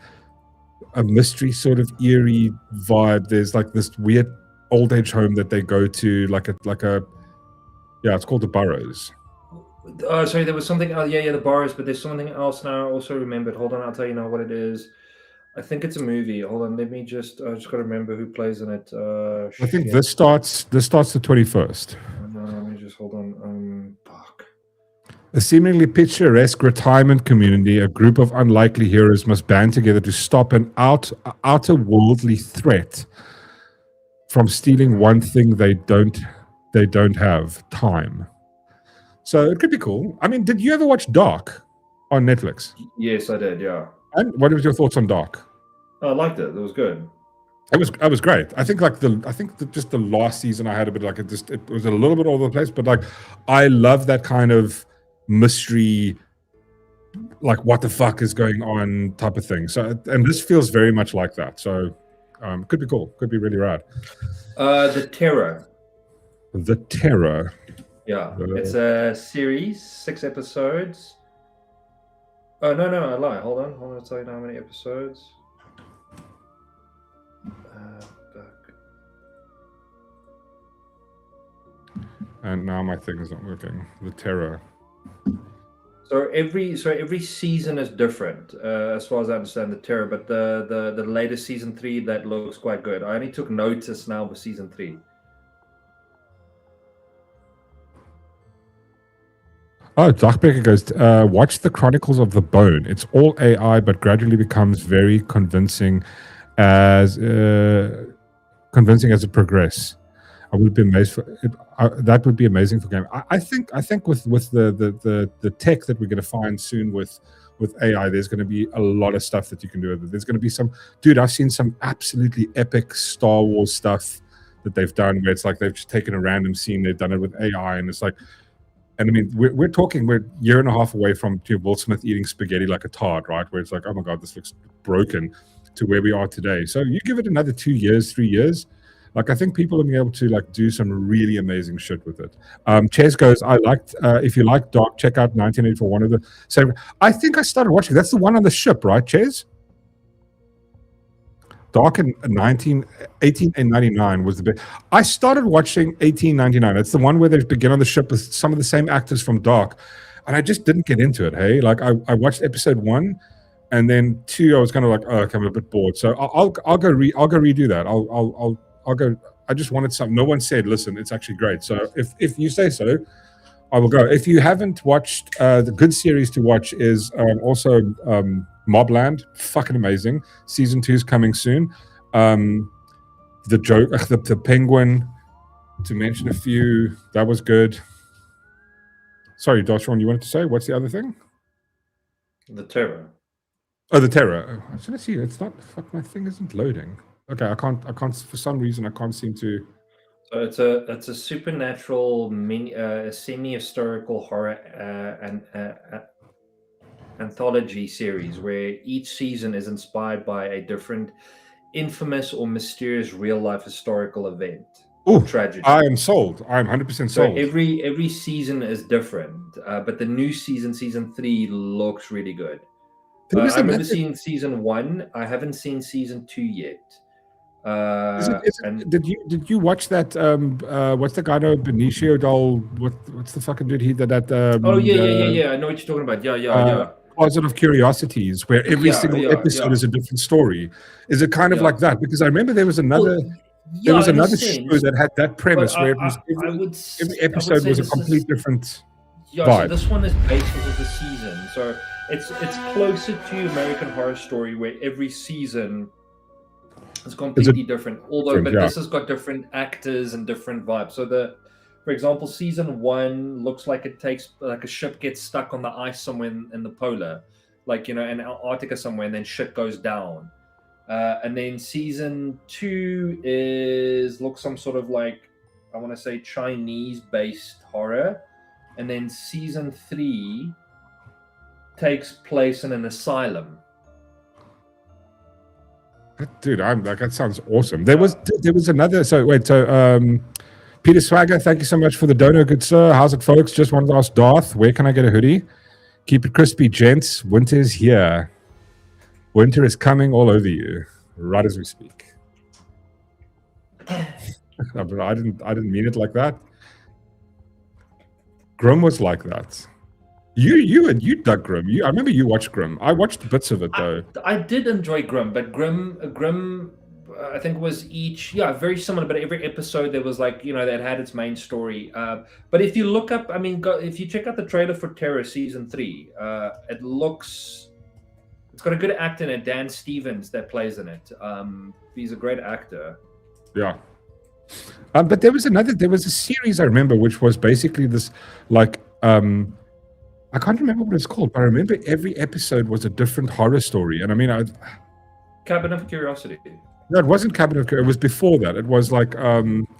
a mystery, sort of eerie vibe. There's like this weird old age home that they go to, it's called the Burrows. Oh, sorry, there was something. Oh, yeah, the Burrows. But there's something else now. I also remembered. Hold on, I'll tell you now what it is. I think it's a movie. Hold on, let me just. I just got to remember who plays in it. I think this starts the 21st. Let me just hold on. Fuck. A seemingly picturesque retirement community, a group of unlikely heroes must band together to stop an outer worldly threat from stealing one thing they don't have: time. So it could be cool. I mean, did you ever watch Dark on Netflix? Yes, I did. Yeah. And what was your thoughts on Dark? I liked it. It was good. It was great. I think just the last season I had a bit like it was a little bit all over the place, but like I love that kind of mystery, like what the fuck is going on type of thing. So, and this feels very much like that. So could be cool. Could be really rad. The Terror. The Terror. Yeah, it's a series, 6 episodes. Oh, no, I lie. Hold on, I'll tell you how many episodes. And now my thing is not working. The Terror. So every season is different, as far as I understand the Terror. But the latest season 3 that looks quite good. I only took notice now with season 3. Oh, Dachbecker goes, watch The Chronicles of the Bone. It's all AI, but gradually becomes very convincing as it progresses. I would be amazed for it. That would be amazing for game. I think with the tech that we're going to find soon with AI, there's going to be a lot of stuff that you can do with it. There's going to be I've seen some absolutely epic Star Wars stuff that they've done where it's like they've just taken a random scene, they've done it with AI, and it's like. And I mean, we're a year and a half away from Will Smith eating spaghetti like a tart, right? Where it's like, oh my God, this looks broken, to where we are today. So you give it another 2 years, 3 years, like I think people will be able to like do some really amazing shit with it. Ches goes, if you like Dark, check out 1984. One of the same. I think I started watching. That's the one on the ship, right, Ches? Dark in 1899 was the bit. I started watching 1899. It's the one where they begin on the ship with some of the same actors from Dark, and I just didn't get into it. Hey, like I watched episode 1, and then 2 I was kind of like, oh, okay, I'm a bit bored. So I'll go redo that. I'll go. I just wanted something. No one said, listen, it's actually great. So if you say so, I will go. If you haven't watched, the good series to watch is also Mobland, fucking amazing. Season 2 is coming soon. The Penguin, to mention a few, that was good. Sorry, Dotron, you wanted to say? What's the other thing? The Terror. Oh, The Terror. I was gonna see. It's not. Fuck, my thing isn't loading. Okay, I can't. For some reason, I can't seem to. So it's a supernatural, semi-historical horror anthology series where each season is inspired by a different infamous or mysterious real life historical event or tragedy. I am sold. I'm 100% So sold. every season is different, but the new season 3 looks really good. I remember seeing season 1. I haven't seen season 2 yet. Did you watch that? What's the guy know? Benicio del what's the fucking dude? He did that. I know what you're talking about. Yeah. Closet of Curiosities, where every single episode is a different story. Is it kind of like that? Because I remember there was another. There was another show that had that premise where every episode was a complete different vibe. So this one is based off of the season. So it's closer to American Horror Story, where every season is completely different. But this has got different actors and different vibes. So for example, season 1 looks like it takes like a ship gets stuck on the ice somewhere in the polar, like in Antarctica somewhere, and then shit goes down. And then season 2 looks some sort of like, I want to say, Chinese-based horror. And then season 3 takes place in an asylum. Dude, that sounds awesome. There was another. So Peter Swagger, thank you so much for the dono, good sir. How's it, folks? Just wanted to ask Darth, where can I get a hoodie? Keep it crispy, gents. Winter's here. Winter is coming all over you, right as we speak. I didn't mean it like that. Grim was like that. You dug Grim. I remember you watched Grim. I watched bits of it though. I did enjoy Grim, but Grim I think was very similar, but every episode there was like, that had its main story. But if you look up, if you check out the trailer for Terror season 3, it's got a good actor in it, Dan Stevens, that plays in it. He's a great actor. Yeah. But there was a series I remember, which was basically this, like, I can't remember what it's called, but I remember every episode was a different horror story. And Cabin of Curiosity. No, it wasn't Cabin of Curiosity. It was before that. It was like,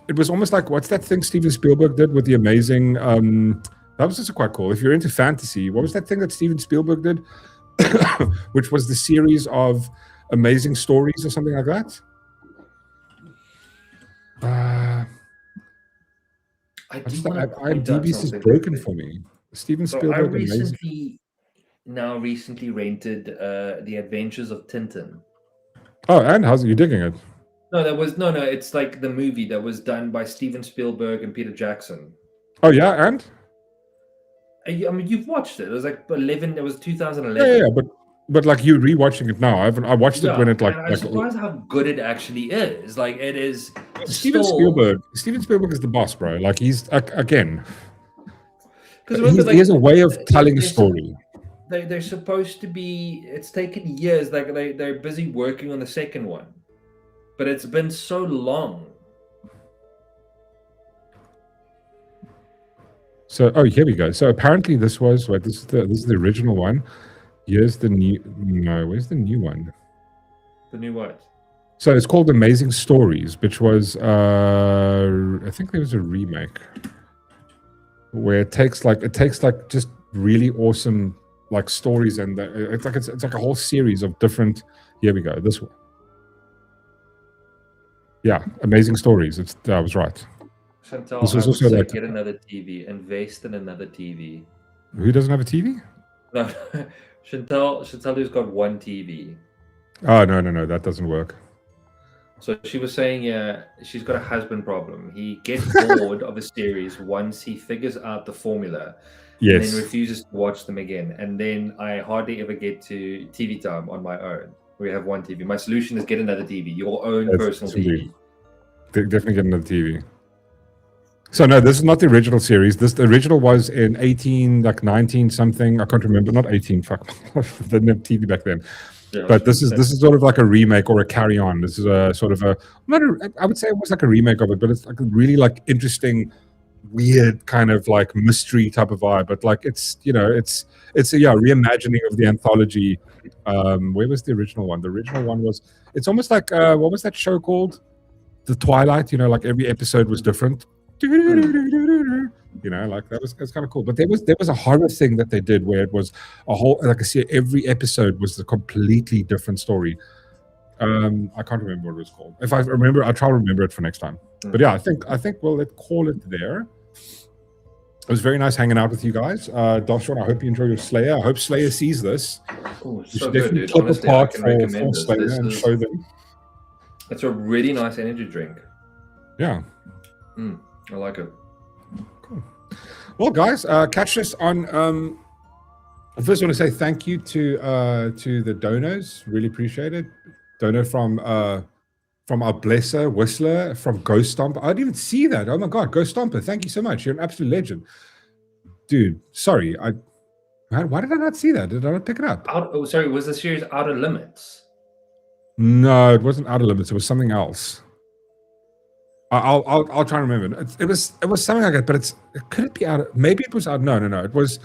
it was almost like, what's that thing Steven Spielberg did with the amazing, that was also quite cool. If you're into fantasy, what was that thing that Steven Spielberg did? Which was the series of amazing stories or something like that? IMDb's is broken for me. Steven Spielberg. I recently rented The Adventures of Tintin. Oh, and how's it? You digging it? No. It's like the movie that was done by Steven Spielberg and Peter Jackson. Oh yeah, and you've watched it. It was like 11. It was 2011. Yeah, but like you rewatching it now. I watched it when it like. I'm surprised how good it actually is. Like it is. Steven Spielberg is the boss, bro. Like he's again. Because he has a way of telling a story. They're supposed to be. It's taken years. Like they're busy working on the second one, but it's been so long. So here we go. So apparently this was this is the original one. Here's the new. No, where's the new one? The new what? So it's called Amazing Stories, which was I think there was a remake where it takes like just really awesome like stories, and it's like a whole series of different. Here we go. This one. Yeah, Amazing Stories. I was right. Chantal, this was also like get another TV. Invest in another TV. Who doesn't have a TV? No, Chantal who's got one TV. Oh no, that doesn't work. So she was saying, she's got a husband problem. He gets bored of a series once he figures out the formula, and then refuses to watch them again. And then I hardly ever get to TV time on my own. We have one TV. My solution is get another TV, your own personal TV. Definitely get another TV. So no, this is not the original series. The original was in 19 something. I can't remember. Not 18. Fuck, didn't have TV back then. Yeah, but this is sort of like a remake or a carry on. This is a sort of I would say it was like a remake of it, but it's like a really like interesting, weird kind of like mystery type of vibe. But like it's a reimagining of the anthology. Where was the original one? The original one was, it's almost like what was that show called? The Twilight. Like every episode was different. You know, like that was kind of cool. But there was a horror thing that they did where it was a whole, like I see, every episode was a completely different story. I can't remember what it was called. If I remember, I'll try to remember it for next time. But yeah, I think we'll call it there. It was very nice hanging out with you guys. Darshon, I hope you enjoy your Slayer. I hope Slayer sees this. Oh, You so should good, definitely dude. clip Honestly, I apart can for recommend this. Slayer and show them. It's a really nice energy drink. Yeah. I like it. Cool. Well, guys, catch us on. I first want to say thank you to the donors. Really appreciate it. Donor from our Blesser, Whistler, from Ghost Stomper. I didn't even see that. Oh my God, Ghost Stomper, thank you so much. You're an absolute legend. Dude, sorry. Why did I not see that? Did I not pick it up? Sorry, was the series Outer Limits? No, it wasn't Outer Limits. It was something else. I'll try and remember. It was something like that, but could it be out? Maybe it was out. No. It was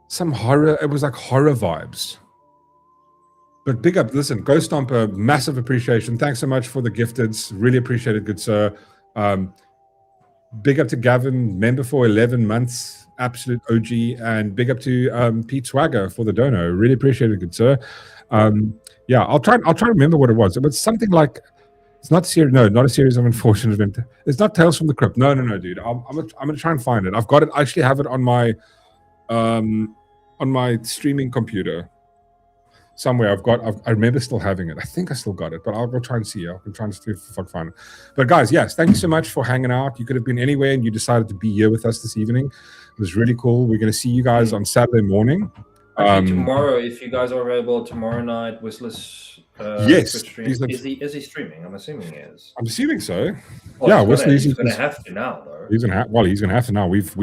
some horror. It was like horror vibes. But big up, listen, Ghost Stomper, massive appreciation. Thanks so much for the gifteds. Really appreciate it, good sir. Big up to Gavin, member for 11 months, absolute OG. And big up to Pete Swagger for the dono. Really appreciate it, good sir. Yeah, I'll try to remember what it was. It was something like, it's not series. No, not a series of unfortunate events. It's not Tales from the Crypt. No, dude. I'm gonna try and find it. I've got it. I actually have it on my streaming computer somewhere. I remember still having it. I think I still got it, but I'll go try and see. I'll try and see if I can find it. But guys, yes, thank you so much for hanging out. You could have been anywhere, and you decided to be here with us this evening. It was really cool. We're gonna see you guys on Saturday morning. Actually, tomorrow, if you guys are available, tomorrow night, Whistler's yes, stream. Is he streaming? I'm assuming he is. I'm assuming so. Well, yeah, he's gonna have to now, though. He's gonna have to now. We've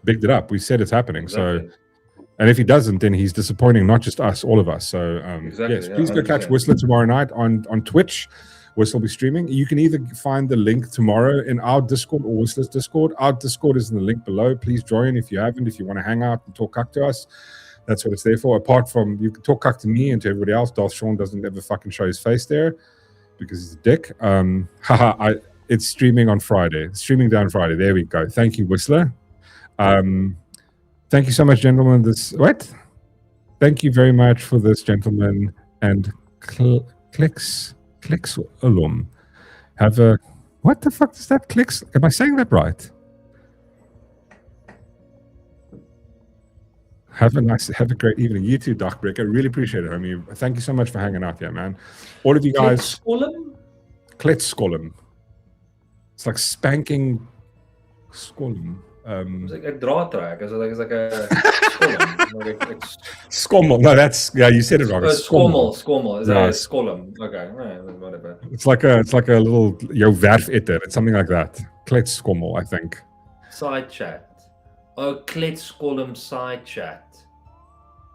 bigged it up. We said it's happening. Exactly. So, and if he doesn't, then he's disappointing not just us, all of us. So yes, please go 100%. catch Whistler tomorrow night on Twitch. Whistler will be streaming. You can either find the link tomorrow in our Discord or Whistler's Discord. Our Discord is in the link below. Please join if you haven't. If you want to hang out and talk cuck to us, that's what it's there for. Apart from, you can talk cuck to me and to everybody else. Darth Sean doesn't ever fucking show his face there because he's a dick. It's streaming on Friday. It's streaming down Friday. There we go. Thank you, Whistler. Thank you so much, gentlemen. Thank you very much for this, gentlemen. And clicks alum. What the fuck does that clicks? Am I saying that right? Have a great evening. You too, Doc Brick. I really appreciate it, homie. Thank you so much for hanging out here, man. All of you guys. Kletskolum. It's like spanking skolum. It's like a draw track. It's like a Skommel. No, that's you said it wrong. Skommel. Is that a skolum? Okay, whatever. It's like a little werf etter. It's something like that. Kletskolum, I think. Side chat. Oh, Kletskolum side chat.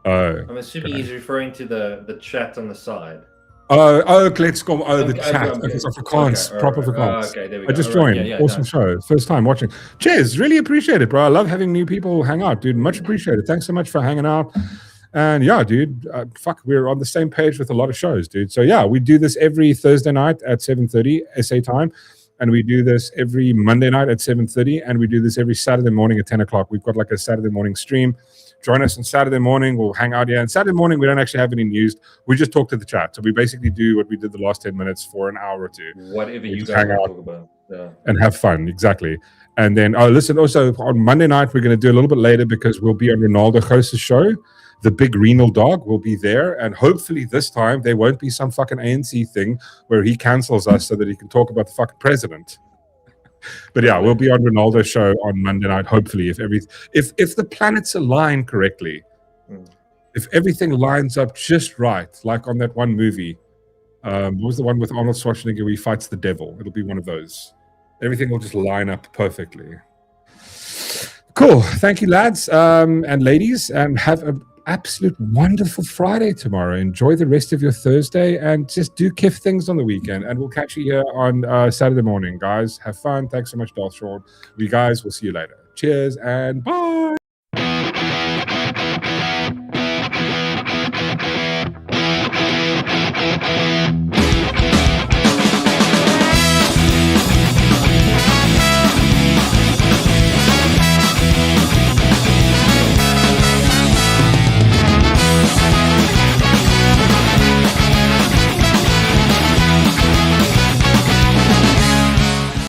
Oh. I'm assuming he's referring to the chat on the side. Kletskolum. The chat. It's Afrikaans, proper Afrikaans. Okay, there we go. I just joined. Awesome show. First time watching. Cheers. Really appreciate it, bro. I love having new people hang out, dude. Much appreciated. Thanks so much for hanging out. And yeah, dude, we're on the same page with a lot of shows, dude. So yeah, we do this every Thursday night at 7:30 SA time. And we do this every Monday night at 7:30, and we do this every Saturday morning at 10 o'clock. We've got like a Saturday morning stream. Join us on Saturday morning. We'll hang out here. And Saturday morning, we don't actually have any news. We just talk to the chat. So we basically do what we did the last 10 minutes for an hour or two. Whatever you guys want to talk about. Yeah. And have fun. Exactly. And then, listen, also on Monday night, we're going to do a little bit later because we'll be on Ronaldo Host's show. The big renal dog will be there. And hopefully this time there won't be some fucking ANC thing where he cancels us so that he can talk about the fucking president. But yeah, we'll be on Ronaldo's show on Monday night, hopefully, if the planets align correctly. If everything lines up just right, like on that one movie. What was the one with Arnold Schwarzenegger where he fights the devil? It'll be one of those. Everything will just line up perfectly. Cool. Thank you, lads and ladies, and have an absolute wonderful Friday tomorrow. Enjoy the rest of your Thursday and just do kiff things on the weekend. And we'll catch you here on Saturday morning, guys. Have fun. Thanks so much, Darth Sean. We guys will see you later. Cheers and bye.